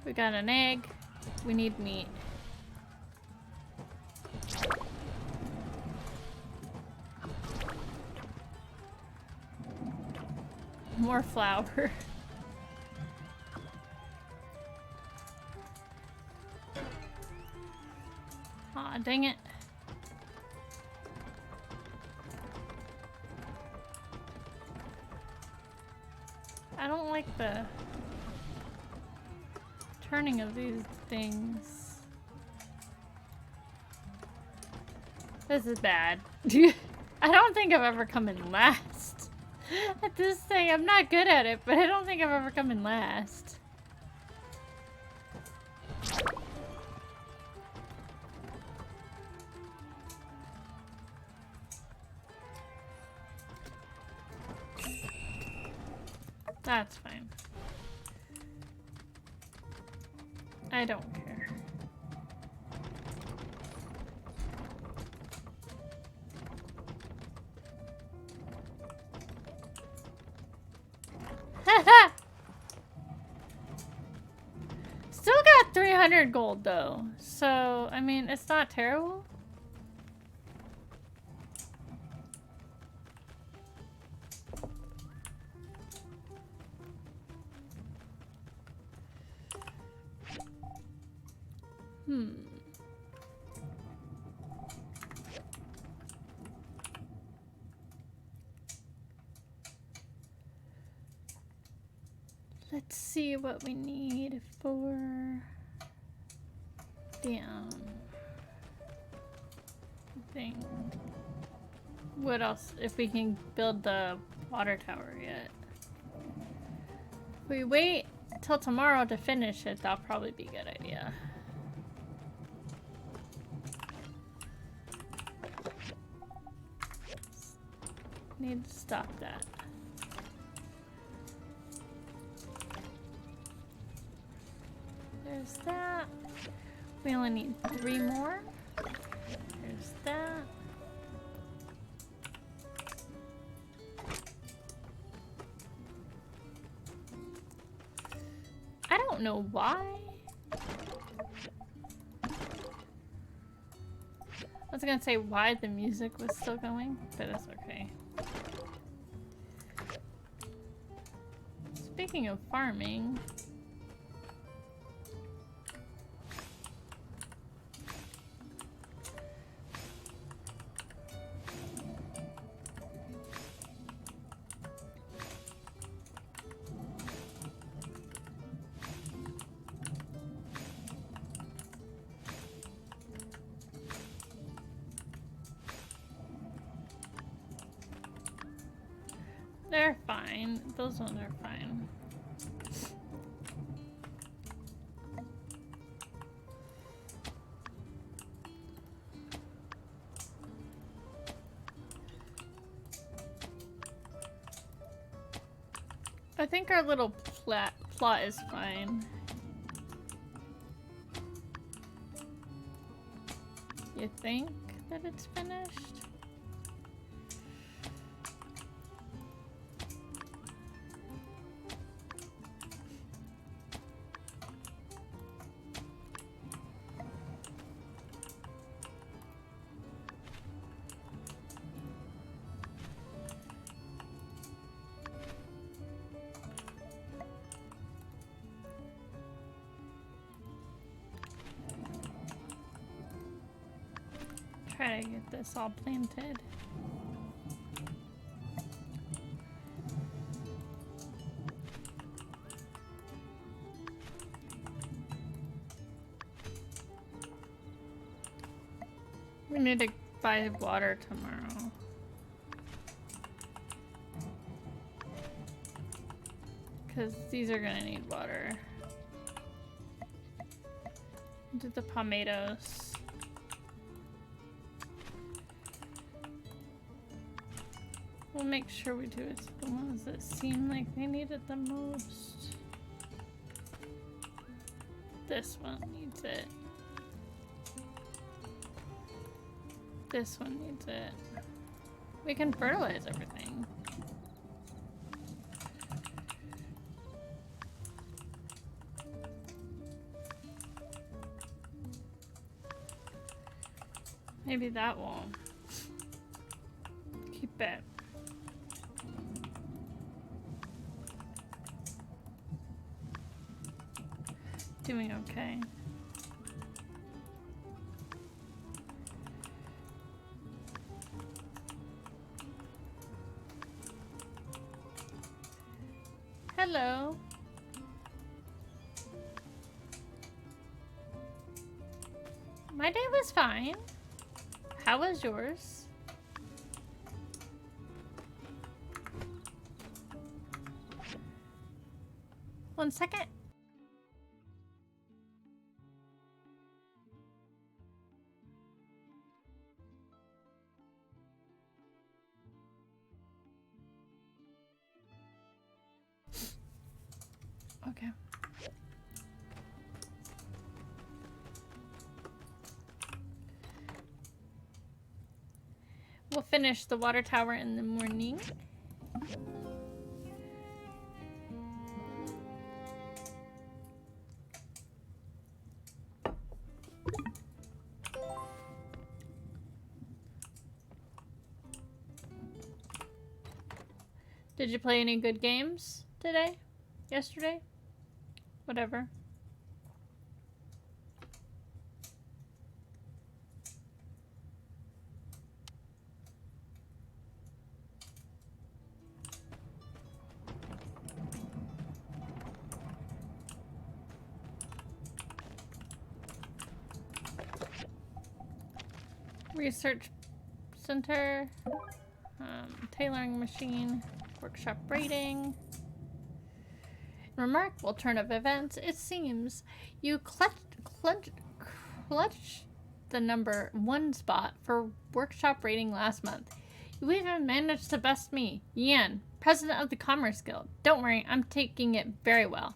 We got an egg. We need meat. More flour. Aw, dang it. I don't like the turning of these things. This is bad. I don't think I've ever come in last at this thing. I'm not good at it, but I don't think I've ever come in last. That's fine. I don't care. Haha! Still got 300 gold though. So, I mean, it's not terrible. Let's see what we need for the thing. What else? If we can build the water tower yet. If we wait till tomorrow to finish it, that'll probably be a good idea. Need to stop that. There's that. We only need 3 more. There's that. I don't know why. I was gonna say why the music was still going, but it's okay. Speaking of farming, they're fine. Those ones are fine. I think our little plot is fine. You think that it's finished? Try to get this all planted. We need to buy water tomorrow. Because these are gonna need water. Do the tomatoes. We'll make sure we do it to the ones that seem like they need it the most. This one needs it. This one needs it. We can fertilize everything. Maybe that will keep it. Doing okay. Hello. My day was fine. How was yours? One second. Okay. We'll finish the water tower in the morning. Did you play any good games today? Yesterday? Whatever. Research center, tailoring machine, workshop rating. Remarkable turn of events. It seems you clutched the number 1 spot for workshop rating last month. You even managed to best me, Yan, president of the Commerce Guild. Don't worry, I'm taking it very well.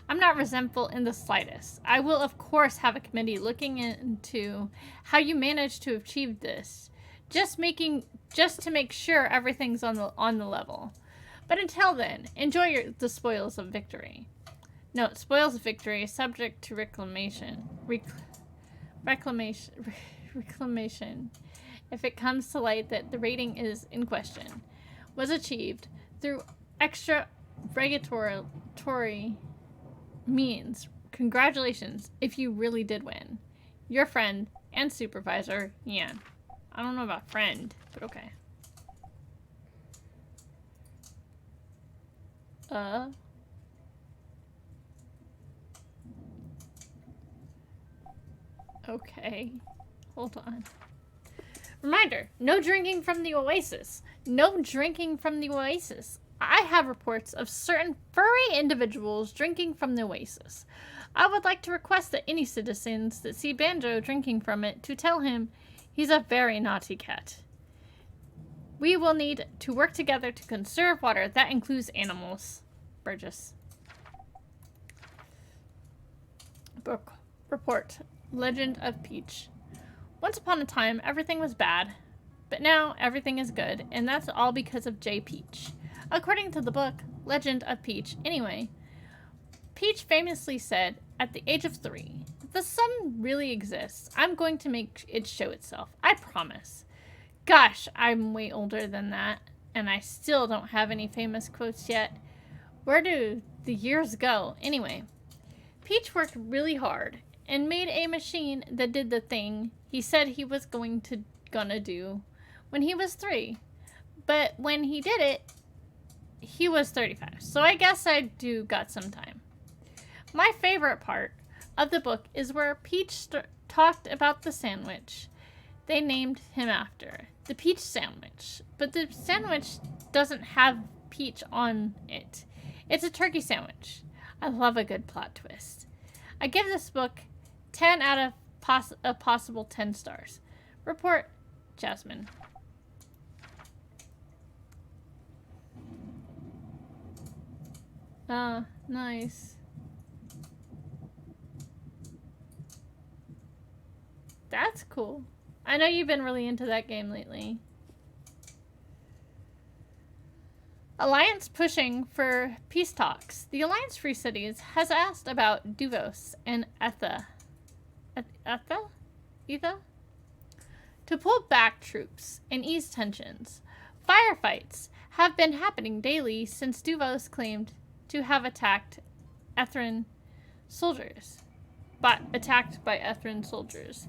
I'm not resentful in the slightest. I will, of course, have a committee looking into how you managed to achieve this. Just to make sure everything's on the level. But until then, enjoy the spoils of victory. Note, spoils of victory is subject to reclamation. Reclamation. If it comes to light that the rating is in question was achieved through extra regulatory means. Congratulations if you really did win. Your friend and supervisor, Yan. I don't know about friend, but okay. Okay. Hold on. Reminder, no drinking from the Oasis. No drinking from the Oasis. I have reports of certain furry individuals drinking from the Oasis. I would like to request that any citizens that see Banjo drinking from it to tell him he's a very naughty cat. We will need to work together to conserve water. That includes animals. Burgess. Book report. Legend of Peach. Once upon a time, everything was bad, but now everything is good, and that's all because of J. Peach. According to the book, Legend of Peach, anyway, Peach famously said, at the age of 3, if the sun really exists, I'm going to make it show itself. I promise. Gosh, I'm way older than that, and I still don't have any famous quotes yet. Where do the years go? Anyway, Peach worked really hard and made a machine that did the thing he said he was gonna do when he was 3. But when he did it, he was 35. So I guess I do got some time. My favorite part of the book is where Peach talked about the sandwich they named him after. The Peach Sandwich. But the sandwich doesn't have peach on it. It's a turkey sandwich. I love a good plot twist. I give this book 10 out of a possible 10 stars. Report, Jasmine. Ah, nice. That's cool. I know you've been really into that game lately. Alliance pushing for peace talks. The Alliance Free Cities has asked about Duvos and Etha to pull back troops and ease tensions. Firefights have been happening daily since Duvos claimed to have attacked Ethran soldiers, attacked by Ethran soldiers,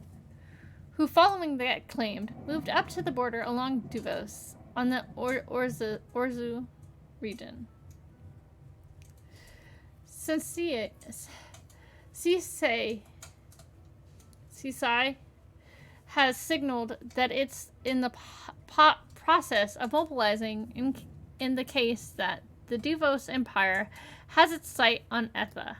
who, following that claim, moved up to the border along Duvos on the Orzu region. Sisai has signaled that it's in the process of mobilizing in the case that the Duvos Empire has its sight on Etha.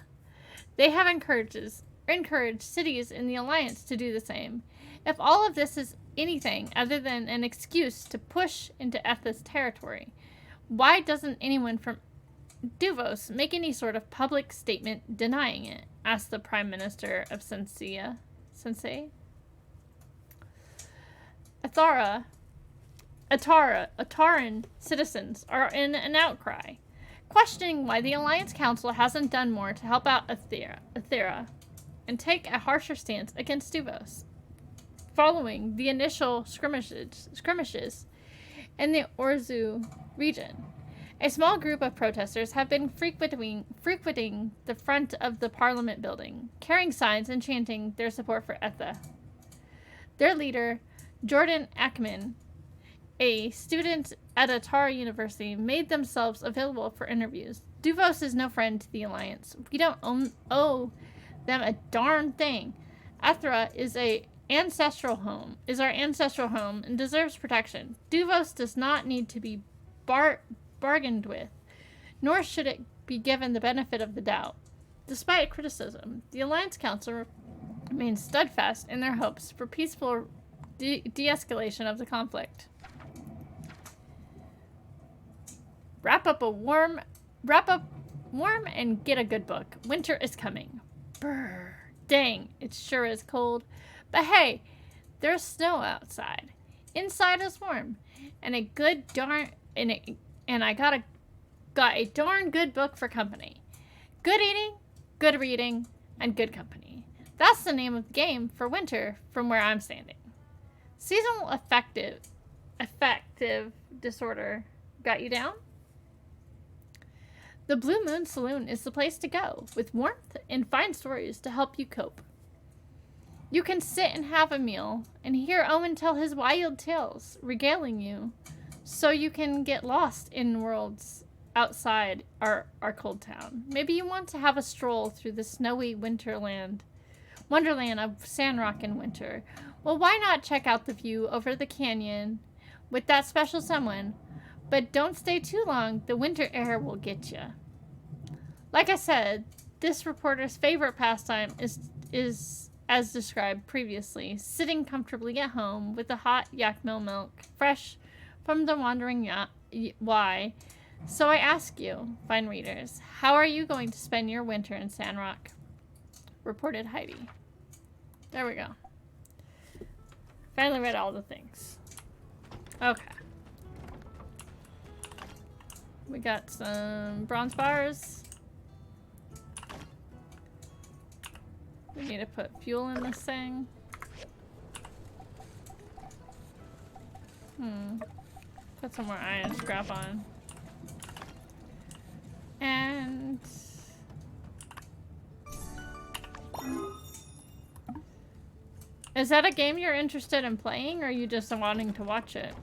They have encouraged cities in the Alliance to do the same. If all of this is anything other than an excuse to push into Etha's territory, why doesn't anyone from Duvos make any sort of public statement denying it? Asked the Prime Minister of Sensei. Ataran citizens are in an outcry, questioning why the Alliance Council hasn't done more to help out Athera and take a harsher stance against Duvos. Following the initial skirmishes in the Orzu region, a small group of protesters have been frequenting the front of the Parliament building, carrying signs and chanting their support for Etha. Their leader, Jordan Ackman, a student at Atara University, made themselves available for interviews. Duvos is no friend to the Alliance. We don't owe them a darn thing. Athera is our ancestral home and deserves protection. Duvos does not need to be bargained with, nor should it be given the benefit of the doubt. Despite criticism, the Alliance Council remains steadfast in their hopes for peaceful de-escalation of the conflict. Wrap up warm and get a good book. Winter is coming. Brr. Dang, it sure is cold. But hey, there's snow outside. Inside is warm. And I got a darn good book for company. Good eating, good reading, and good company. That's the name of the game for winter from where I'm standing. Seasonal affective disorder got you down? The Blue Moon Saloon is the place to go, with warmth and fine stories to help you cope. You can sit and have a meal and hear Owen tell his wild tales, regaling you, so you can get lost in worlds outside our cold town. Maybe you want to have a stroll through the snowy wonderland of Sandrock in winter. Well, why not check out the view over the canyon with that special someone? But don't stay too long, the winter air will get you. Like I said, this reporter's favorite pastime is, as described previously, sitting comfortably at home with the hot yak milk fresh from the wandering Y, So I ask you, fine readers, how are you going to spend your winter in Sandrock? Reported Heidi. There we go. Finally read all the things. Okay. We got some bronze bars. We need to put fuel in this thing. Put some more iron scrap on. And is that a game you're interested in playing, or are you just wanting to watch it?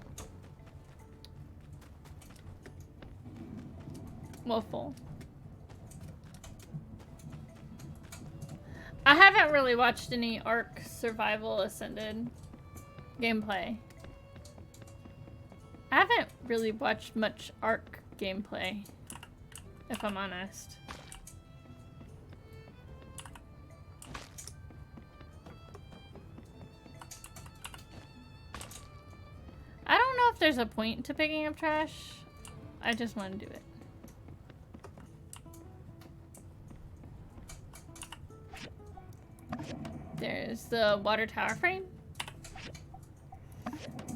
Waffle. I haven't really watched any Ark Survival Ascended gameplay. I haven't really watched much Ark gameplay, if I'm honest. I don't know if there's a point to picking up trash. I just want to do it. There's the water tower frame.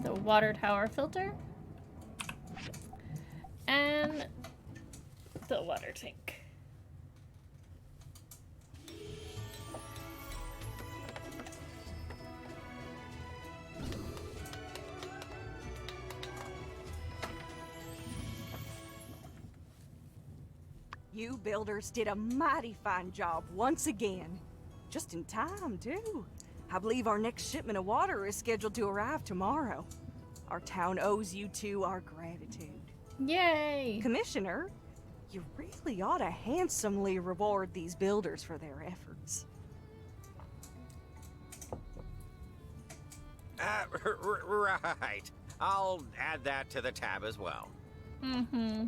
The water tower filter. And the water tank. You builders did a mighty fine job once again. Just in time, too. I believe our next shipment of water is scheduled to arrive tomorrow. Our town owes you two our gratitude. Yay! Commissioner, you really ought to handsomely reward these builders for their efforts. Right. I'll add that to the tab as well. Mm-hmm.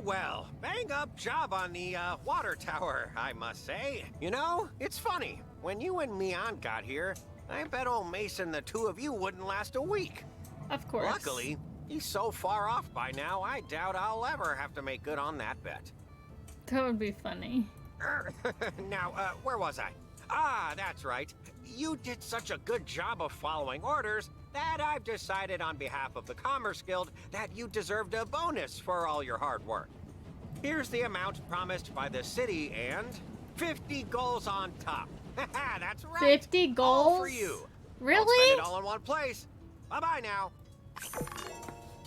Well, bang up job on the water tower, I must say. You know, it's funny. When you and Mian got here, I bet old Mason the two of you wouldn't last a week. Of course. Luckily, he's so far off by now, I doubt I'll ever have to make good on that bet. That would be funny. Now, where was I? Ah, that's right. You did such a good job of following orders that I've decided on behalf of the Commerce Guild that you deserved a bonus for all your hard work. Here's the amount promised by the city and 50 goals on top. That's right. 50 goals? All for you. Really? I'll spend it all in one place. Bye-bye now.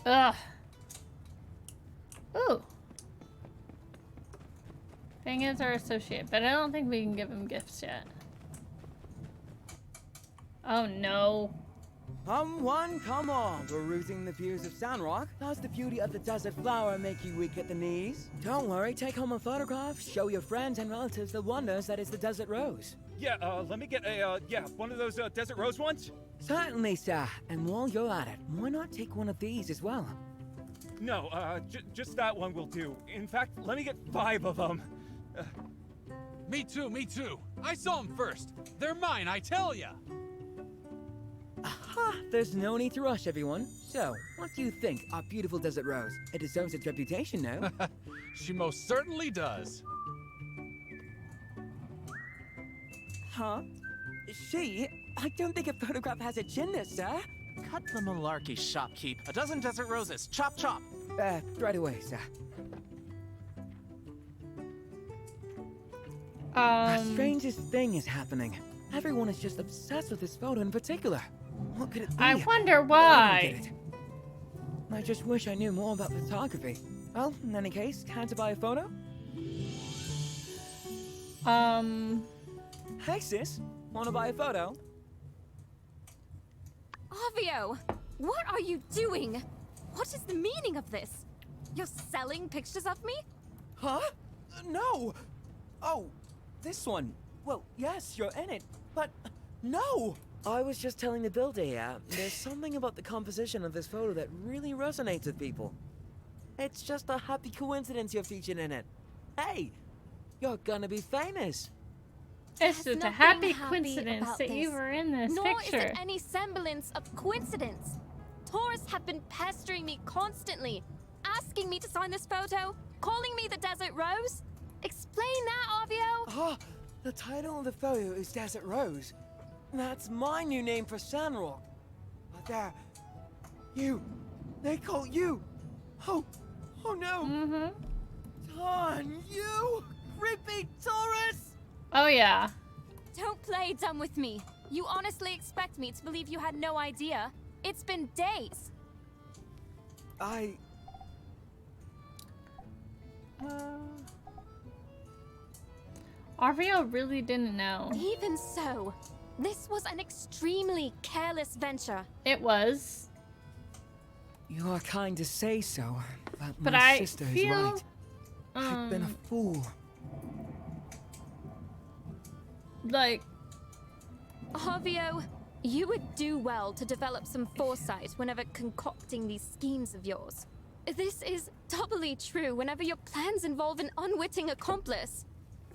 Ugh. Ooh. Fang is our associate, but I don't think we can give him gifts yet. Oh no. Come one, come all, perusing the views of Sandrock. Does the beauty of the desert flower make you weak at the knees? Don't worry, take home a photograph, show your friends and relatives the wonders that is the desert rose. Yeah, let me get a, one of those desert rose ones? Certainly, sir. And while you're at it, why not take one of these as well? No, just that one will do. In fact, let me get 5 of them. Me too. I saw them first. They're mine, I tell ya. Aha! There's no need to rush, everyone. So, what do you think, our beautiful desert rose? It deserves its reputation, no? She most certainly does. Huh? She? I don't think a photograph has a chin there, sir. Cut the malarkey, shopkeep. A dozen desert roses. Chop, chop. Right away, sir. The strangest thing is happening. Everyone is just obsessed with this photo in particular. What could it be? I wonder why. I just wish I knew more about photography. Well, in any case, time to buy a photo? Hey, sis. Wanna buy a photo? Ovio! What are you doing? What is the meaning of this? You're selling pictures of me? Huh? No! Oh, this one. Well, yes, you're in it, but no! I was just telling the builder here, there's something about the composition of this photo that really resonates with people. It's just a happy coincidence you're featured in it. Hey, you're gonna be famous. It's just a happy coincidence that you were in this Nor picture. is it any semblance of coincidence. Tourists have been pestering me constantly, asking me to sign this photo, calling me the Desert Rose. Explain that, Avio! Ah, the title of the photo is Desert Rose. That's my new name for Sandrock. But there, they call you. Oh no. Mm-hmm. Don, you creepy tourist! Oh yeah. Don't play dumb with me. You honestly expect me to believe you had no idea? It's been days. Arvio really didn't know. Even so, this was an extremely careless venture. It was. You are kind to say so, but my I sister feel, is right. I've been a fool. Like, Avio, you would do well to develop some foresight whenever concocting these schemes of yours. This is doubly true whenever your plans involve an unwitting accomplice.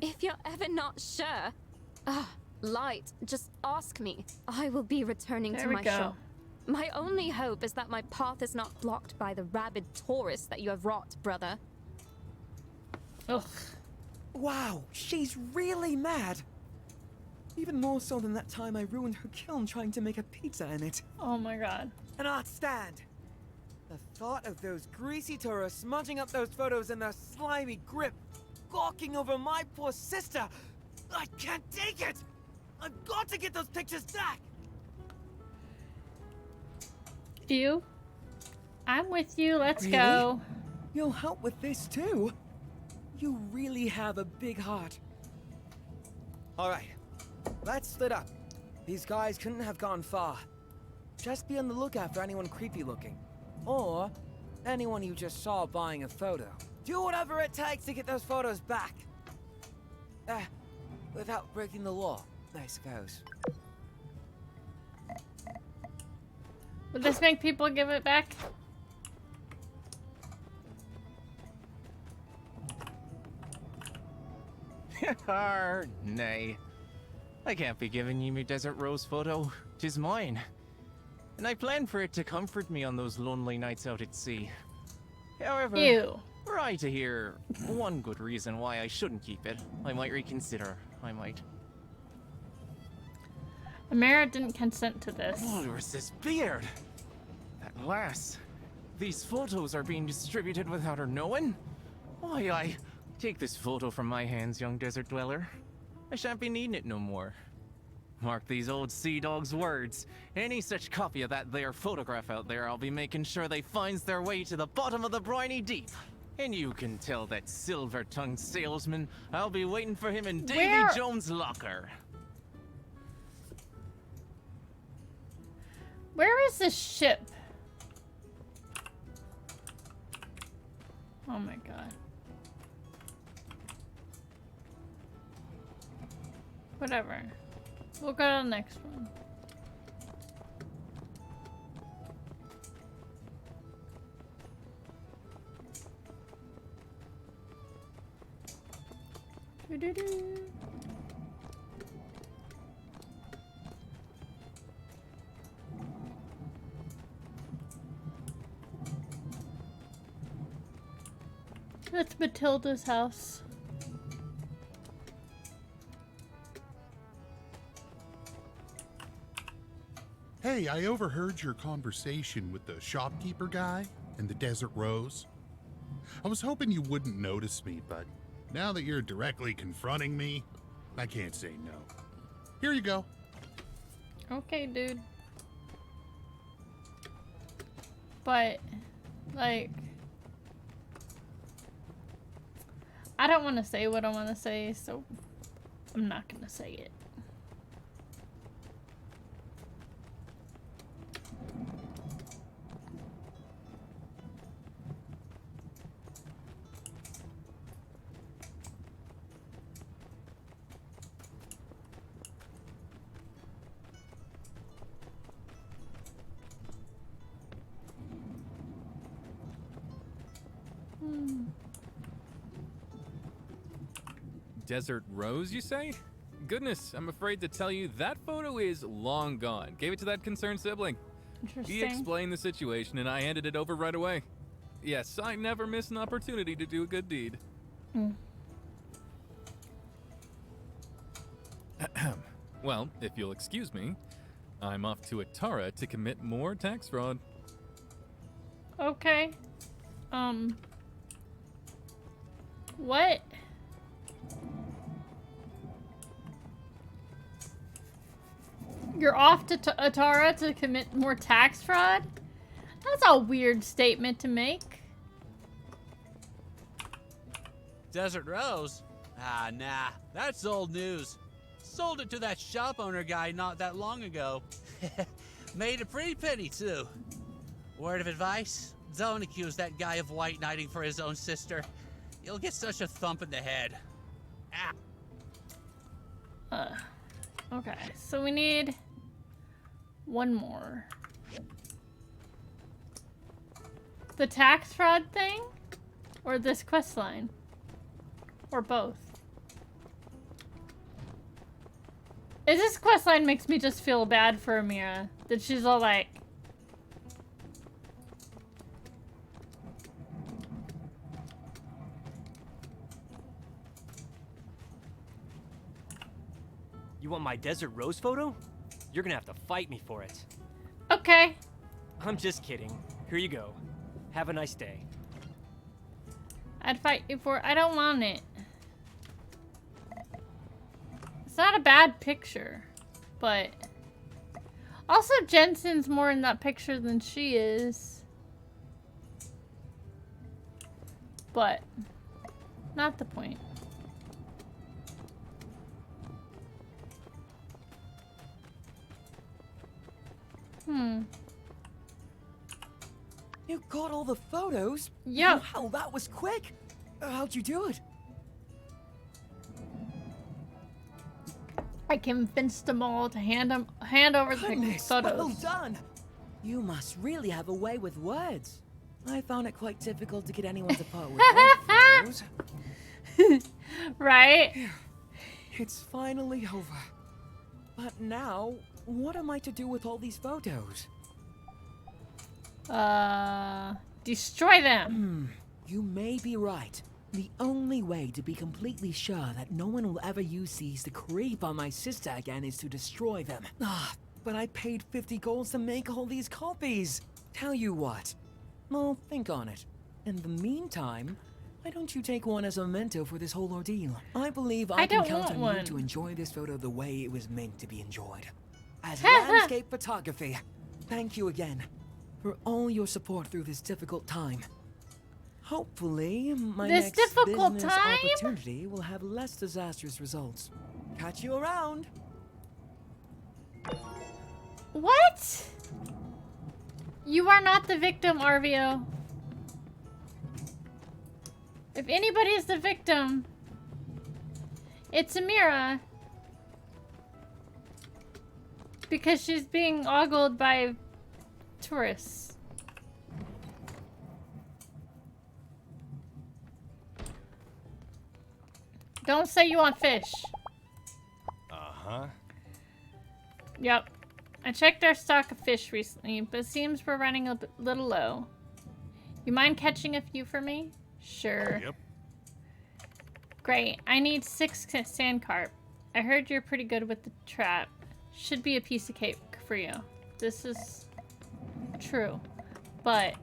If you're ever not sure, Light, just ask me. I will be returning to my shop. My only hope is that my path is not blocked by the rabid tourists that you have wrought, brother. Ugh. Wow, she's really mad. Even more so than that time I ruined her kiln trying to make a pizza in it. Oh my god. Cannot stand. The thought of those greasy tourists smudging up those photos in their slimy grip, gawking over my poor sister. I can't take it! I've got to get those pictures back! You? I'm with you. Let's Really? go. You'll help with this too. You really have a big heart. Alright, let's split up. These guys couldn't have gone far. Just be on the lookout for anyone creepy looking. Or anyone you just saw buying a photo. Do whatever it takes to get those photos back. Without breaking the law, I suppose. Would this make people give it back? Nay. I can't be giving you my Desert Rose photo. 'Tis mine. And I planned for it to comfort me on those lonely nights out at sea. However, were I to hear one good reason why I shouldn't keep it, I might reconsider. I might. Amara didn't consent to this. Walrus's beard! At last, these photos are being distributed without her knowing? Why, I take this photo from my hands, young desert dweller. I shan't be needing it no more. Mark these old sea dog's words. Any such copy of that there photograph out there, I'll be making sure they finds their way to the bottom of the briny deep. And you can tell that silver-tongued salesman I'll be waiting for him in Davy Jones' locker. Where is this ship? Oh my god. Whatever. We'll go to the next one. Doo-doo-doo. That's Matilda's house. Hey, I overheard your conversation with the shopkeeper guy and the Desert Rose. I was hoping you wouldn't notice me, but now that you're directly confronting me, I can't say no. Here you go. Okay, dude. But, like, I don't want to say what I want to say, so I'm not going to say it. Desert Rose, you say? Goodness, I'm afraid to tell you that photo is long gone. Gave it to that concerned sibling. Interesting. He explained the situation and I handed it over right away. Yes, I never miss an opportunity to do a good deed. Well, if you'll excuse me, I'm off to Atara to commit more tax fraud. Okay. What? You're off to Atara to commit more tax fraud? That's a weird statement to make. Desert Rose? Ah, nah. That's old news. Sold it to that shop owner guy not that long ago. Made a pretty penny, too. Word of advice? Don't accuse that guy of white knighting for his own sister. You'll get such a thump in the head. Ah. Okay, so we need one more. The tax fraud thing? Or this quest line? Or both? This quest line makes me just feel bad for Amira. That she's all like... You want my Desert Rose photo? You're gonna have to fight me for it. Okay. I'm just kidding. Here you go. Have a nice day. I'd fight you for it. I don't want it. It's not a bad picture, but... Also, Jensen's more in that picture than she is. But, not the point. You got all the photos? Yeah. Wow, that was quick. How'd you do it? I convinced them all to hand over the Goodness, photos. well done. You must really have a way with words. I found it quite difficult to get anyone to part with their photos. Right? It's finally over. But now, what am I to do with all these photos? Destroy them. You may be right. The only way to be completely sure that no one will ever use these to creep on my sister again is to destroy them. But I paid 50 golds to make all these copies. Tell you what, I'll think on it. In the meantime, why don't you take one as a memento for this whole ordeal? I believe I can count on you to enjoy this photo the way it was meant to be enjoyed. As landscape photography, thank you again for all your support through this difficult time. Hopefully, my next business opportunity will have less disastrous results. Catch you around. What? You are not the victim, Arvio. If anybody is the victim, it's Amira. Because she's being ogled by tourists. Don't say you want fish. Uh-huh. Yep. I checked our stock of fish recently, but it seems we're running a little low. You mind catching a few for me? Sure. Yep. Great. I need 6 sand carp. I heard you're pretty good with the trap. Should be a piece of cake for you. This is true. But...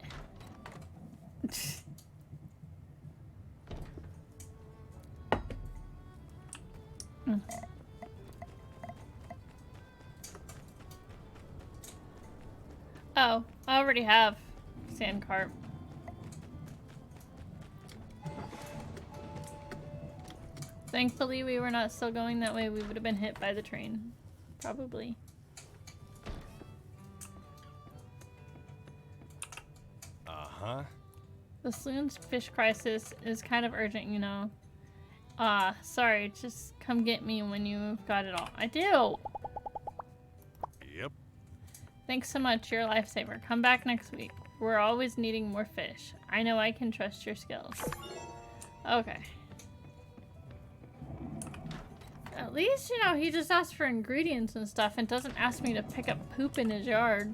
Oh, I already have sand carp. Thankfully, we were not still going that way. We would have been hit by the train. Probably. Uh-huh. The saloon's fish crisis is kind of urgent, you know. Sorry. Just come get me when you've got it all. I do! Yep. Thanks so much. You're a lifesaver. Come back next week. We're always needing more fish. I know I can trust your skills. Okay. At least, you know, he just asks for ingredients and stuff and doesn't ask me to pick up poop in his yard.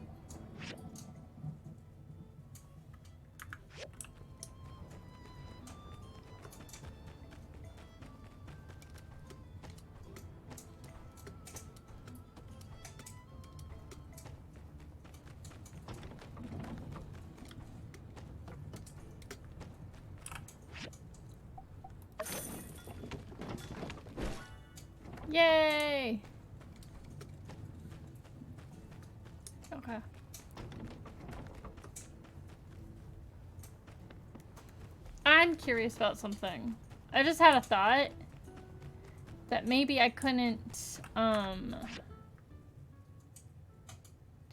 Yay! Okay. I'm curious about something. I just had a thought that maybe I couldn't,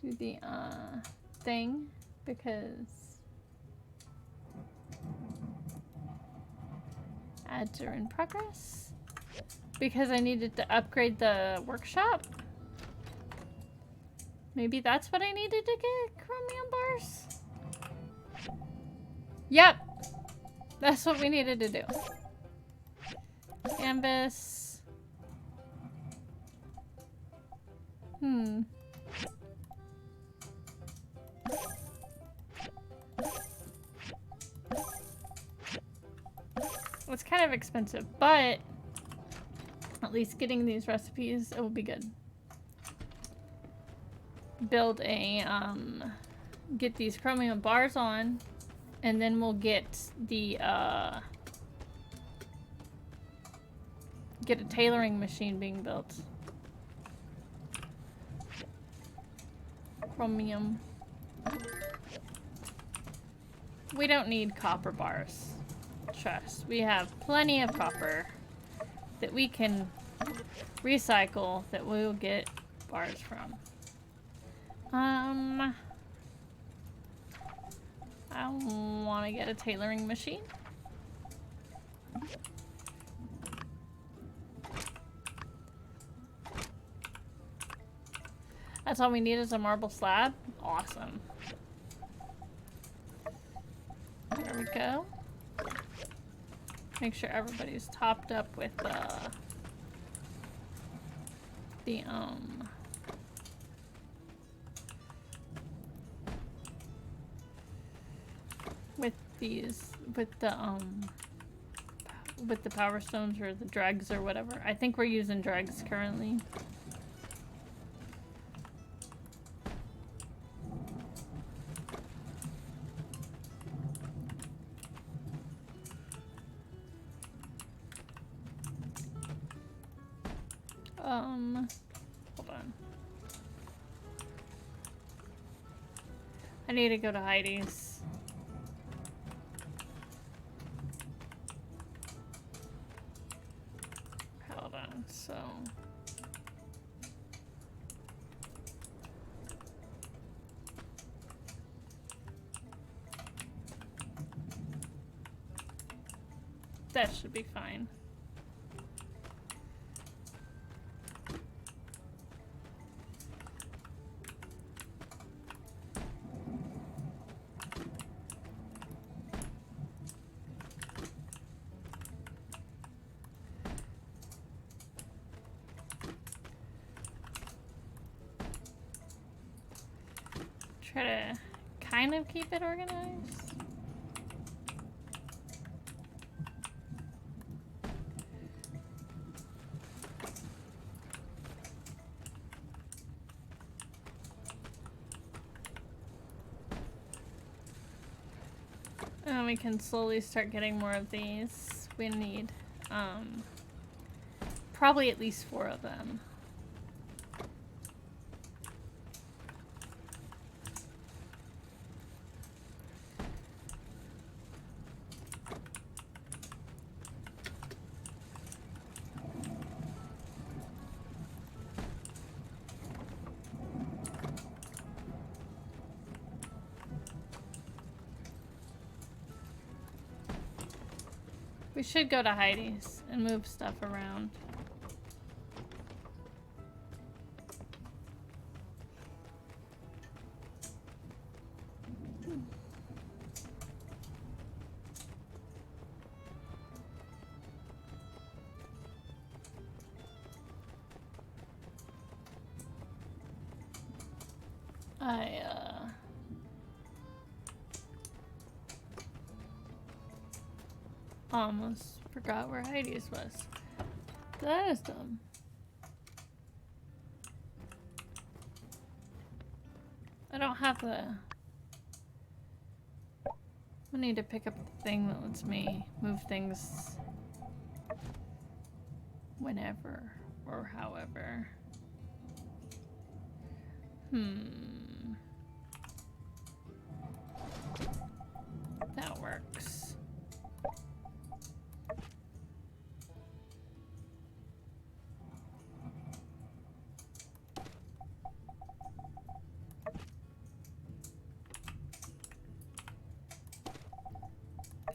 do the, thing because ads are in progress. Because I needed to upgrade the workshop. Maybe that's what I needed to get chromium bars? Yep! That's what we needed to do. Canvas. It's kind of expensive, but at least getting these recipes, it will be good. Build a, get these chromium bars on, and then we'll get the, get a tailoring machine being built. Chromium. We don't need copper bars. Trust. We have plenty of copper that we can recycle that we will get bars from. I want to get a tailoring machine. That's all we need is a marble slab. Awesome. There we go. Make sure everybody's topped up with with the power stones or the dregs or whatever. I think we're using dregs currently. Hold on. I need to go to Heidi's. Hold on, so... That should be fine. Try to kind of keep it organized. And we can slowly start getting more of these. We need probably at least 4 of them. We should go to Heidi's and move stuff around. Almost forgot where Heidi's was. That is dumb. I don't have the... I need to pick up the thing that lets me move things whenever. or however. That works.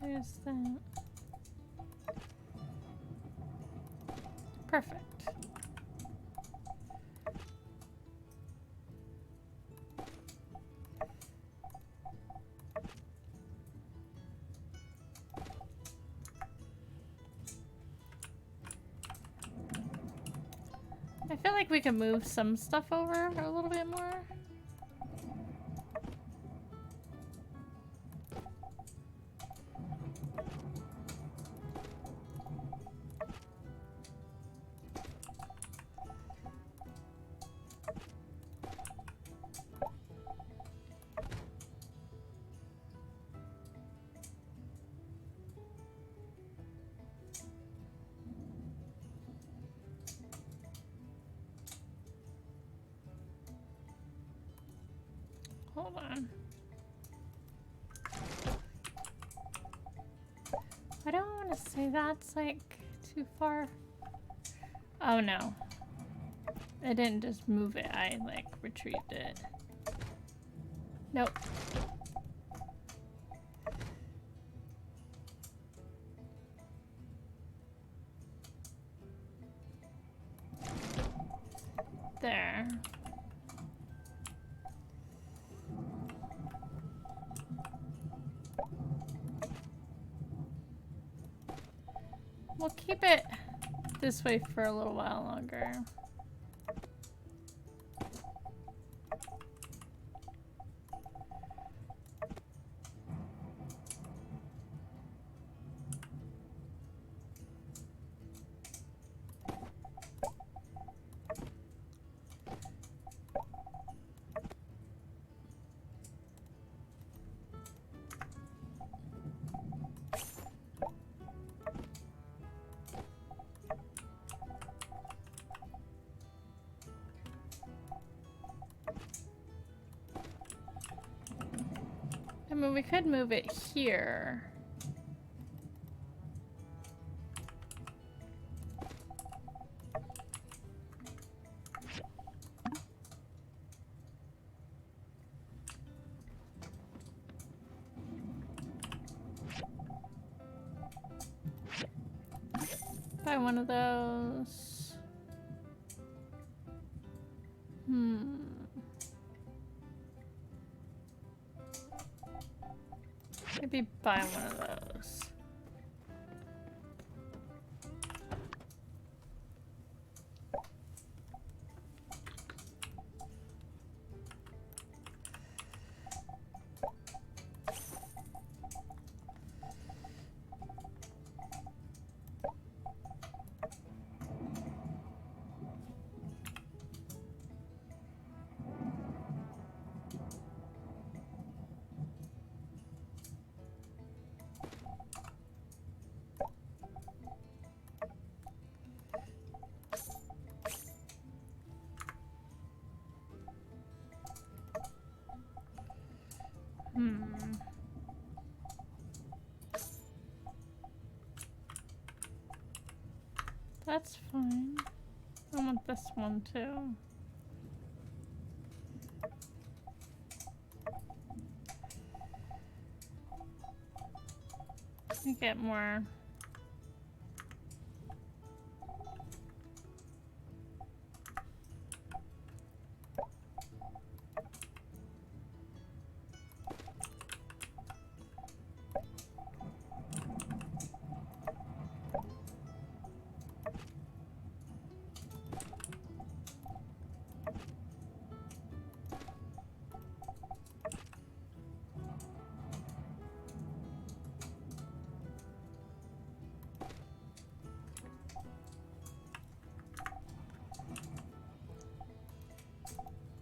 There's that. Perfect. I feel like we can move some stuff over a little bit more. Hold on. I don't want to say that's like too far. Oh no. I didn't just move it, I like retrieved it. Nope. There. We'll keep it this way for a little while longer. I mean, we could move it here. Buy one of those. Maybe buy one of those. That's fine. I want this one too. I get more.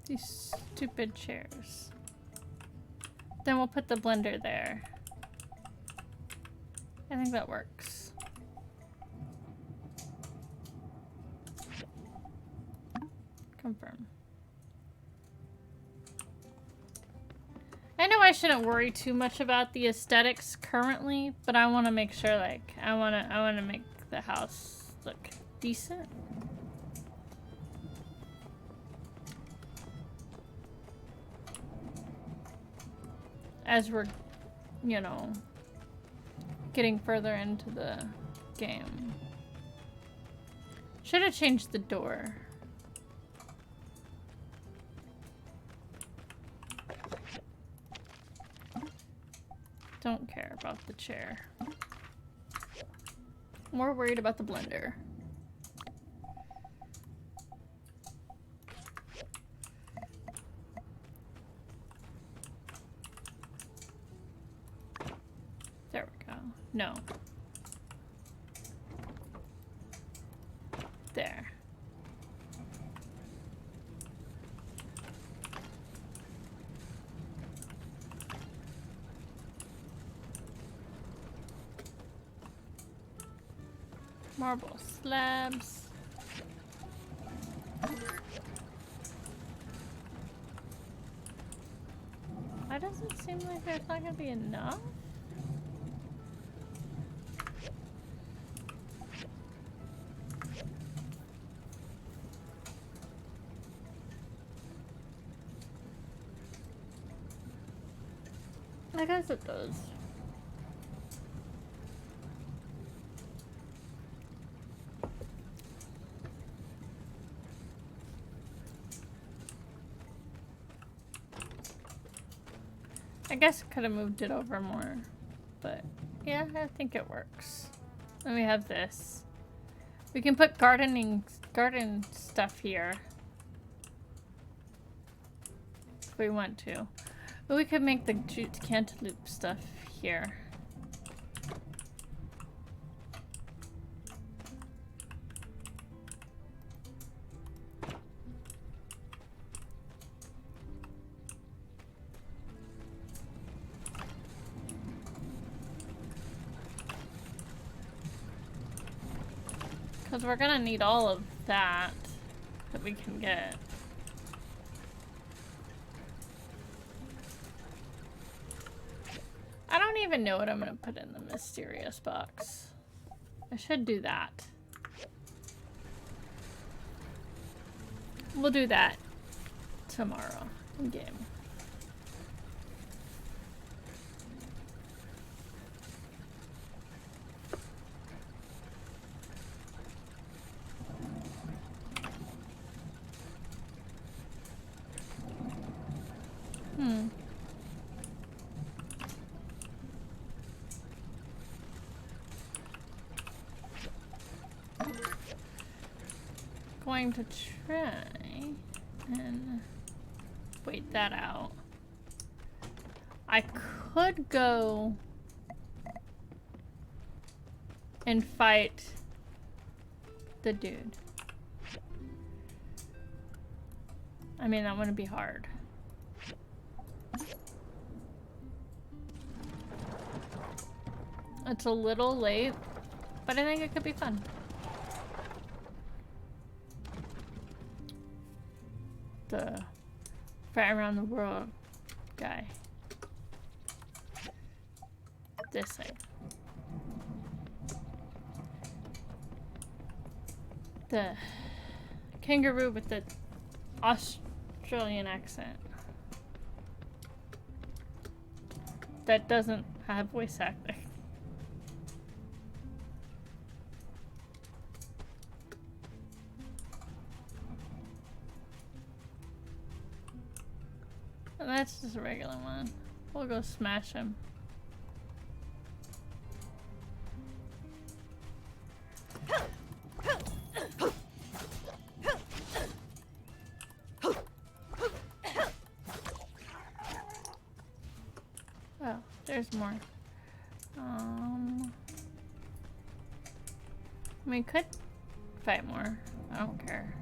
These stupid chairs. Then we'll put the blender there. I think that works. Confirm. I know I shouldn't worry too much about the aesthetics currently, but I want to make sure, like, I want to make the house look decent. As we're, you know, getting further into the game. Should have changed the door. Don't care about the chair. More worried about the blender. There we go. No. There. Marble slabs. Why does it seem like there's not gonna be enough? I guess it does. I guess I could have moved it over more, but yeah, I think it works. Then we have this. We can put garden stuff here if we want to. But we could make the cantaloupe stuff here. Because we're gonna need all of that we can get. I don't even know what I'm gonna put in the mysterious box. I should do that. We'll do that tomorrow in game. Going to try and wait that out. I could go and fight the dude. I mean, that wouldn't be hard. It's a little late, but I think it could be fun. The fight around the world guy. This thing. The kangaroo with the Australian accent. That doesn't have voice acting. That's just a regular one. We'll go smash him. Oh, there's more. We could fight more. I don't care.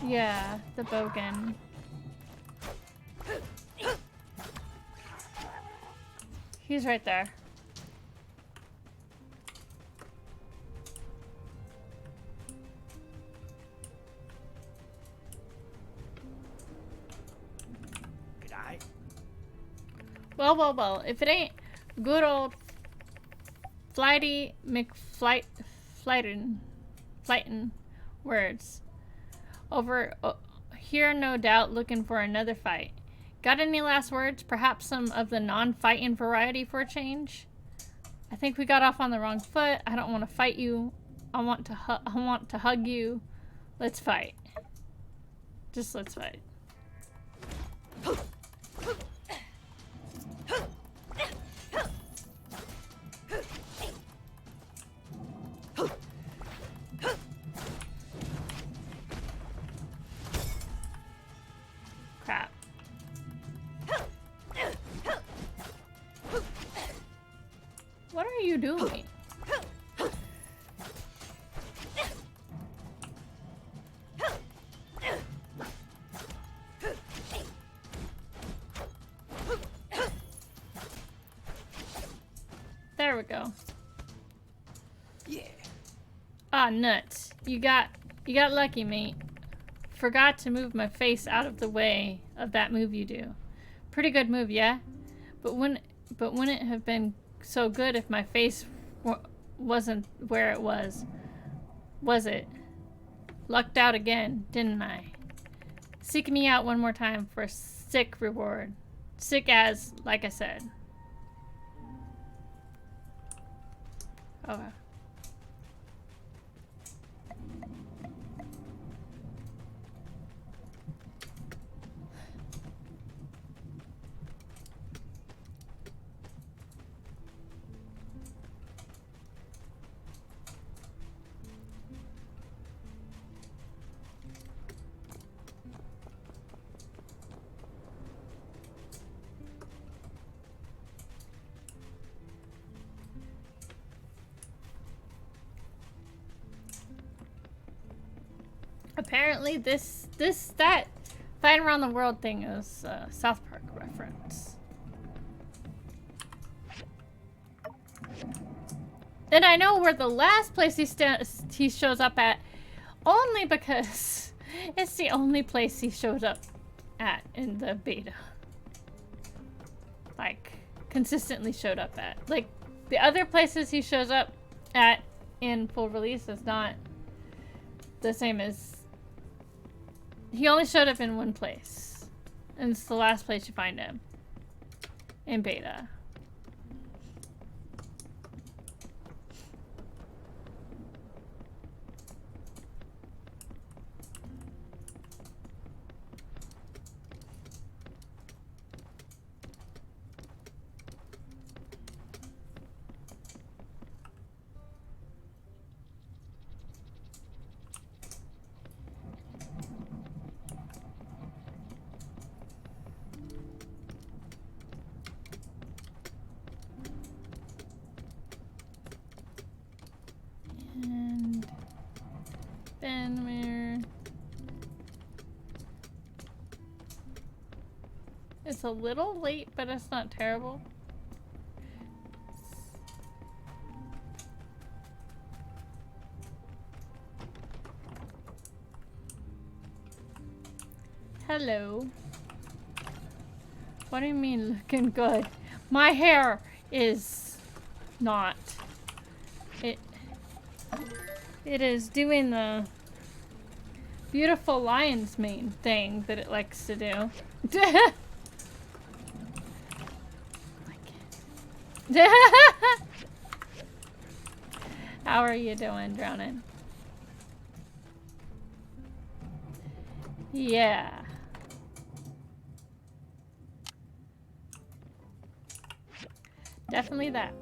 Yeah, the bogan. He's right there. G'day. Well, if it ain't good old Flighty Flightin words. Over here, no doubt, looking for another fight. Got any last words? Perhaps some of the non-fighting variety for a change? I think we got off on the wrong foot. I don't want to fight you. I want to hug you. Let's fight. Just let's fight. Crap. What are you doing? There we go. Yeah. Ah, nuts. You got lucky, mate. Forgot to move my face out of the way of that move you do. Pretty good move, yeah? But wouldn't it have been so good if my face wasn't where it was? Was it? Lucked out again, didn't I? Seek me out one more time for a sick reward. Sick as, like I said. Okay. Apparently that Fight Around the World thing is a South Park reference. And I know where the last place he shows up at, only because it's the only place he shows up at in the beta. Like, consistently showed up at. Like, the other places he shows up at in full release is not the same as... He only showed up in one place. And it's the last place you find him. In beta. And then it's a little late, but it's not terrible. Hello. What do you mean looking good? My hair is not. It is doing the beautiful lion's mane thing that it likes to do. How are you doing, Drowning? Yeah. Definitely that.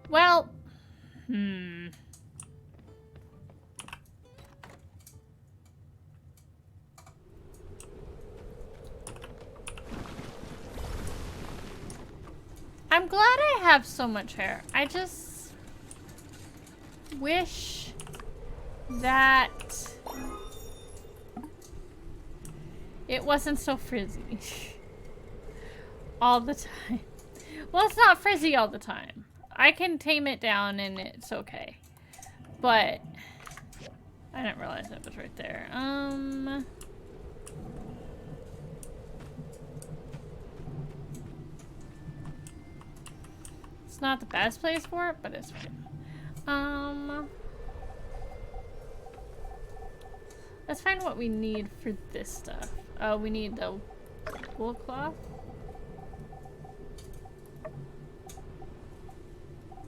Well, I'm glad I have so much hair. I just wish that it wasn't so frizzy all the time. Well, it's not frizzy all the time. I can tame it down and it's okay. But I didn't realize that was right there. It's not the best place for it, but it's fine. Let's find what we need for this stuff. Oh, we need the wool cloth.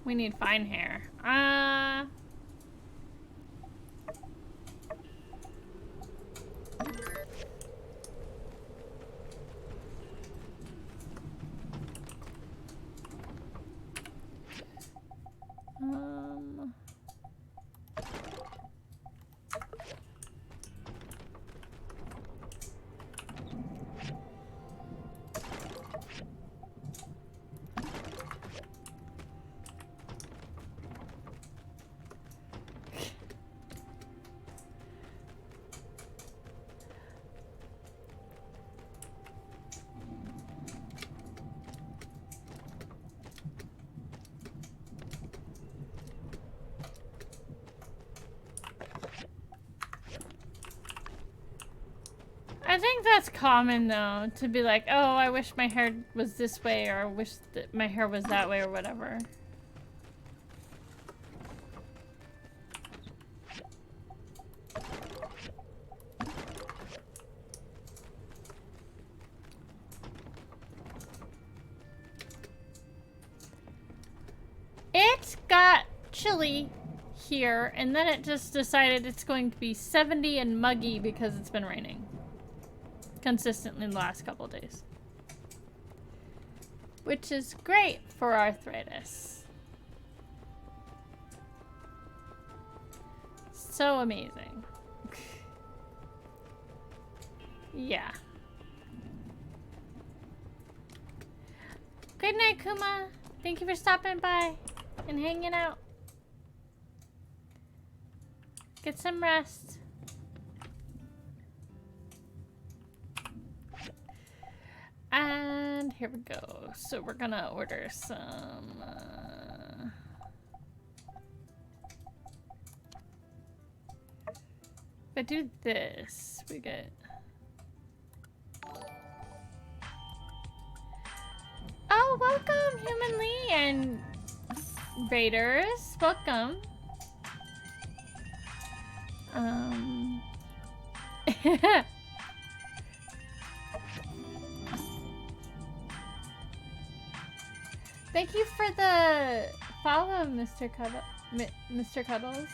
We need fine hair. I think that's common though, to be like, oh, I wish my hair was this way, or I wish that my hair was that way, or whatever. It got chilly here, and then it just decided it's going to be 70 and muggy because it's been raining consistently the last couple days. Which is great for arthritis. So amazing. Yeah. Good night, Kuma. Thank you for stopping by and hanging out. Get some rest. And here we go. So we're gonna order some if I do this, we get oh, welcome Human Lee and Raiders. Welcome. Thank you for the follow, Mr. Cuddles.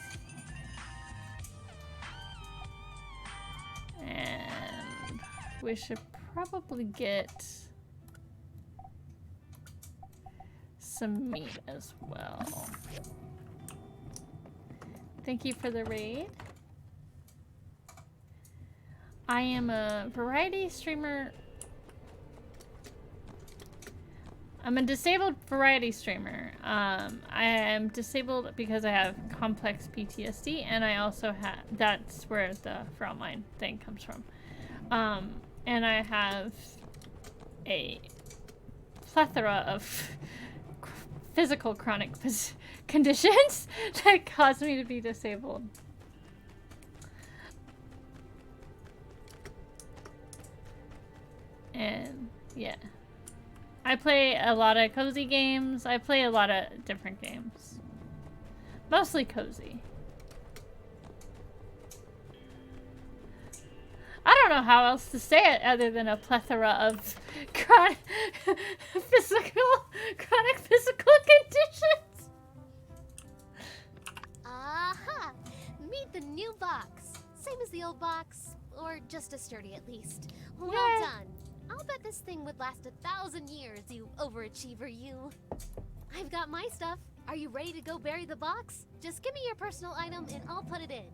And we should probably get some meat as well. Thank you for the raid. I am a variety streamer. I'm a disabled variety streamer. I am disabled because I have complex PTSD, and I also have, that's where the frontline thing comes from. And I have a plethora of physical chronic conditions that cause me to be disabled. And yeah. I play a lot of cozy games. I play a lot of different games. Mostly cozy. I don't know how else to say it other than a plethora of chronic physical conditions. Aha! Meet the new box. Same as the old box, or just as sturdy at least. Well Yay. done. I'll bet this thing would last 1,000 years, you overachiever, you. I've got my stuff. Are you ready to go bury the box? Just give me your personal item and I'll put it in.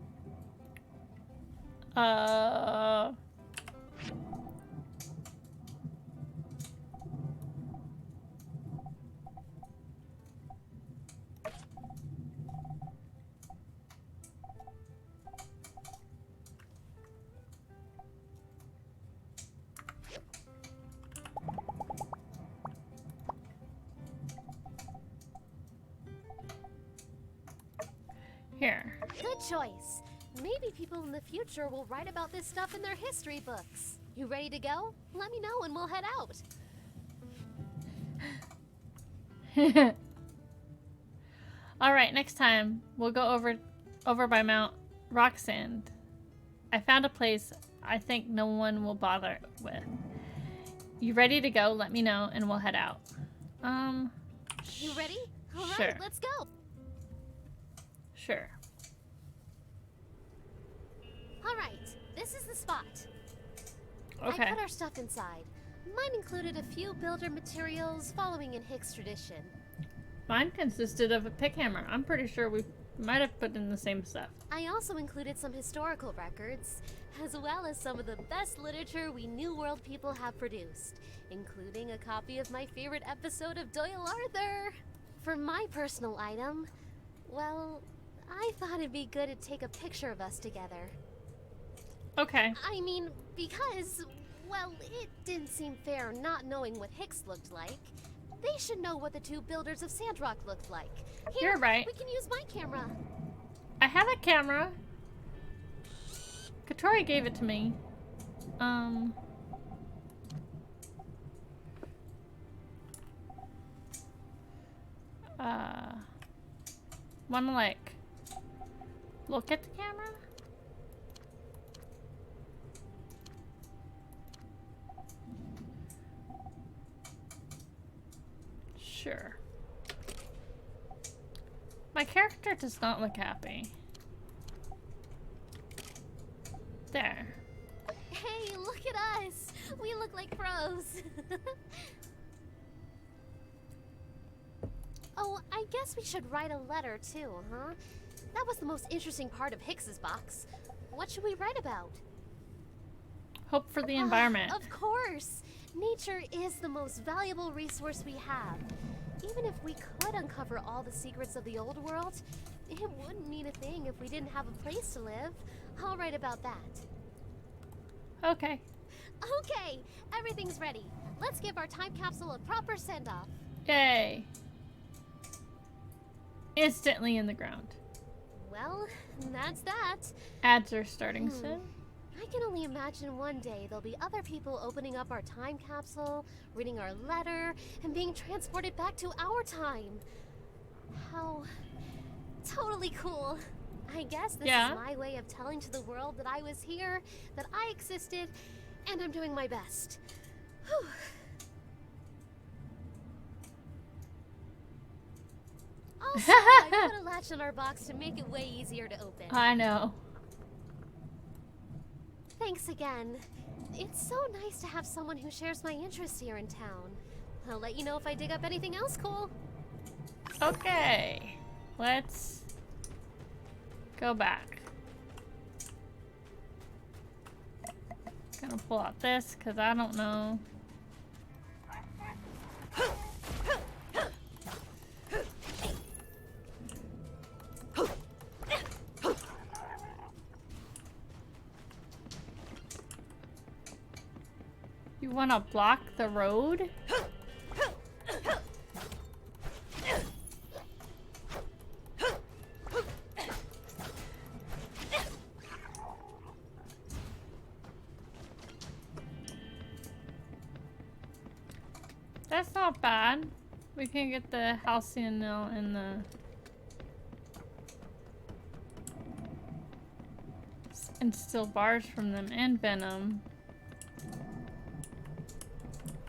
Here. Good choice. Maybe people in the future will write about this stuff in their history books. You ready to go? Let me know and we'll head out. Alright, next time we'll go over by Mount Roxand. I found a place I think no one will bother with. You ready to go? Let me know and we'll head out. You ready? Alright, sure. let's go. Sure. Alright, this is the spot. Okay. I put our stuff inside. Mine included a few builder materials following in Hicks tradition. Mine consisted of a pick hammer. I'm pretty sure we might have put in the same stuff. I also included some historical records, as well as some of the best literature we New World people have produced, including a copy of my favorite episode of Doyle Arthur. For my personal item, well, I thought it'd be good to take a picture of us together. Okay. I mean, because, well, it didn't seem fair not knowing what Hicks looked like. They should know what the two builders of Sandrock looked like. Here, You're right. We can use my camera. I have a camera. Katori gave it to me. Wanna like look at the camera? Sure. My character does not look happy. There. Hey, look at us. We look like pros. Oh, I guess we should write a letter too, huh? That was the most interesting part of Hicks's box. What should we write about? Hope for the environment. Of course! Nature is the most valuable resource we have. Even if we could uncover all the secrets of the old world, it wouldn't mean a thing if we didn't have a place to live. I'll write about that. Okay. Okay, everything's ready. Let's give our time capsule a proper send-off. Yay. Instantly in the ground. Well, that's that. Ads are starting soon. I can only imagine one day there'll be other people opening up our time capsule, reading our letter, and being transported back to our time. How totally cool. I guess this is my way of telling to the world that I was here, that I existed, and I'm doing my best. Whew. Also, I put a latch on our box to make it way easier to open. I know. Thanks again. It's so nice to have someone who shares my interest here in town. I'll let you know if I dig up anything else cool. Okay. Let's go back. Gonna pull out this because I don't know. You want to block the road? That's not bad. We can get the halcyon nail in the... and steal bars from them and venom.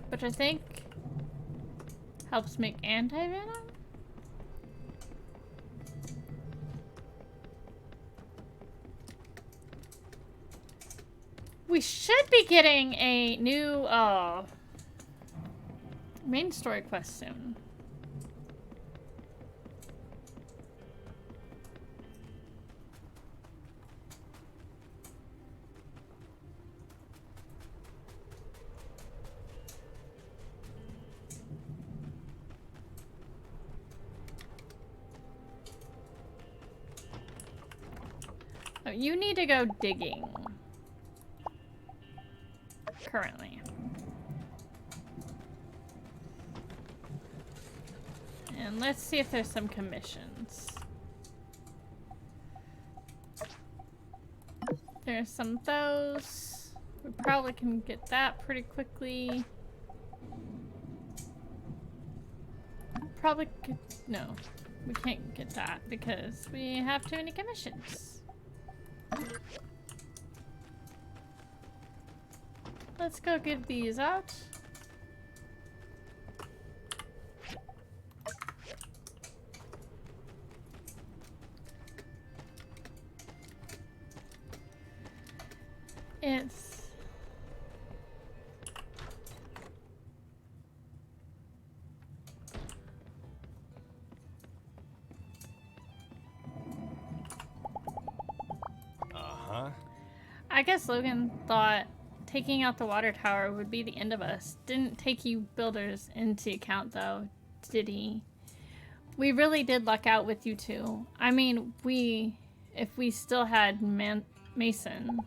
Which I think helps make anti-venom? We should be getting a new main story quest soon. Oh, you need to go digging. Currently. And let's see if there's some commissions. There's some of those. We probably can get that pretty quickly. Probably could, no, we can't get that because we have too many commissions. Let's go get these out. It's I guess Logan thought taking out the water tower would be the end of us. Didn't take you builders into account though, did he? We really did luck out with you two. I mean, if we still had Mason.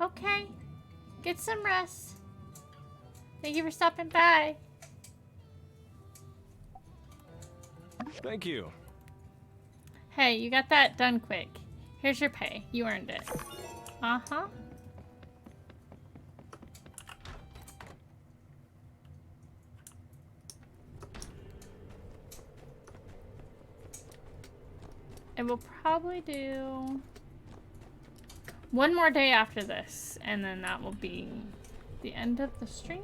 Okay, get some rest. Thank you for stopping by. Thank you. Hey, you got that done quick. Here's your pay. You earned it. Uh-huh. And we'll probably do one more day after this, and then that will be the end of the stream.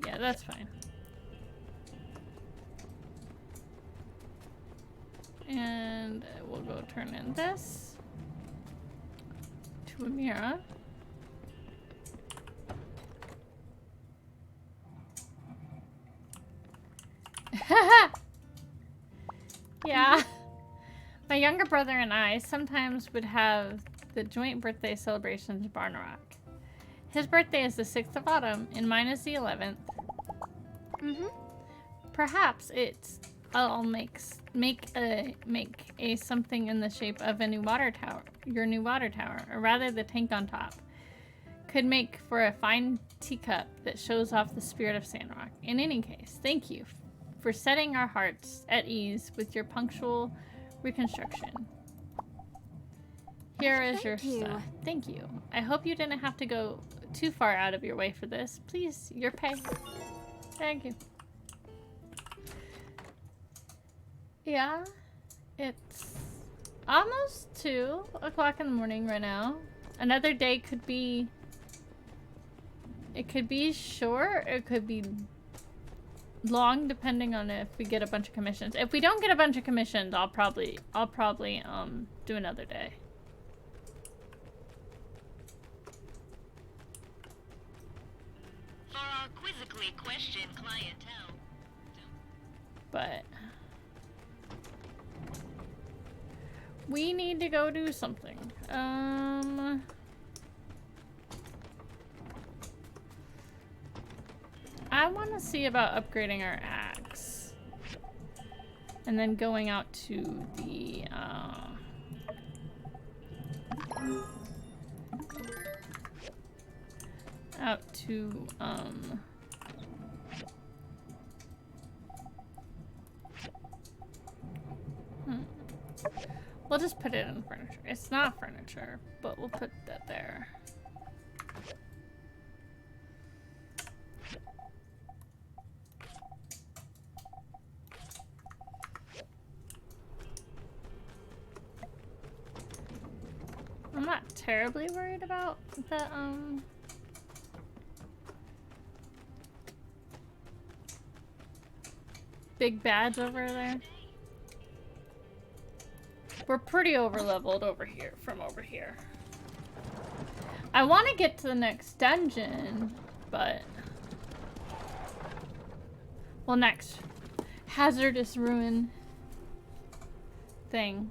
Yeah, that's fine. And we'll go turn in this to Amira. Yeah. My younger brother and I sometimes would have the joint birthday celebrations at Barn Rock. His birthday is the 6th of autumn, and mine is the 11th. Perhaps I'll make a something in the shape of a new water tower, your new water tower, or rather the tank on top. Could make for a fine teacup that shows off the spirit of Sandrock. In any case, thank you for setting our hearts at ease with your punctual reconstruction. Here is your stuff. Thank you. I hope you didn't have to go too far out of your way for this. Please, your pay. Thank you. Yeah, it's almost 2 o'clock in the morning right now. Another day could be, it could be short, it could be long, depending on if we get a bunch of commissions. If we don't get a bunch of commissions, I'll probably do another day. For our quizzically questioned clientele. But we need to go do something. I want to see about upgrading our axe. And then going out to the, out to, we'll just put it in furniture. It's not furniture, but we'll put that there. I'm not terribly worried about the, big badge over there. We're pretty over-leveled over here, from over here. I want to get to the next dungeon, but... well, next hazardous ruin thing.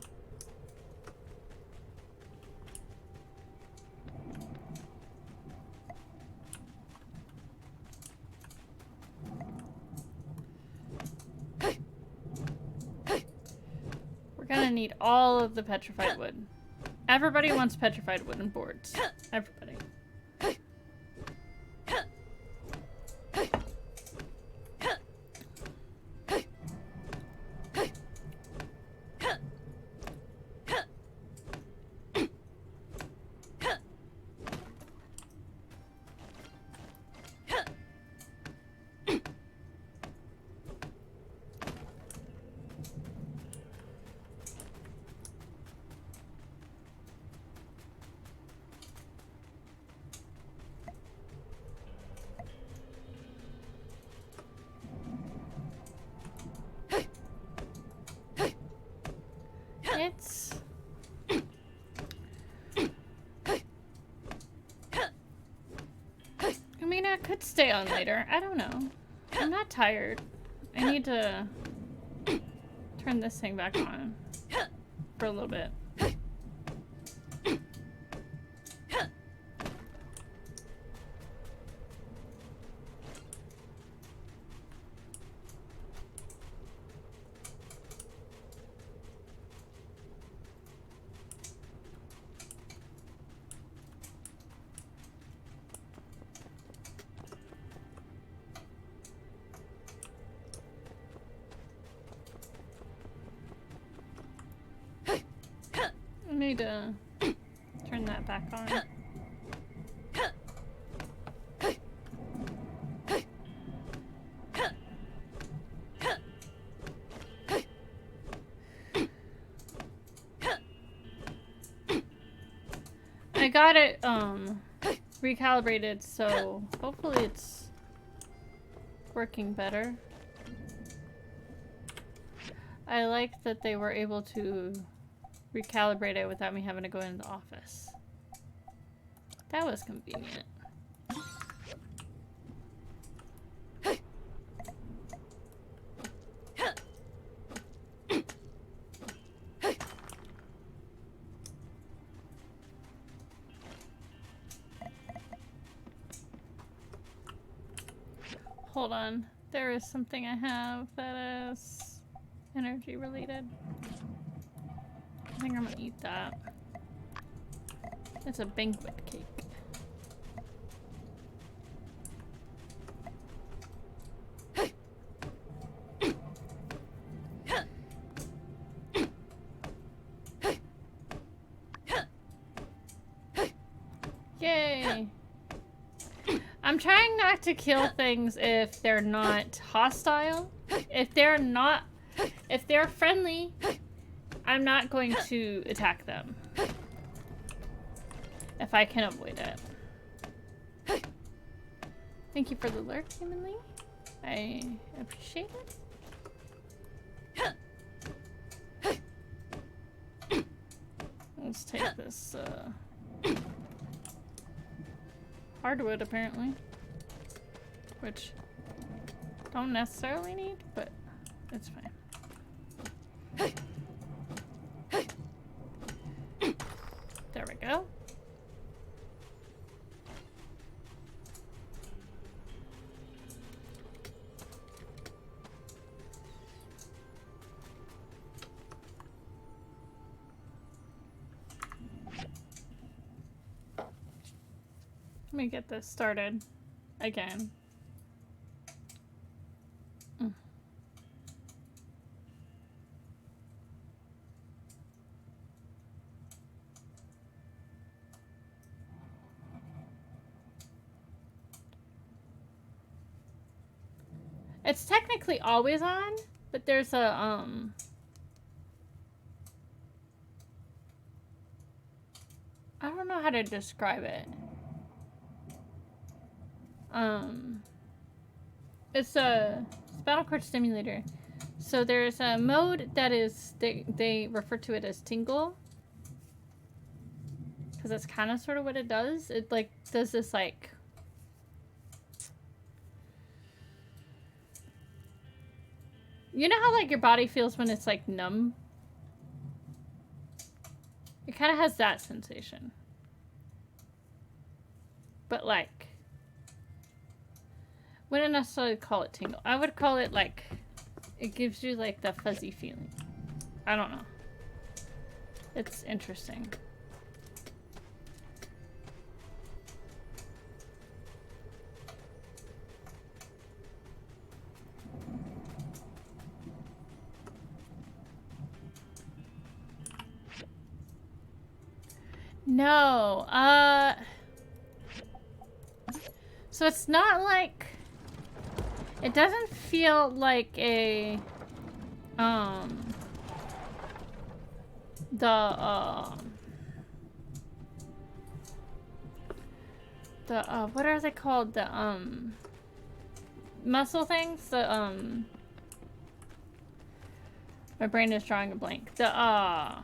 Gonna need all of the petrified wood. Everybody wants petrified wooden boards. Everybody. I could stay on later. I don't know. I'm not tired. I need to turn this thing back on for a little bit. I need to turn that back on. I got it recalibrated, so hopefully it's working better. I like that they were able to recalibrate it without me having to go into the office. That was convenient. Hold on. There is something I have that is energy related. I think I'm gonna eat that. It's a banquet cake. Yay! I'm trying not to kill things if they're not hostile. If they're friendly, I'm not going to attack them. If I can avoid it. Thank you for the lurk, Humanly. I appreciate it. Let's take this, hardwood, apparently. Which, don't necessarily need, but it's fine. There we go. Let me get this started again. It's technically always on, but there's a, I don't know how to describe it. It's a spinal cord stimulator. So there's a mode that is, they refer to it as tingle. Because that's kind of sort of what it does. It like does this like, you know how like your body feels when it's like numb? It kind of has that sensation. But like, wouldn't necessarily call it tingle. I would call it like, it gives you like the fuzzy feeling. I don't know. It's interesting. No, so it's not like, it doesn't feel like a, what are they called? The, muscle things? The, my brain is drawing a blank. The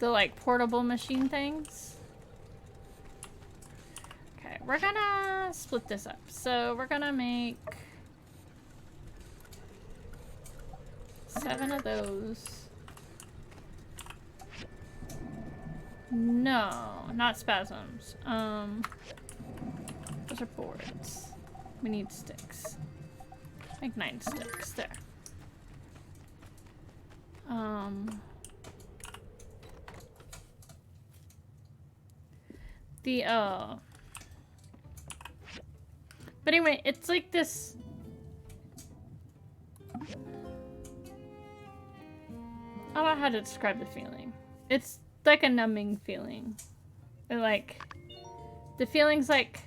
like portable machine things. we're gonna split this up. So we're gonna make 7 of those. No, not spasms. Those are boards. We need sticks. Make 9 sticks. There. But anyway, it's like this. I don't know how to describe the feeling. It's like a numbing feeling. And like, the feeling's like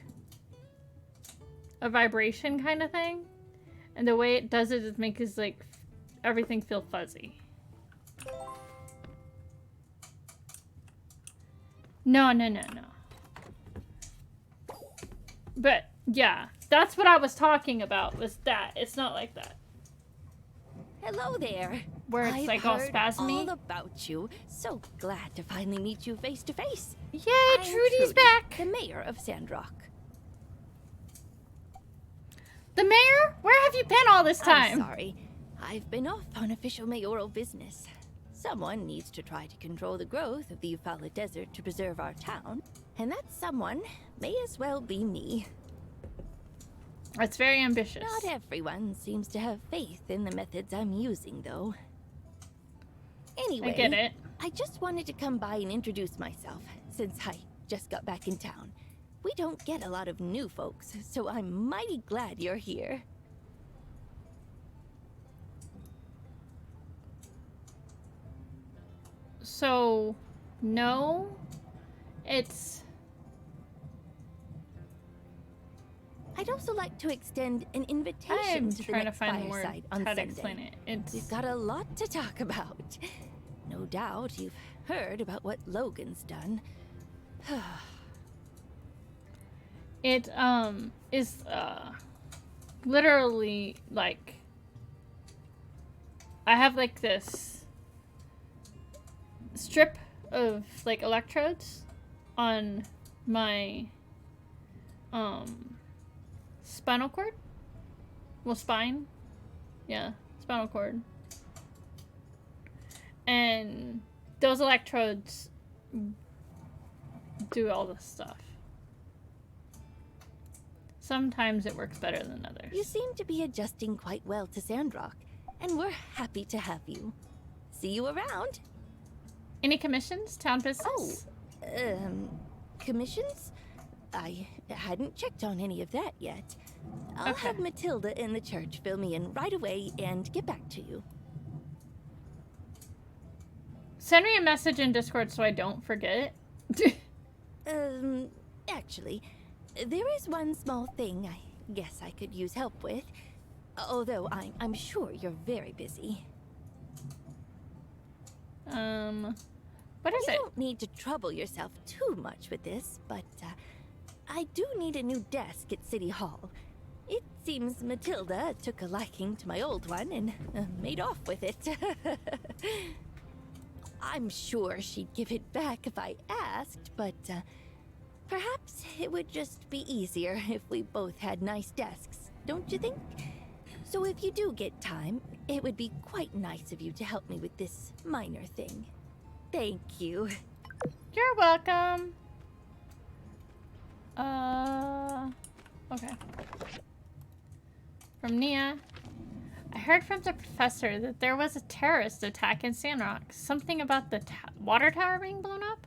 a vibration kind of thing. And the way it does it is makes like everything feel fuzzy. No. But yeah, that's what I was talking about, was that. It's not like that. Hello there. Where it's I've like all heard spasmy. all about you. So glad to finally meet you face to face. Yay, I'm Trudy's Trudy, back. The mayor of Sandrock. The mayor? Where have you been all this time? I'm sorry. I've been off on official mayoral business. Someone needs to try to control the growth of the Eufaula Desert to preserve our town. And that someone may as well be me. That's very ambitious. Not everyone seems to have faith in the methods I'm using, though. Anyway, I get it. I just wanted to come by and introduce myself, since I just got back in town. We don't get a lot of new folks, so I'm mighty glad you're here. So, no, it's... I'd also like to extend an invitation I'm to the trying to next find more fireside on how to Sunday. explain it. It's... We've got a lot to talk about. No doubt you've heard about what Logan's done. It, is, literally, like... I have, like, this strip of, like, electrodes on my, spinal cord? Well, spine? Yeah, spinal cord. And those electrodes do all this stuff. Sometimes it works better than others. You seem to be adjusting quite well to Sandrock, and we're happy to have you. See you around. Any commissions? Town business? Oh, commissions? I hadn't checked on any of that yet. I'll have Matilda in the church fill me in right away and get back to you. Send me a message in Discord so I don't forget. Actually, there is one small thing I guess I could use help with. Although I'm sure you're very busy. What is it? You don't need to trouble yourself too much with this, but I do need a new desk at City Hall. It seems Matilda took a liking to my old one and made off with it. I'm sure she'd give it back if I asked, but perhaps it would just be easier if we both had nice desks, don't you think? So if you do get time, it would be quite nice of you to help me with this minor thing. Thank you. You're welcome. Okay. From Nia. I heard from the professor that there was a terrorist attack in Sandrock. Something about the water tower being blown up?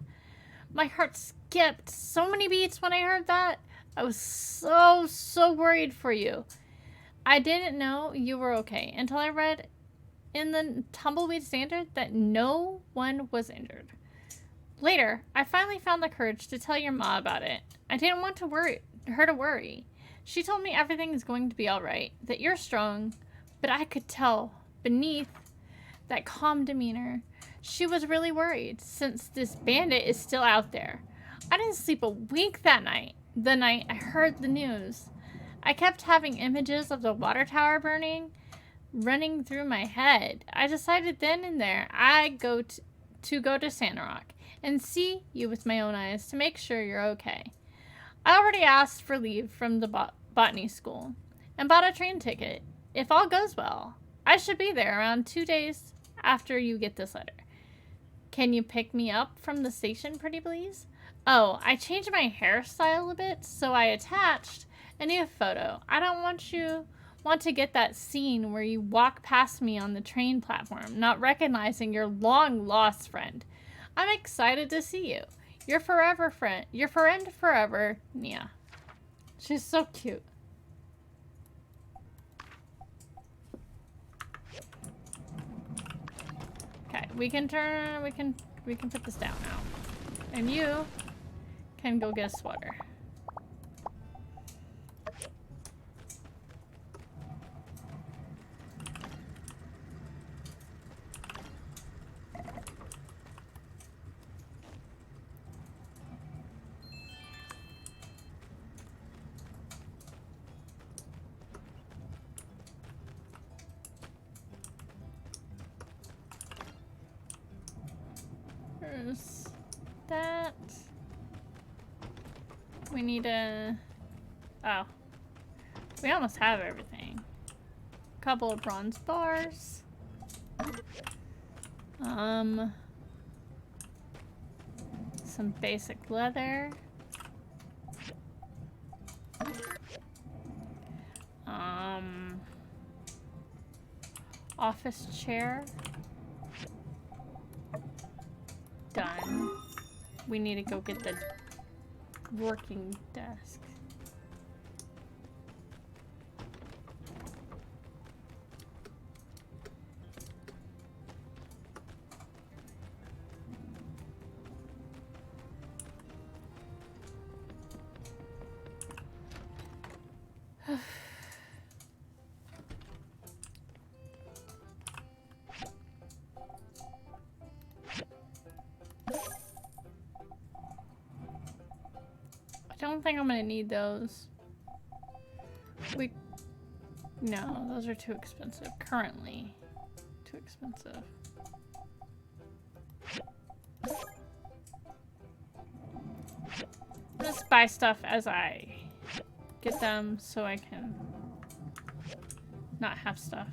My heart skipped so many beats when I heard that. I was so worried for you. I didn't know you were okay until I read in the Tumbleweed Standard that no one was injured. Later, I finally found the courage to tell your ma about it. I didn't want her to worry. She told me everything is going to be alright, that you're strong, but I could tell beneath that calm demeanor, she was really worried since this bandit is still out there. I didn't sleep a wink that night, the night I heard the news. I kept having images of the water tower burning running through my head. I decided then and there I'd go to Sandrock and see you with my own eyes to make sure you're okay. I already asked for leave from the botany school and bought a train ticket. If all goes well, I should be there around 2 days after you get this letter. Can you pick me up from the station, pretty please? Oh, I changed my hairstyle a bit, so I attached a new photo. I don't want to get that scene where you walk past me on the train platform, not recognizing your long-lost friend. I'm excited to see you. Your friend forever, Nia. She's so cute. Okay, we can put this down now. And you can go get a sweater. There's that. We need a... Oh. We almost have everything. Couple of bronze bars. Some basic leather. Office chair. Done. We need to go get the working desk. I don't think I'm gonna need those. No, those are too expensive. Currently, too expensive. Just buy stuff as I get them so I can not have stuff.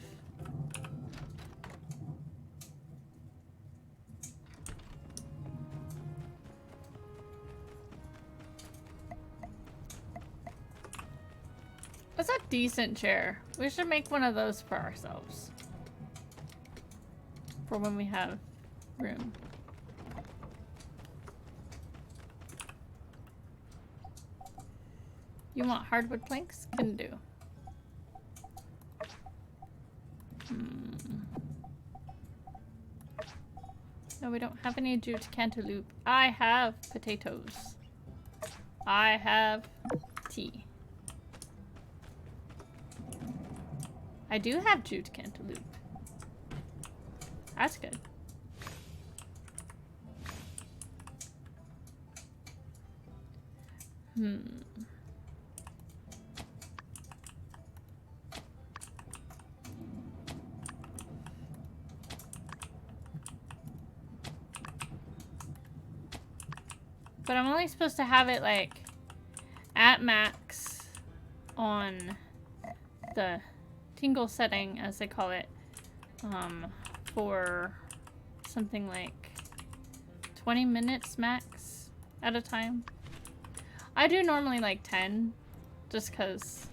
That's a decent chair. We should make one of those for ourselves. For when we have room. You want hardwood planks? Can do. No, we don't have any jute cantaloupe. I have potatoes. I have tea. I do have jute cantaloupe. That's good. But I'm only supposed to have it like at max on the tingle setting, as they call it, for something like 20 minutes max at a time. I do normally like 10, just because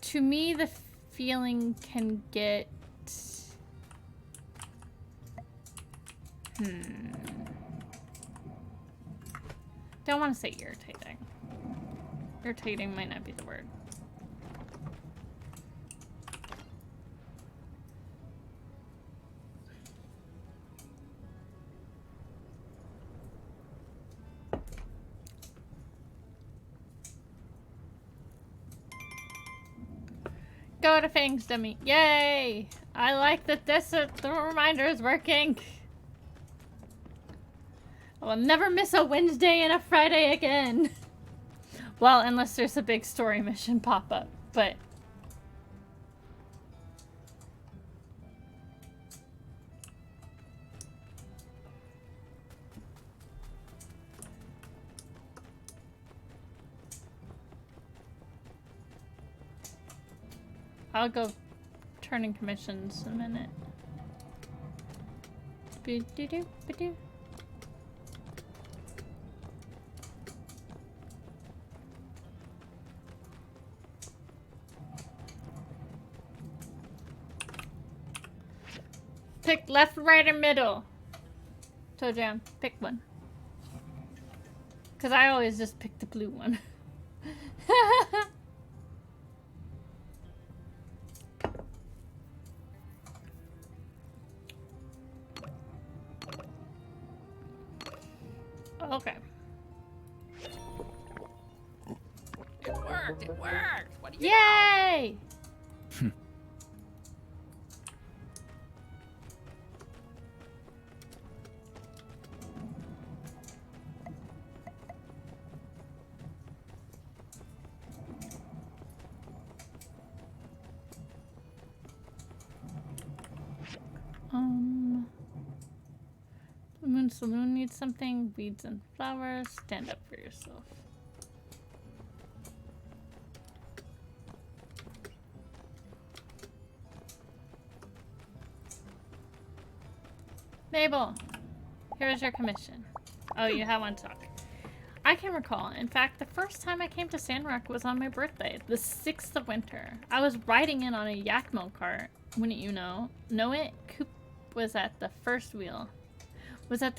to me the feeling can get don't want to say irritating. Irritating might not be the word. Go to Fangs, dummy. Yay! I like that the reminder is working. I will never miss a Wednesday and a Friday again. Well, unless there's a big story mission pop up, but... I'll go turn in commissions in a minute. Ba-do-do, ba-do. Pick left, right, or middle. Toe Jam, pick one. Because I always just pick the blue one. Okay. It worked! It worked! What do you Yay! Blue Moon Saloon needs something. Weeds and flowers. Stand up for yourself. Mabel, here's your commission. Oh, you have one talk. I can recall. In fact, the first time I came to Sandrock was on my birthday, the 6th of winter. I was riding in on a yak milk cart. Wouldn't you know? Know it? Coop was at the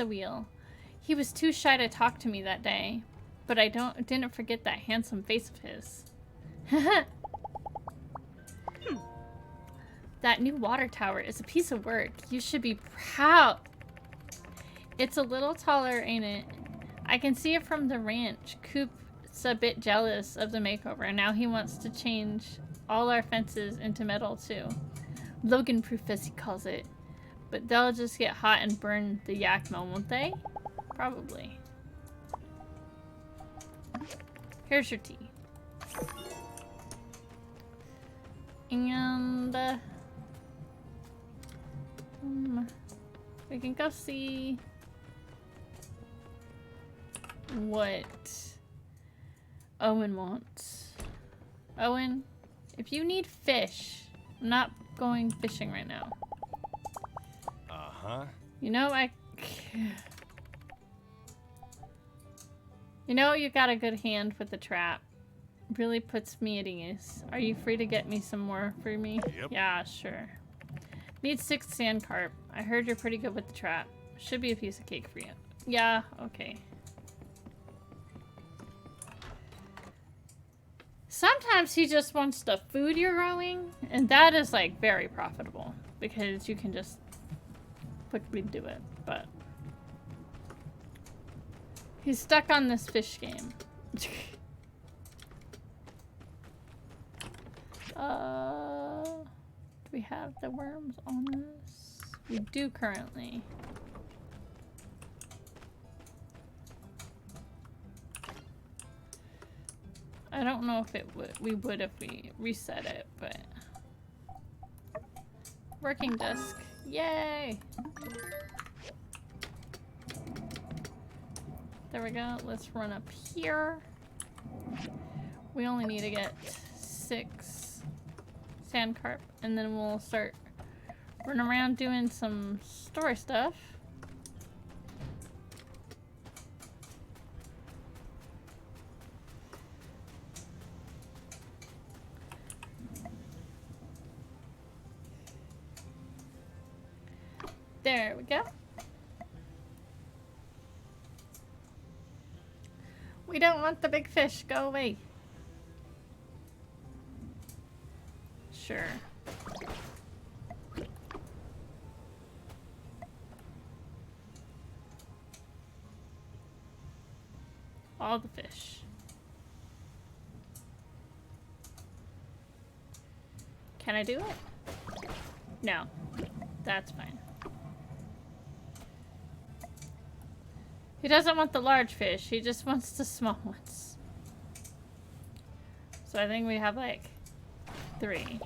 wheel. He was too shy to talk to me that day, but I didn't forget that handsome face of his. That new water tower is a piece of work. You should be proud. It's a little taller, ain't it? I can see it from the ranch. Coop's a bit jealous of the makeover, and now he wants to change all our fences into metal too. Logan-proof, as he calls it. But they'll just get hot and burn the yak mill, won't they? Probably. Here's your tea. And we can go see what Owen wants. Owen, if you need fish, I'm not going fishing right now. Uh-huh. You know, you know, you got a good hand with the trap. Really puts me at ease. Are you free to get me some more for me? Yep. Yeah, sure. Need 6 sand carp. I heard you're pretty good with the trap. Should be a piece of cake for you. Yeah, okay. Sometimes he just wants the food you're growing, and that is like very profitable because you can just quickly do it, but he's stuck on this fish game. Do we have the worms on us? We do currently. I don't know if we would if we reset it, but working desk. Yay! There we go. Let's run up here. We only need to get 6 sand carp, and then we'll start running around doing some story stuff. There we go. We don't want the big fish. Go away. Sure. All the fish. Can I do it? No. That's fine. He doesn't want the large fish, he just wants the small ones. So I think we have like 3.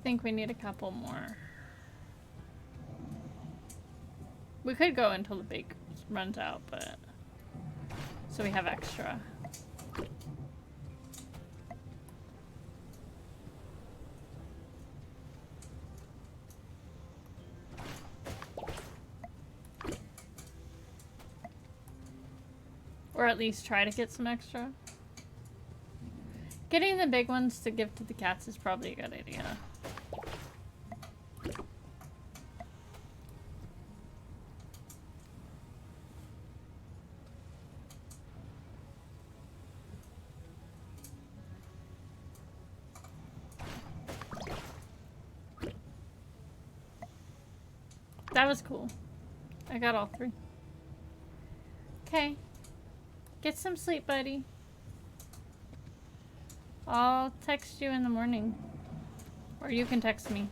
think we need a couple more. We could go until the bake runs out, but so we have extra. Or at least try to get some extra. Getting the big ones to give to the cats is probably a good idea. That was cool. I got all 3. Okay. Get some sleep, buddy. I'll text you in the morning. Or you can text me.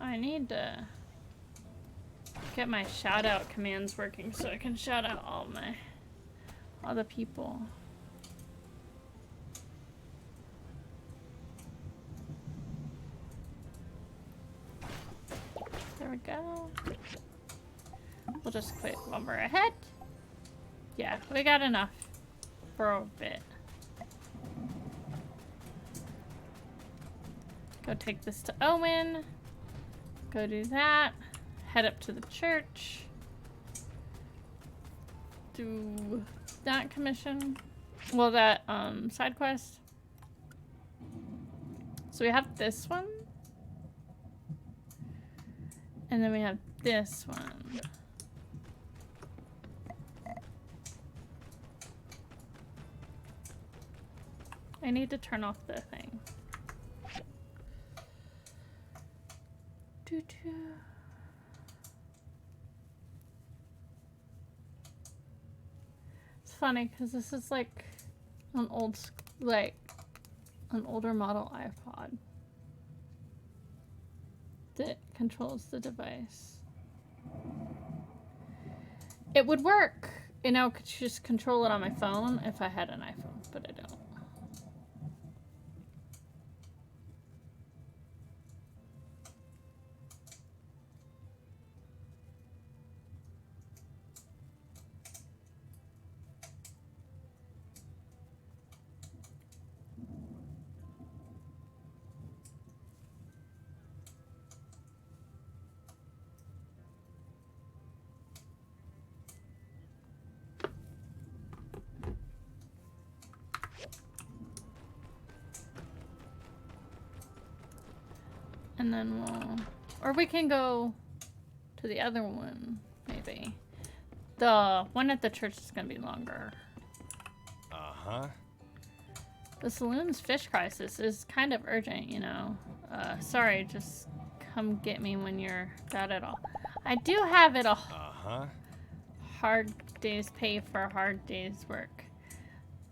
I need to get my shout out commands working so I can shout out all the people. There we go. We'll just quit while we're ahead. Yeah, we got enough for a bit. Go take this to Owen. Go do that. Head up to the church. Do that commission. Well, that side quest. So we have this one. And then we have this one. I need to turn off the thing. Doo-doo. It's funny because this is like an older model iPod that controls the device. It would work, and I could just control it on my phone if I had an iPhone, but I don't. And then we'll... Or we can go to the other one, maybe. The one at the church is gonna be longer. Uh-huh. The saloon's fish crisis is kind of urgent, you know. Sorry, just come get me when you're got it all. I do have it all. Uh-huh. Hard days pay for hard days work.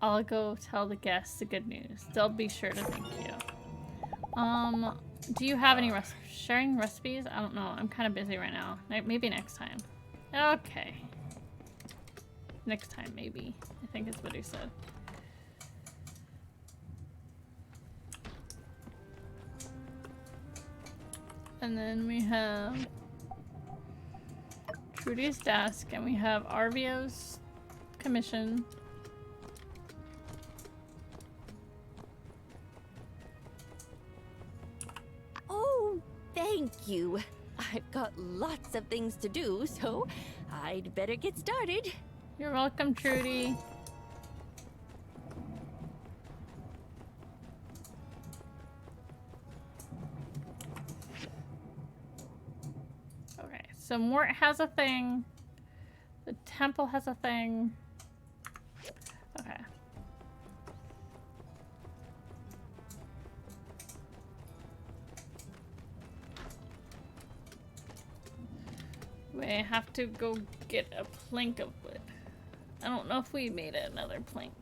I'll go tell the guests the good news. They'll be sure to thank you. Do you have any sharing recipes? I don't know. I'm kind of busy right now. Maybe next time. Okay. Next time, maybe. I think is what he said. And then we have Trudy's desk, and we have Arvio's commission. Oh, thank you. I've got lots of things to do, so I'd better get started. You're welcome, Trudy. Okay, so Mort has a thing. The temple has a thing. Okay. We have to go get a plank of wood. I don't know if we made another plank.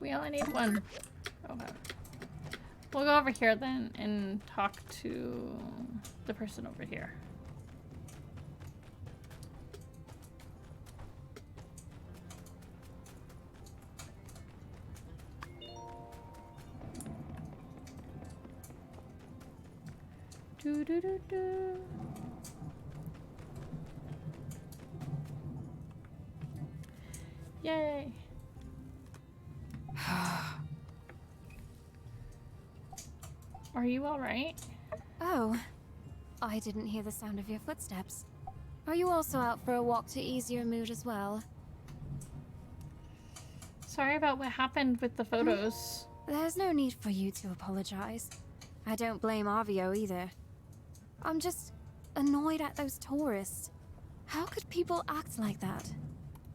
We only need one. Okay. We'll go over here then and talk to the person over here. Do do do do. Yay. Are you alright? Oh, I didn't hear the sound of your footsteps. Are you also out for a walk to ease your mood as well? Sorry about what happened with the photos. There's no need for you to apologize. I don't blame Avio either. I'm just annoyed at those tourists. How could people act like that?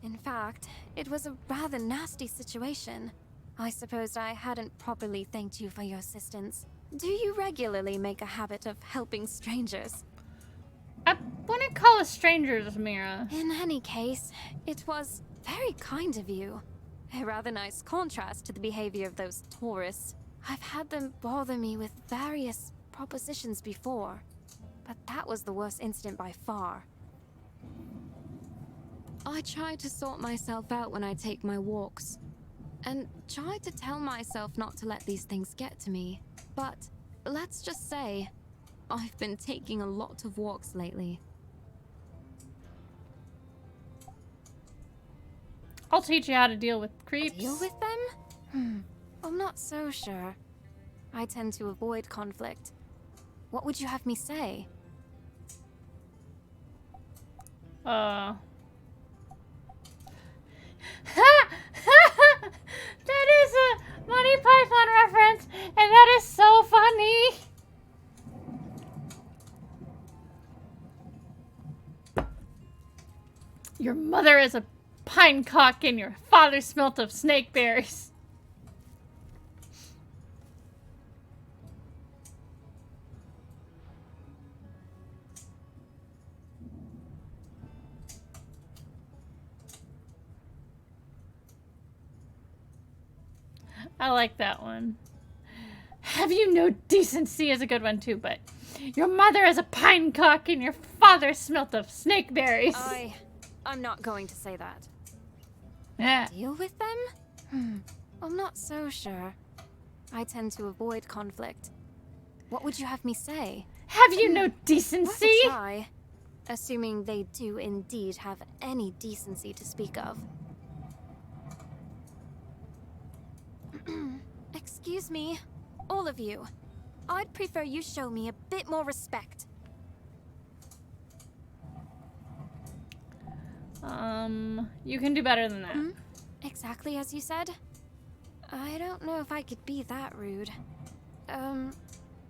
In fact, it was a rather nasty situation. I suppose I hadn't properly thanked you for your assistance. Do you regularly make a habit of helping strangers? I wouldn't call us strangers, Mira. In any case, it was very kind of you. A rather nice contrast to the behavior of those tourists. I've had them bother me with various propositions before, but that was the worst incident by far. I try to sort myself out when I take my walks, and try to tell myself not to let these things get to me. But let's just say, I've been taking a lot of walks lately. I'll teach you how to deal with creeps. Deal with them? I'm not so sure. I tend to avoid conflict. What would you have me say? That is a Monty Python reference, and that is so funny. Your mother is a pine cock and your father smelt of snakeberries. I like that one. Have you no decency is a good one too, but your mother is a pine cock and your father smelt of snakeberries. I'm not going to say that. Yeah. Deal with them? I'm not so sure. I tend to avoid conflict. What would you have me say? Have you no decency? Worth a try, assuming they do indeed have any decency to speak of. Excuse me, all of you. I'd prefer you show me a bit more respect. You can do better than that. Exactly as you said? I don't know if I could be that rude.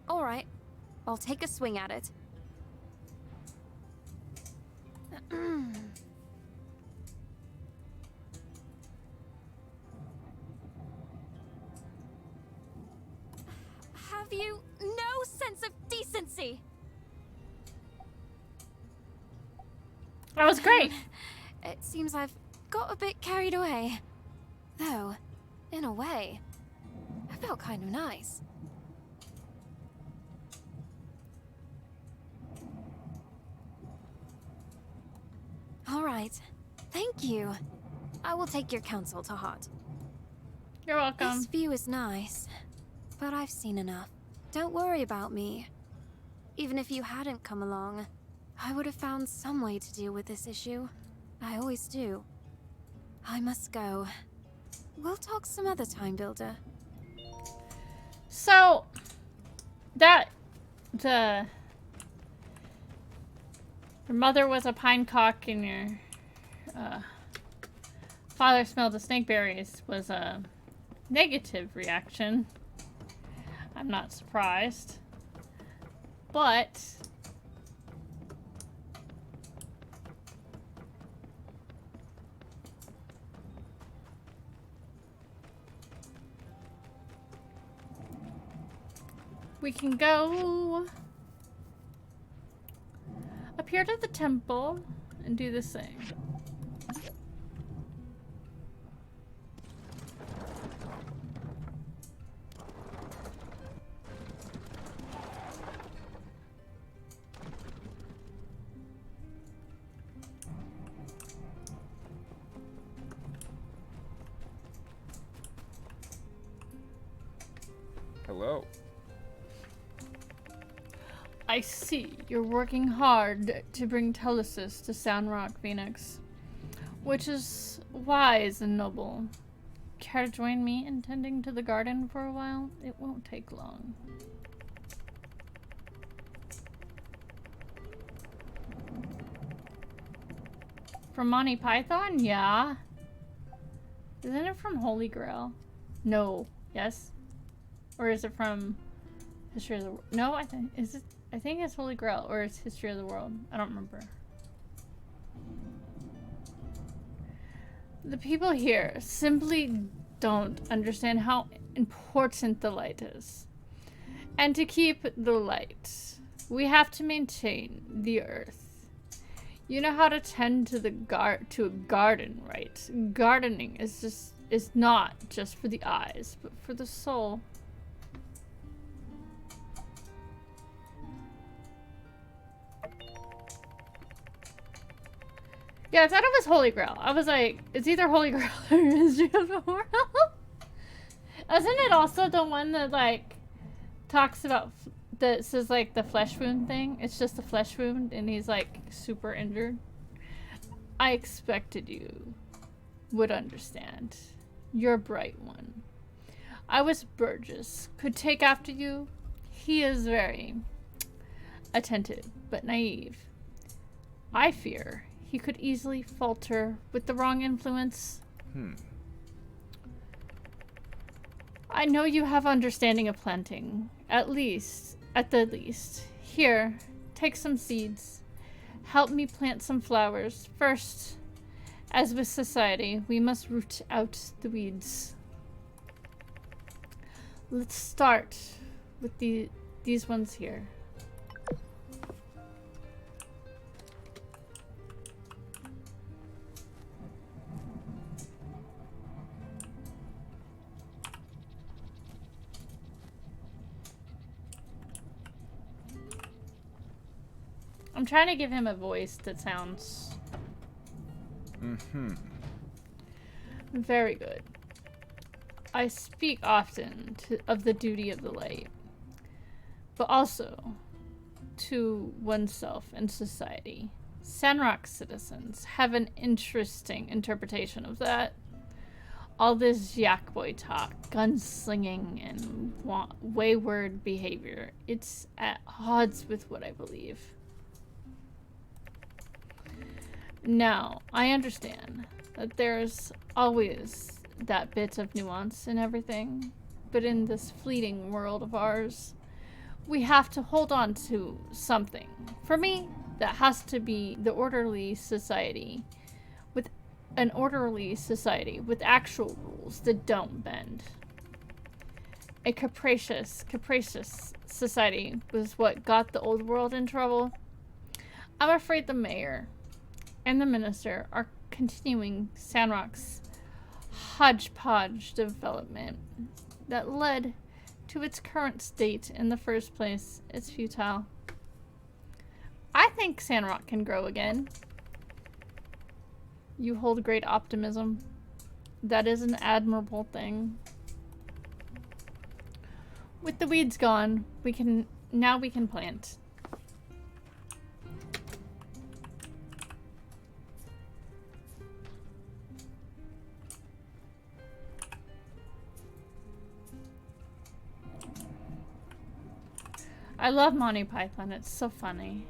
Alright. I'll take a swing at it. Have you no sense of decency? That was great. It seems I've got a bit carried away. Though, in a way, I felt kind of nice. All right. Thank you. I will take your counsel to heart. You're welcome. This view is nice, but I've seen enough. Don't worry about me. Even if you hadn't come along, I would have found some way to deal with this issue. I always do. I must go. We'll talk some other time, Builder. So, your mother was a pine cock and your father smelled the snakeberries was a negative reaction. I'm not surprised. But We can go up here to the temple and do this thing. Hello. I see you're working hard to bring Telesis to Sandrock, Phoenix, which is wise and noble. Care to join me in tending to the garden for a while? It won't take long. From Monty Python? Yeah. Isn't it from Holy Grail? No. Yes? Or is it from History of the World? No, I think it's Holy Grail, or it's History of the World. I don't remember. The people here simply don't understand how important the light is. And to keep the light, we have to maintain the earth. You know how to tend to a garden, right? Gardening is not just for the eyes, but for the soul. Yeah, I thought it was Holy Grail. I was like, it's either Holy Grail or History of the World. Isn't it also the one that, like, talks about, that says, like, the flesh wound thing? It's just a flesh wound, and he's, like, super injured. I expected you would understand. You're a bright one. I wish Burgess could take after you. He is very attentive, but naive. I fear he could easily falter with the wrong influence. I know you have understanding of planting, at the least. Here, take some seeds. Help me plant some flowers. First, as with society, we must root out the weeds. Let's start with these ones here. I'm trying to give him a voice that sounds very good. I speak often of the duty of the light, but also to oneself and society. Sandrock citizens have an interesting interpretation of that. All this yak boy talk, gunslinging, and wayward behavior, it's at odds with what I believe. Now, I understand that there's always that bit of nuance in everything, but in this fleeting world of ours, we have to hold on to something. For me, that has to be the orderly society, with an orderly society with actual rules that don't bend. A capricious society was what got the old world in trouble. I'm afraid the mayor and the minister are continuing Sandrock's hodgepodge development that led to its current state in the first place. It's futile. I think Sandrock can grow again. You hold great optimism. That is an admirable thing. With the weeds gone, we can plant. I love Monty Python. It's so funny.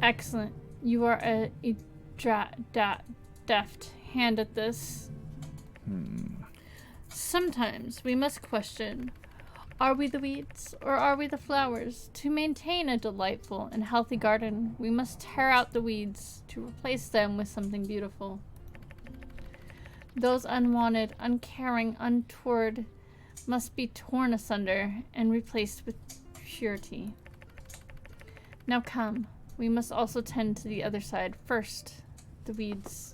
Excellent. You are a deft hand at this. Sometimes we must question, are we the weeds or are we the flowers? To maintain a delightful and healthy garden, we must tear out the weeds to replace them with something beautiful. Those unwanted, uncaring, untoward must be torn asunder and replaced with purity. Now come, we must also tend to the other side. First, the weeds.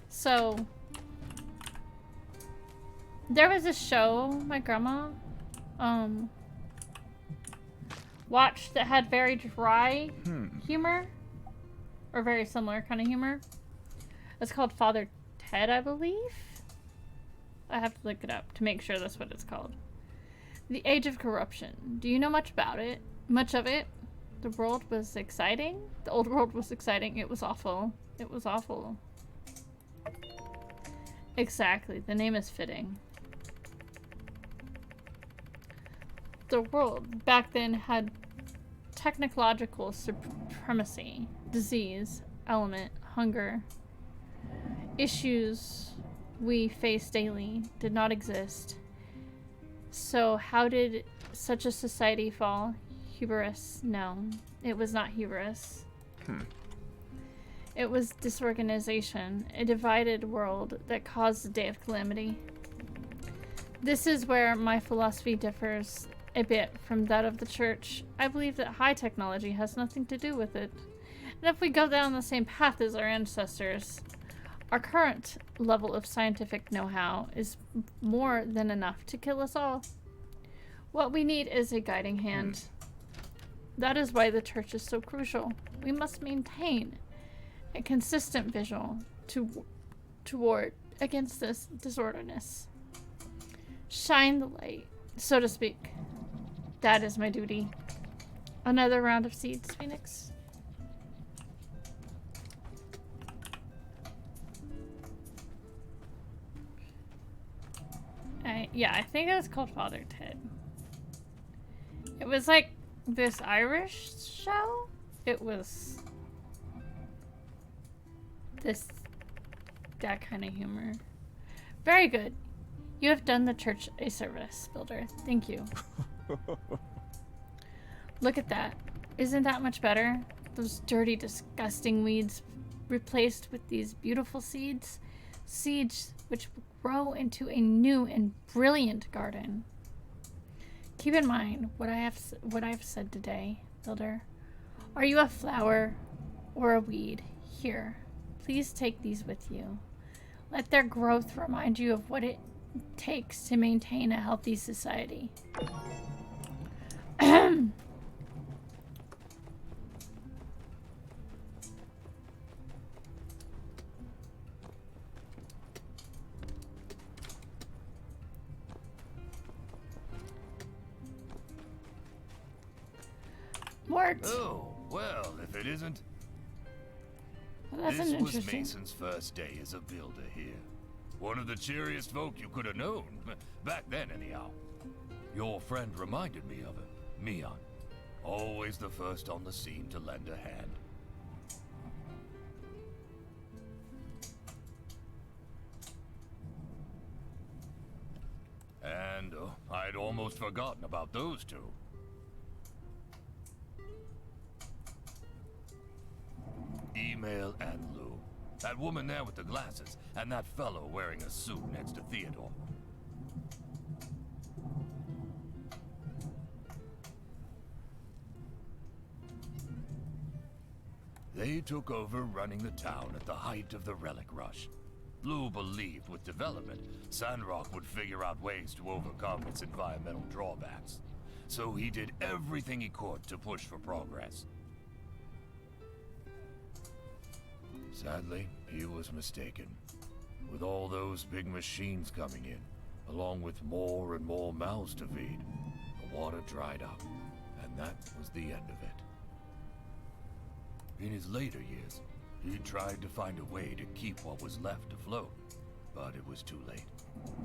So there was a show my grandma watched that had very dry humor, or very similar kind of humor. It's called Father Ted, I believe. I have to look it up to make sure that's what it's called. The Age of Corruption. Do you know much about it? Much of it? The world was exciting. The old world was exciting. It was awful. It was awful. Exactly. The name is fitting. The world back then had technological supremacy, disease, element, hunger. Issues we face daily did not exist. So how did such a society fall? Hubris? No, it was not hubris. It was disorganization, a divided world that caused the day of calamity. This is where my philosophy differs a bit from that of the church. I believe that high technology has nothing to do with it. And if we go down the same path as our ancestors, our current level of scientific know-how is more than enough to kill us all. What we need is a guiding hand. That is why the church is so crucial. We must maintain a consistent visual toward against this disorderness. Shine the light, so to speak. That is my duty. Another round of seeds, Phoenix. Yeah, I think it was called Father Ted. It was like this Irish show. It was that kind of humor. Very good. You have done the church a service, Builder. Thank you. Look at that. Isn't that much better? Those dirty, disgusting weeds replaced with these beautiful seeds. Seeds which grow into a new and brilliant garden. Keep in mind what I have said today, Builder. Are you a flower or a weed? Here, please take these with you. Let their growth remind you of what it takes to maintain a healthy society. Mort. Oh, well, if it isn't. Well, that's this an was interesting. Mason's first day as a builder here. One of the cheeriest folk you could have known. Back then, anyhow. Your friend reminded me of him, Mion. Always the first on the scene to lend a hand. And I'd almost forgotten about those two. Email and Lou. That woman there with the glasses, and that fellow wearing a suit next to Theodore. They took over running the town at the height of the relic rush. Lou believed with development, Sandrock would figure out ways to overcome its environmental drawbacks. So he did everything he could to push for progress. Sadly, he was mistaken. With all those big machines coming in, along with more and more mouths to feed, the water dried up, and that was the end of it. In his later years, he tried to find a way to keep what was left afloat, but it was too late.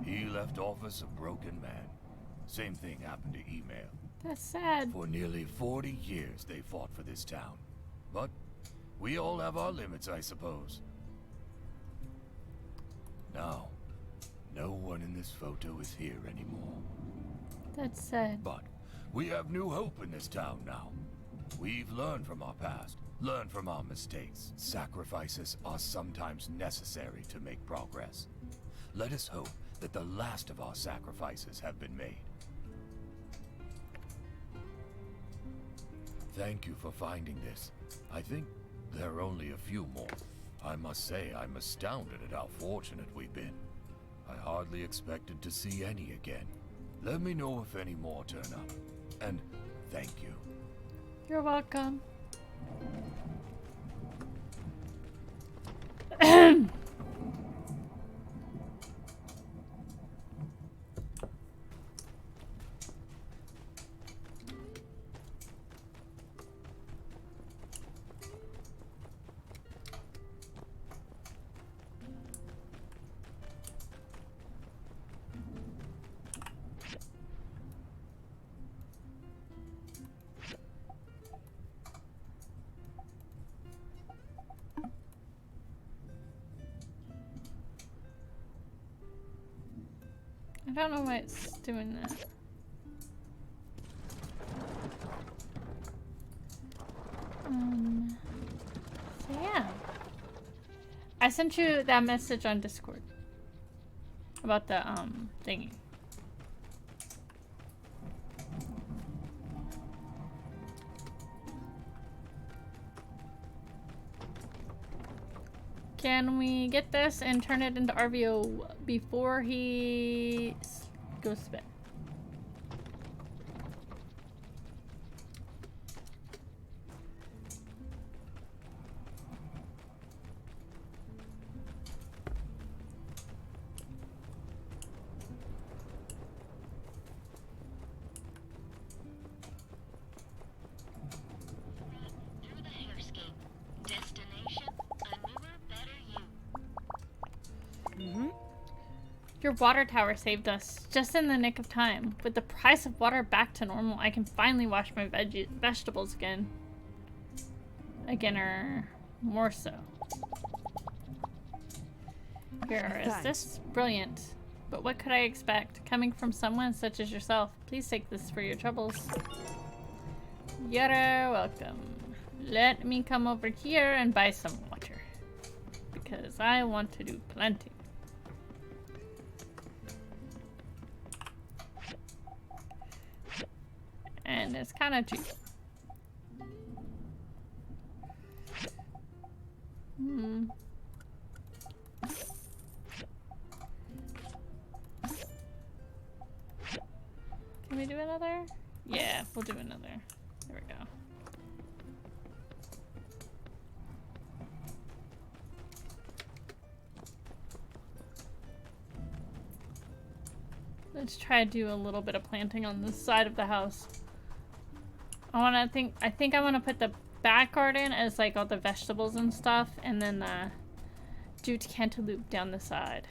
He left office a broken man. Same thing happened to Email. That's sad. For nearly 40 years they fought for this town, but We all have our limits, I suppose. Now, no one in this photo is here anymore. That's sad. But we have new hope in this town now. We've learned from our past, learned from our mistakes. Sacrifices are sometimes necessary to make progress. Let us hope that the last of our sacrifices have been made. Thank you for finding this. I think there are only a few more. I must say I'm astounded at how fortunate we've been. I hardly expected to see any again. Let me know if any more turn up. And thank you. You're welcome. I don't know why it's doing that. So yeah. I sent you that message on Discord about the thingy. Can we get this and turn it into RVO before he goes to bed? Through the hairscape. Destination, a newer, better you. Your water tower saved us just in the nick of time. With the price of water back to normal, I can finally wash my vegetables again. Again, or more so. Here, is this brilliant? But what could I expect? Coming from someone such as yourself. Please take this for your troubles. You're welcome. Let me come over here and buy some water. Because I want to do plenty. And it's kind of cheap. Can we do another? Yeah, we'll do another. There we go. Let's try to do a little bit of planting on this side of the house. I think I want to put the back garden as like all the vegetables and stuff, and then the jute cantaloupe down the side.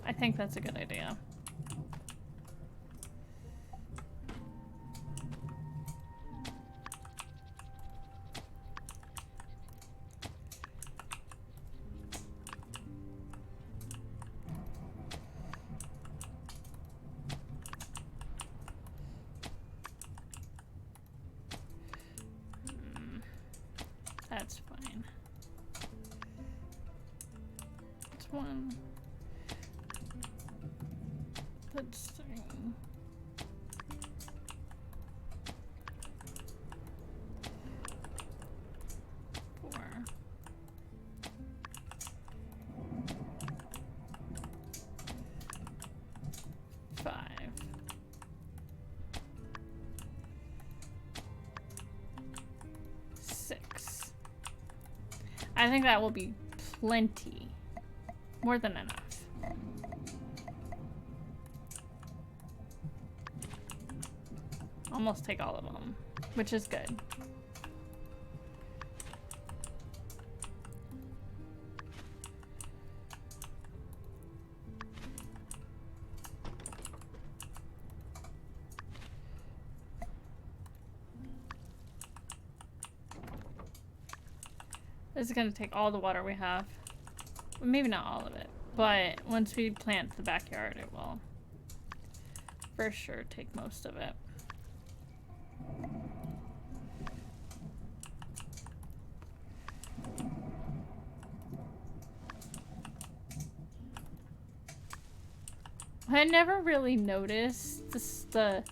I think that's a good idea. That's fine. That's one. That's three. 4. 5. 6. I think that will be plenty. More than enough. Almost take all of them, which is good. This is gonna take all the water we have. Well, maybe not all of it, but once we plant the backyard, it will for sure take most of it. I never really noticed the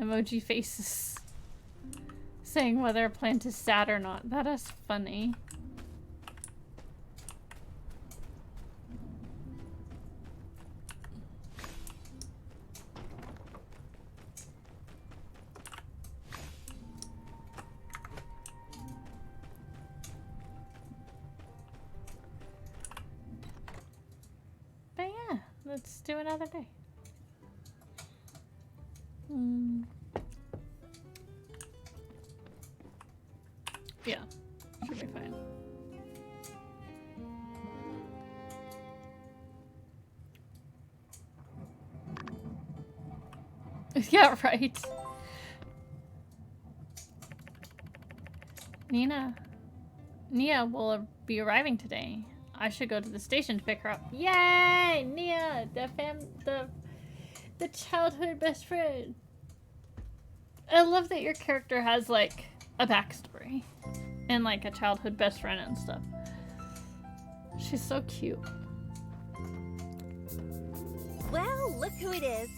emoji faces saying whether a plant is sad or not. That is funny. But yeah, let's do another day. Yeah, should be fine. Yeah, right. Nia will be arriving today. I should go to the station to pick her up. Yay! Nia, the childhood best friend. I love that your character has like a backstory and like a childhood best friend and stuff. She's so cute. Well, look who it is.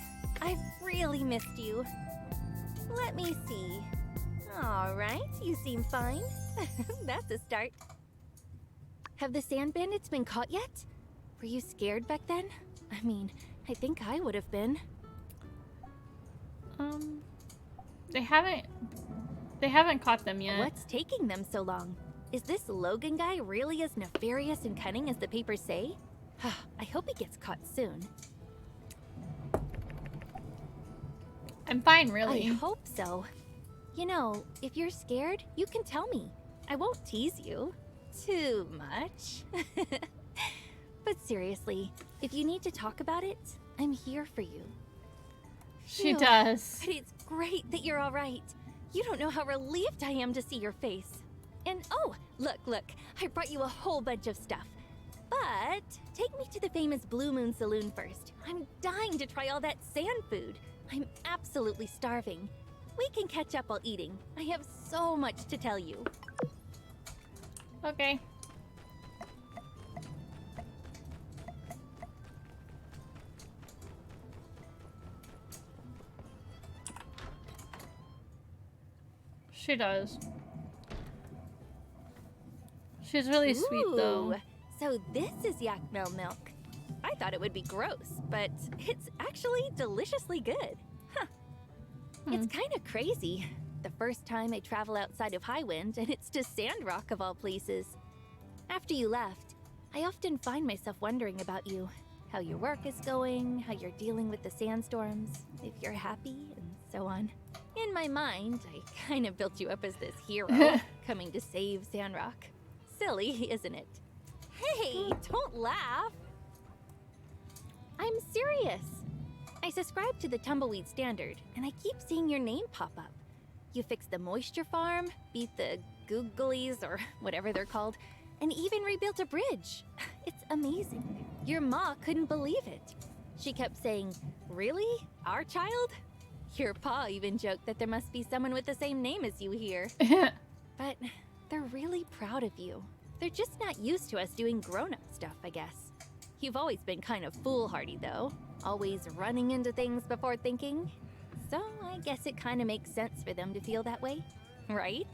I've really missed you. Let me see. All right, you seem fine. That's a start. Have the sand bandits been caught yet? Were you scared back then? I mean, I think I would have been. They haven't caught them yet. What's taking them so long? Is this Logan guy really as nefarious and cunning as the papers say? I hope he gets caught soon. I'm fine, really. I hope so. You know, if you're scared, you can tell me. I won't tease you. Too much. But seriously, if you need to talk about it, I'm here for you. She does. But it's great that you're all right. You don't know how relieved I am to see your face. And oh, look, I brought you a whole bunch of stuff. But take me to the famous Blue Moon Saloon first. I'm dying to try all that sand food. I'm absolutely starving. We can catch up while eating. I have so much to tell you. Okay. She does. She's really sweet, though. Ooh, so this is yak milk. I thought it would be gross, but it's actually deliciously good. Huh. It's kind of crazy. The first time I travel outside of Highwind, and it's to Sandrock of all places. After you left, I often find myself wondering about you. How your work is going, how you're dealing with the sandstorms, if you're happy, and so on. In my mind, I kind of built you up as this hero, coming to save Sandrock. Silly, isn't it? Hey, don't laugh! I'm serious. I subscribe to the Tumbleweed Standard, and I keep seeing your name pop up. You fixed the moisture farm, beat the googlies, or whatever they're called, and even rebuilt a bridge. It's amazing. Your ma couldn't believe it. She kept saying, "Really? Our child?" Your pa even joked that there must be someone with the same name as you here. But they're really proud of you. They're just not used to us doing grown-up stuff, I guess. You've always been kind of foolhardy, though. Always running into things before thinking. So I guess it kind of makes sense for them to feel that way, right?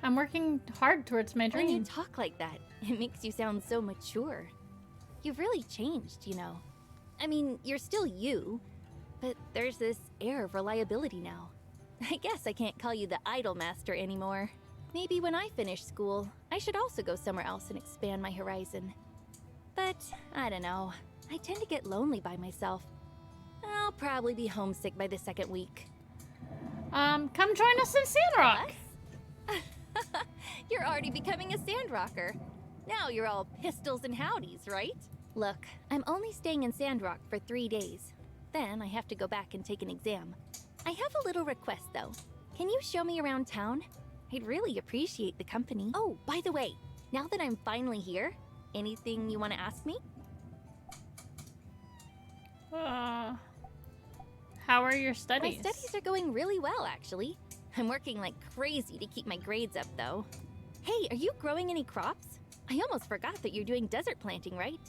I'm working hard towards my dream. When you talk like that, it makes you sound so mature. You've really changed, you know. I mean, you're still you, but there's this air of reliability now. I guess I can't call you the idol master anymore. Maybe when I finish school, I should also go somewhere else and expand my horizon. But I don't know. I tend to get lonely by myself. I'll probably be homesick by the second week. Come join us in Sandrock. You're already becoming a Sandrocker. Now you're all pistols and howdies, right? Look, I'm only staying in Sandrock for 3 days. Then I have to go back and take an exam. I have a little request, though. Can you show me around town? I'd really appreciate the company. Oh, by the way, now that I'm finally here, anything you want to ask me? How are your studies? My studies are going really well, actually. I'm working like crazy to keep my grades up, though. Hey, are you growing any crops? I almost forgot that you're doing desert planting, right?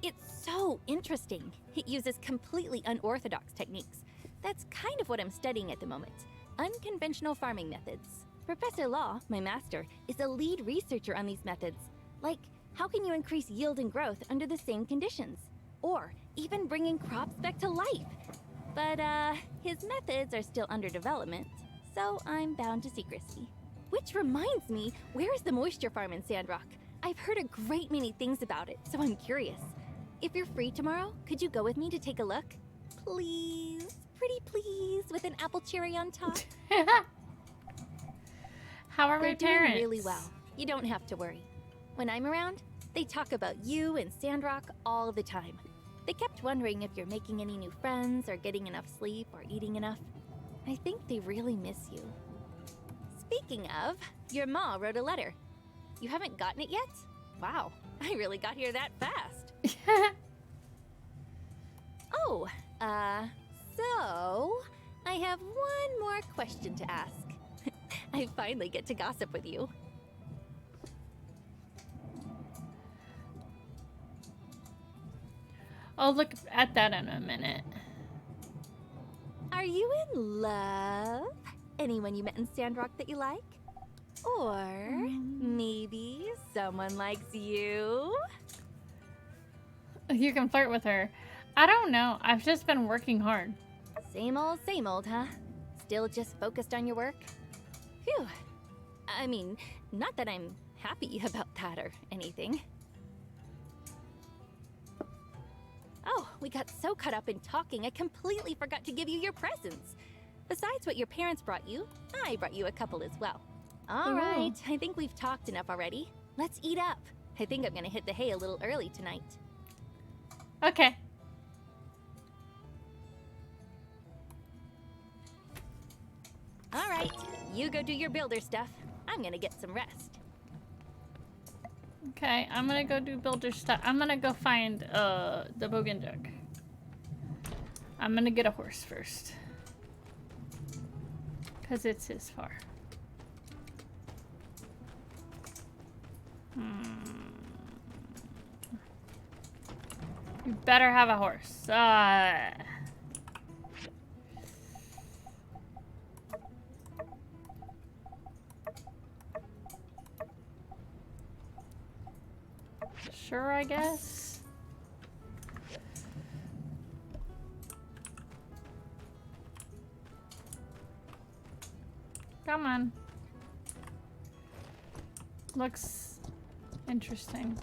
It's so interesting. It uses completely unorthodox techniques. That's kind of what I'm studying at the moment. Unconventional farming methods. Professor Law, my master, is a lead researcher on these methods. Like, how can you increase yield and growth under the same conditions? Or even bringing crops back to life. But, his methods are still under development, so I'm bound to secrecy. Which reminds me, where's the moisture farm in Sandrock? I've heard a great many things about it, so I'm curious. If you're free tomorrow, could you go with me to take a look? Please, pretty please, with an apple cherry on top. How are my parents? They're doing really well. You don't have to worry. When I'm around, they talk about you and Sandrock all the time. They kept wondering if you're making any new friends or getting enough sleep or eating enough. I think they really miss you. Speaking of, your ma wrote a letter. You haven't gotten it yet? Wow, I really got here that fast. Oh, so I have one more question to ask. I finally get to gossip with you. I'll look at that in a minute. Are you in love? Anyone you met in Sandrock that you like? Or maybe someone likes you? You can flirt with her. I don't know. I've just been working hard. Same old, huh? Still just focused on your work? Phew. I mean, not that I'm happy about that or anything. Oh, we got so caught up in talking, I completely forgot to give you your presents. Besides what your parents brought you, I brought you a couple as well. All right, I think we've talked enough already. Let's eat up. I think I'm gonna hit the hay a little early tonight. Okay. All right, you go do your builder stuff. I'm gonna get some rest. Okay, I'm gonna go do builder stuff. I'm gonna go find the bogan jug. I'm gonna get a horse first. Cause it's his far. You better have a horse. Sure, I guess. Come on. Looks interesting.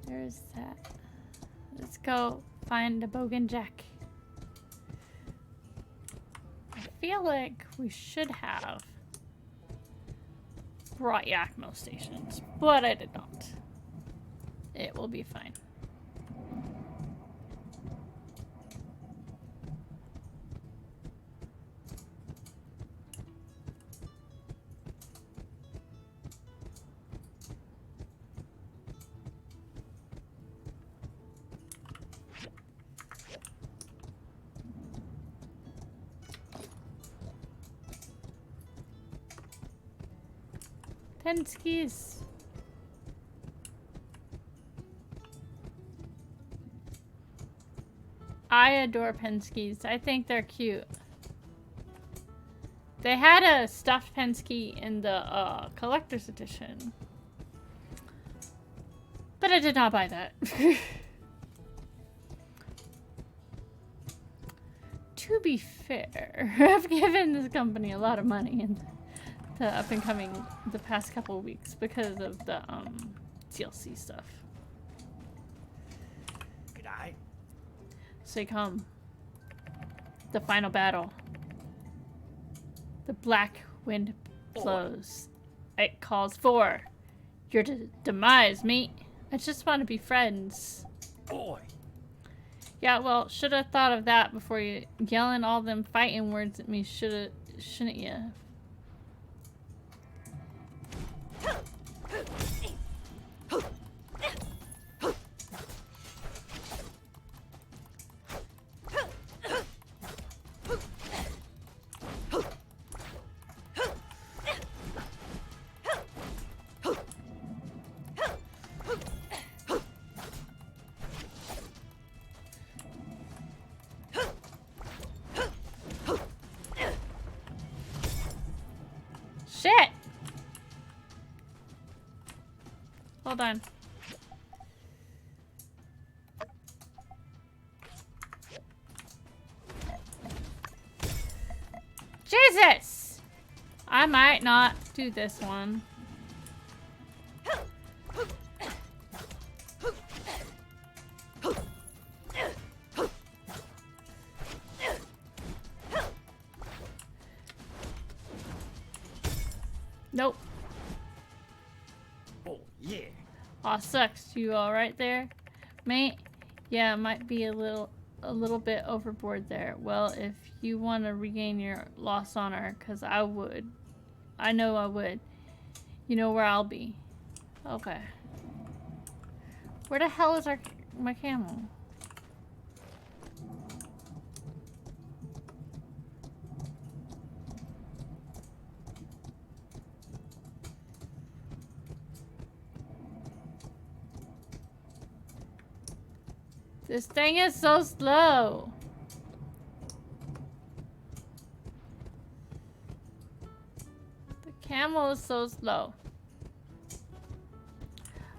There's that. Let's go find a bogan jack. I feel like we should have brought Yakmo stations, but I did not. It will be fine. Penskis. I adore Penskis. I think they're cute. They had a stuffed Penske in the collector's edition. But But I did not buy that. To be fair, I've given this company a lot of money in the up and coming the past couple of weeks because of the TLC stuff. G'day. So come. The final battle. The black wind blows. It calls for your demise, mate. I just want to be friends. Boy. Yeah, well, should have thought of that before you yelling all them fighting words at me. Shouldn't you? Shit! Hold on. Jesus! I might not do this one. Nope. Oh, yeah. Aw, sucks. You all right there, mate? Yeah, it might be a little bit overboard there. Well, if you want to regain your lost honor, cause I would. I know I would. You know where I'll be. Okay. Where the hell is my camel? This thing is so slow. The camel is so slow.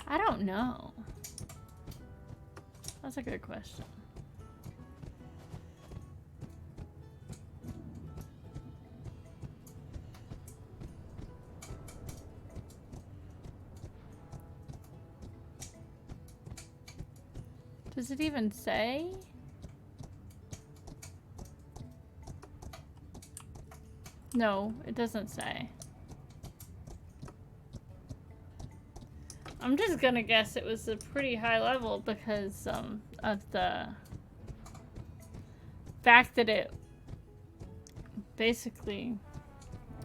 I don't know. That's a good question. Does it even say? No, it doesn't say. I'm just gonna guess it was a pretty high level because of the fact that it basically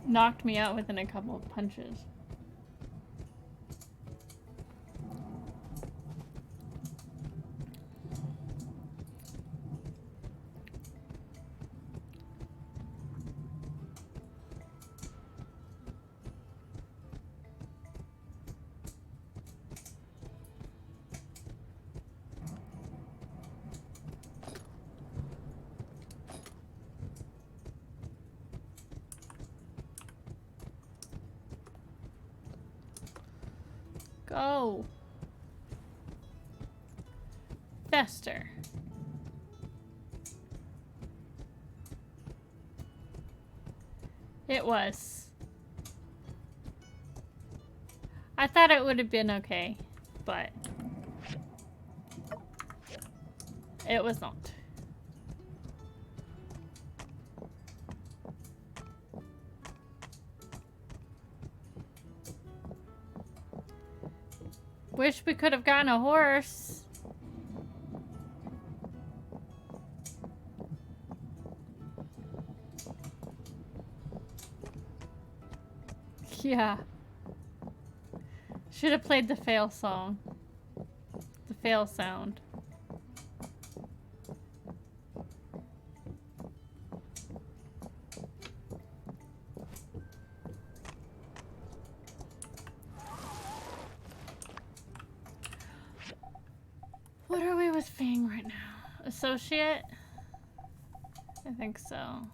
knocked me out within a couple of punches. Go. Fester. It was. I thought it would have been okay, but it was not. Wish we could have gotten a horse. Yeah. Should have played the fail song. The fail sound. What are we with Fang right now? Associate? I think so.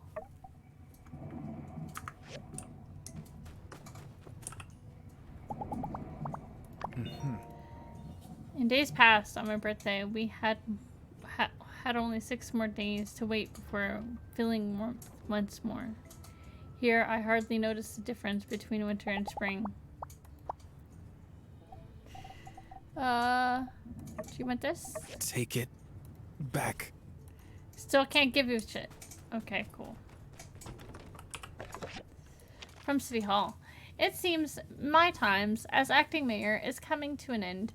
In days past, on my birthday, we had only 6 more days to wait before feeling warmth once more. Here, I hardly notice the difference between winter and spring. Do you want this? Take it back. Still can't give you shit. Okay, cool. From City Hall. It seems my times as acting mayor is coming to an end.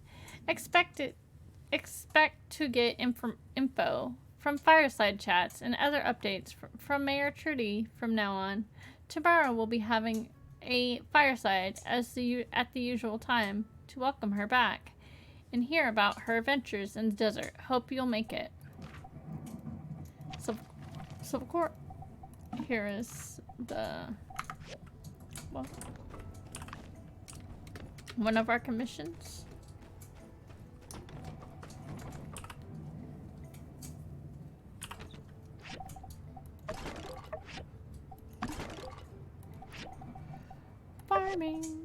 Expect to get info from fireside chats and other updates from Mayor Trudy from now on. Tomorrow we'll be having a fireside at the usual time to welcome her back and hear about her adventures in the desert. Hope you'll make it. So of course, here is the, well, one of our commissions. Farming.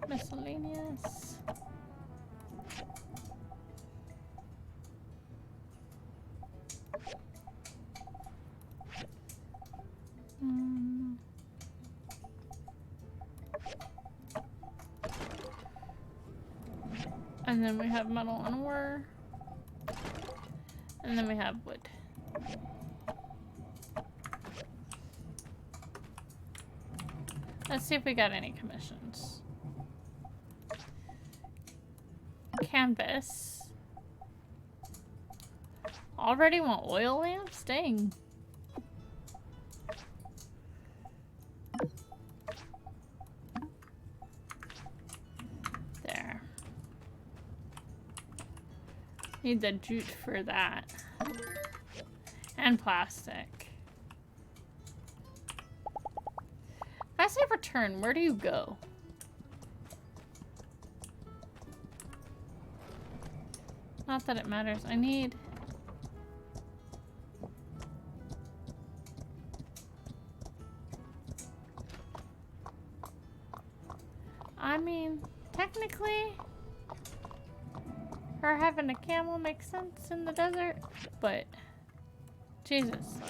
Miscellaneous. And then we have metal and ore. And then we have wood. Let's see if we got any commissions. Canvas. Already want oil lamps? Dang. There. Need the jute for that. And plastic. If I say return, where do you go? Not that it matters. I need... I mean, technically, her having a camel makes sense in the desert, but Jesus.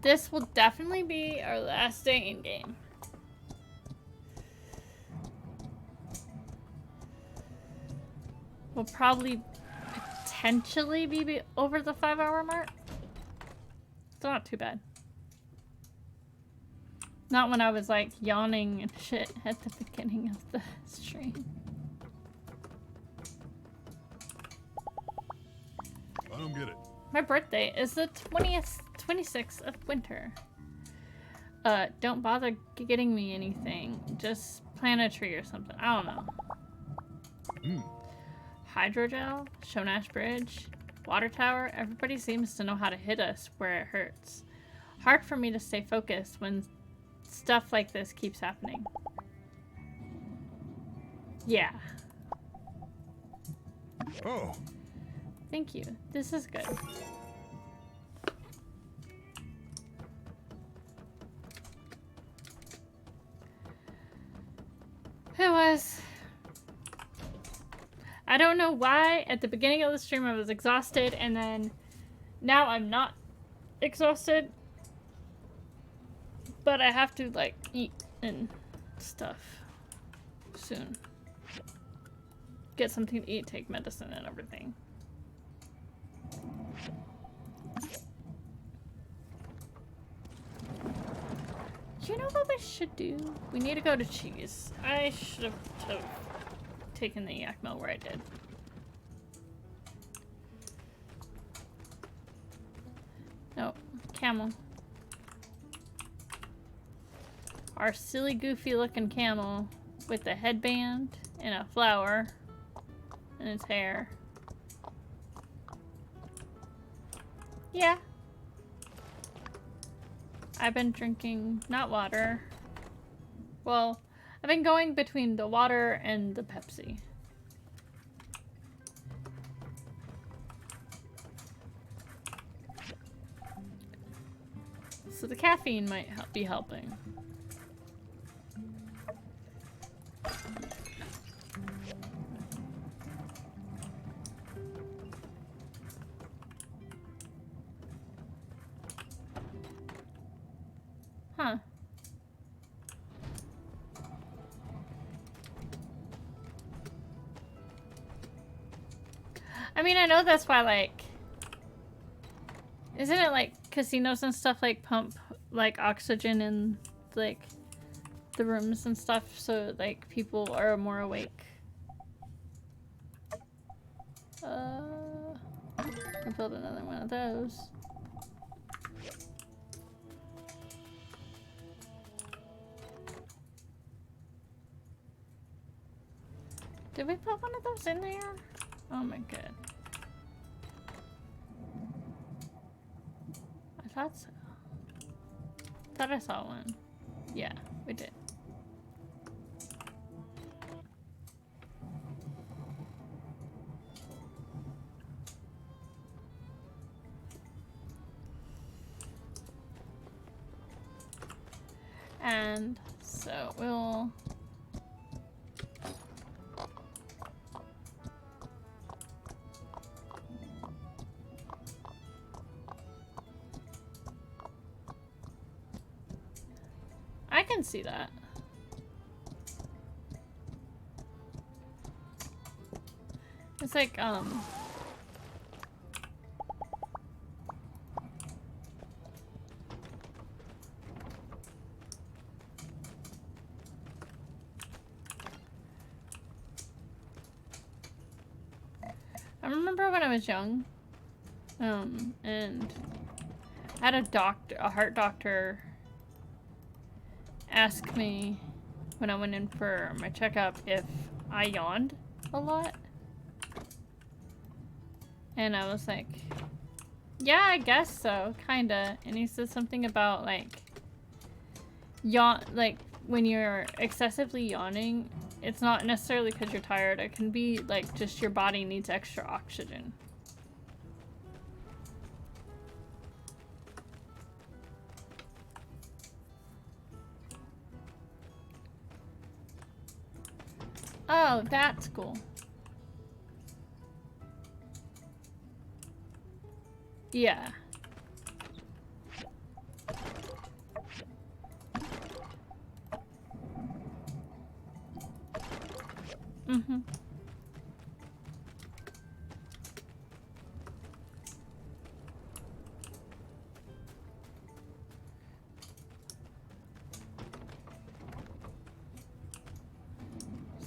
This will definitely be our last day in game. We'll probably potentially be over the 5-hour mark. It's not too bad. Not when I was like yawning and shit at the beginning of the stream. I don't get it. My birthday is the 26th of winter. Don't bother getting me anything. Just plant a tree or something. I don't know. Hydrogel, Shonash Bridge, Water Tower. Everybody seems to know how to hit us where it hurts. Hard for me to stay focused when stuff like this keeps happening. Yeah. Oh. Thank you. This is good. It was... I don't know why at the beginning of the stream I was exhausted and then now I'm not exhausted. But I have to like eat and stuff soon. Get something to eat, take medicine and everything. You know what we should do? We need to go to cheese. I should have taken the Yakmo where I did. No, camel. Our silly goofy looking camel with a headband and a flower in its hair. Yeah. I've been drinking, not water, Well, I've been going between the water and the Pepsi. So the caffeine might be helping. Huh. I mean, I know that's why, like, isn't it like casinos and stuff like pump like oxygen in like the rooms and stuff so like people are more awake? I'll build another one of those. Did we put one of those in there? Oh my god. I thought so. Thought I saw one. Yeah, we did. And so we'll I can see that. It's like I remember when I was young, and I had a heart doctor ask me when I went in for my checkup if I yawned a lot. And I was like, yeah, I guess so, kinda. And he said something about like like when you're excessively yawning, it's not necessarily because you're tired. It can be like just your body needs extra oxygen. Oh, that's cool. Yeah. Mm-hmm.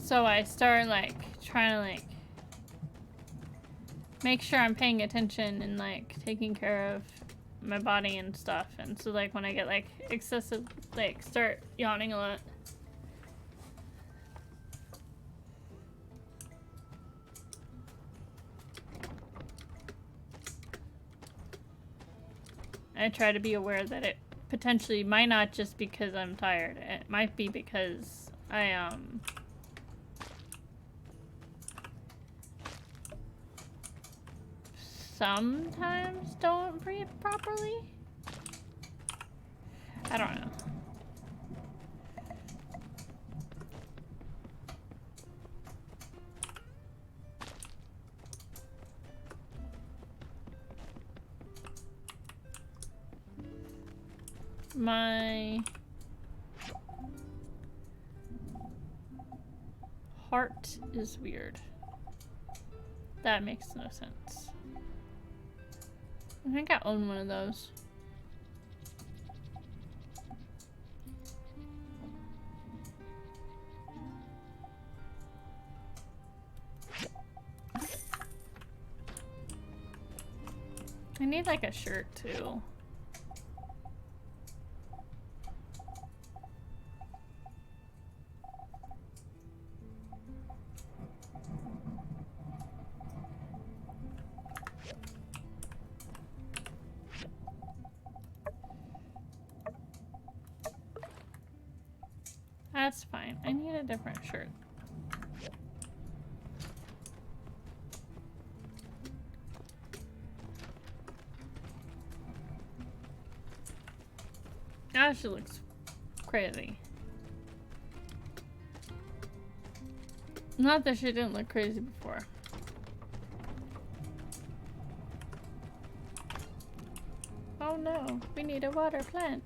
So I start like trying to like make sure I'm paying attention and like taking care of my body and stuff. And so like when I get like excessive, like start yawning a lot. I try to be aware that it potentially might not just because I'm tired. It might be because I sometimes don't breathe properly. I don't know. My heart is weird. That makes no sense. I think I own one of those. I need like a shirt too. That's fine. I need a different shirt. Now she looks crazy. Not that she didn't look crazy before. Oh no, we need a water plant.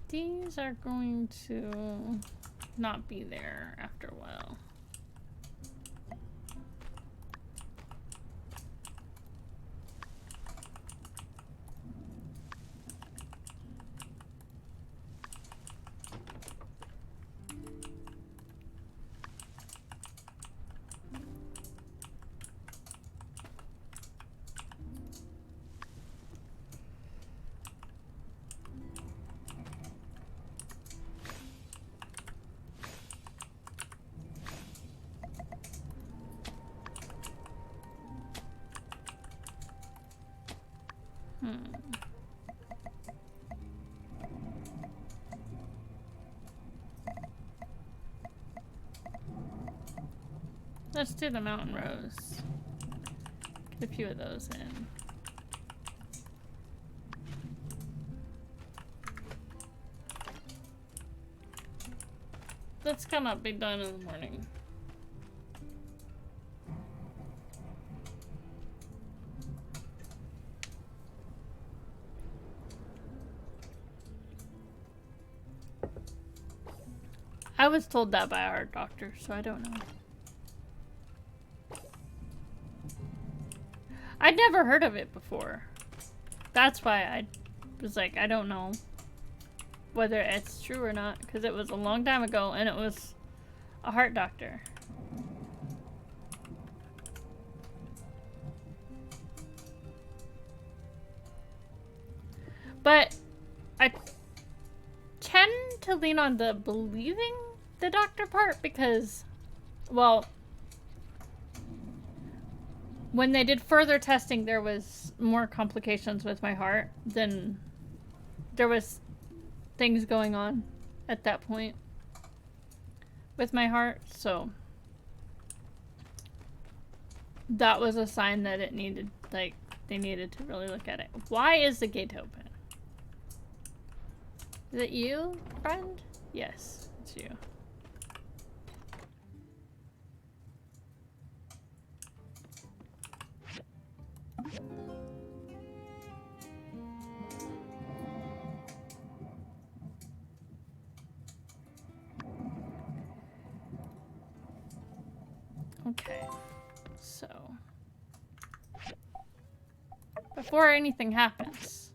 These are going to not be there after a while. Let's do the mountain rose. Get a few of those in. That's gonna be done in the morning. I was told that by our doctor, so I don't know. I'd never heard of it before. That's why I was like, I don't know whether it's true or not, because it was a long time ago and it was a heart doctor. But I tend to lean on the believing the doctor part because, well, when they did further testing, there was more complications with my heart than there was things going on at that point with my heart. So that was a sign that it needed, like, they needed to really look at it. Why is the gate open? Is it you, friend? Yes, it's you. Okay, so before anything happens,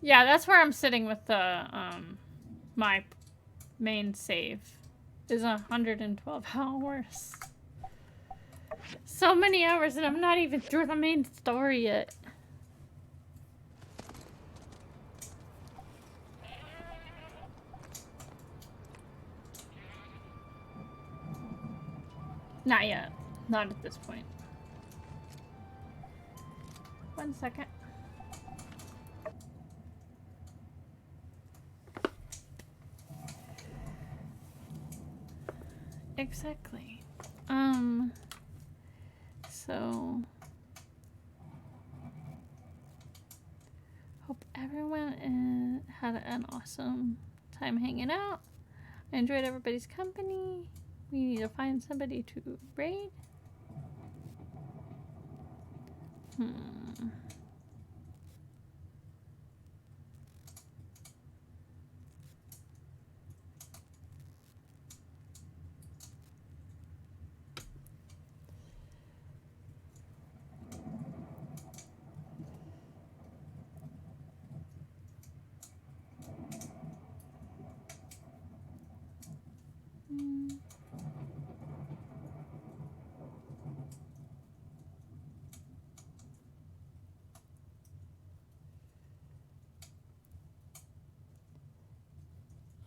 yeah, that's where I'm sitting with the my main save is 112 hours. So many hours and I'm not even through the main story yet. Not yet. Not at this point. 1 second. Exactly. So hope everyone had an awesome time hanging out. I enjoyed everybody's company. We need to find somebody to raid.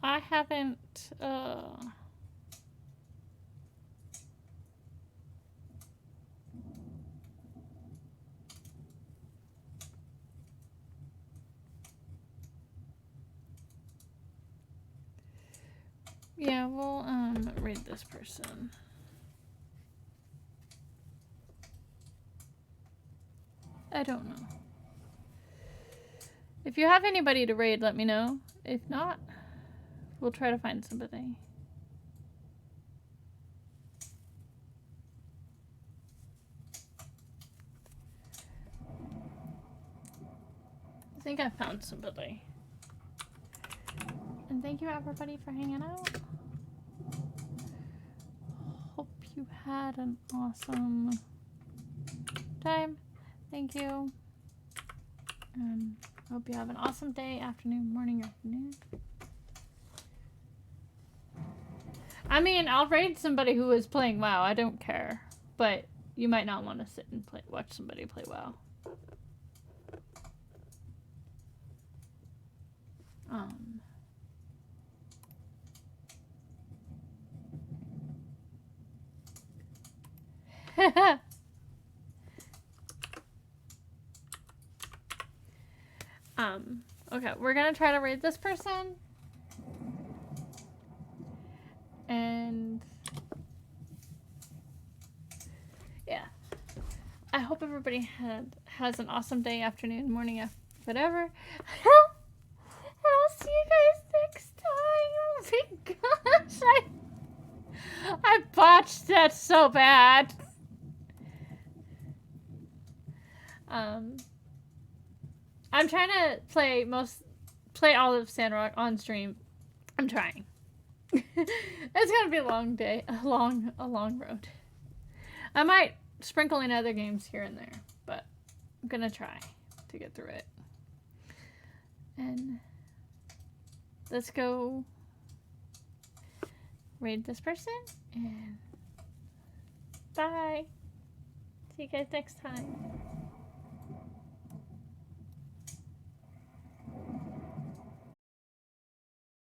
I haven't, yeah, we'll, read this person. I don't know. If you have anybody to raid, let me know. If not, we'll try to find somebody. I think I found somebody. And thank you everybody for hanging out. Hope you had an awesome time. Thank you. Hope you have an awesome day, afternoon, morning, or afternoon. I mean, I'll raid somebody who is playing WoW. I don't care. But you might not want to sit and watch somebody play WoW. Okay, we're gonna try to raid this person. And yeah. I hope everybody has an awesome day, afternoon, morning, whatever. And I'll see you guys next time. Oh my gosh, I botched that so bad. I'm trying to play all of Sandrock on stream. I'm trying. It's gonna be a long day, a long road. I might sprinkle in other games here and there, but I'm gonna try to get through it. And let's go raid this person, and bye. See you guys next time.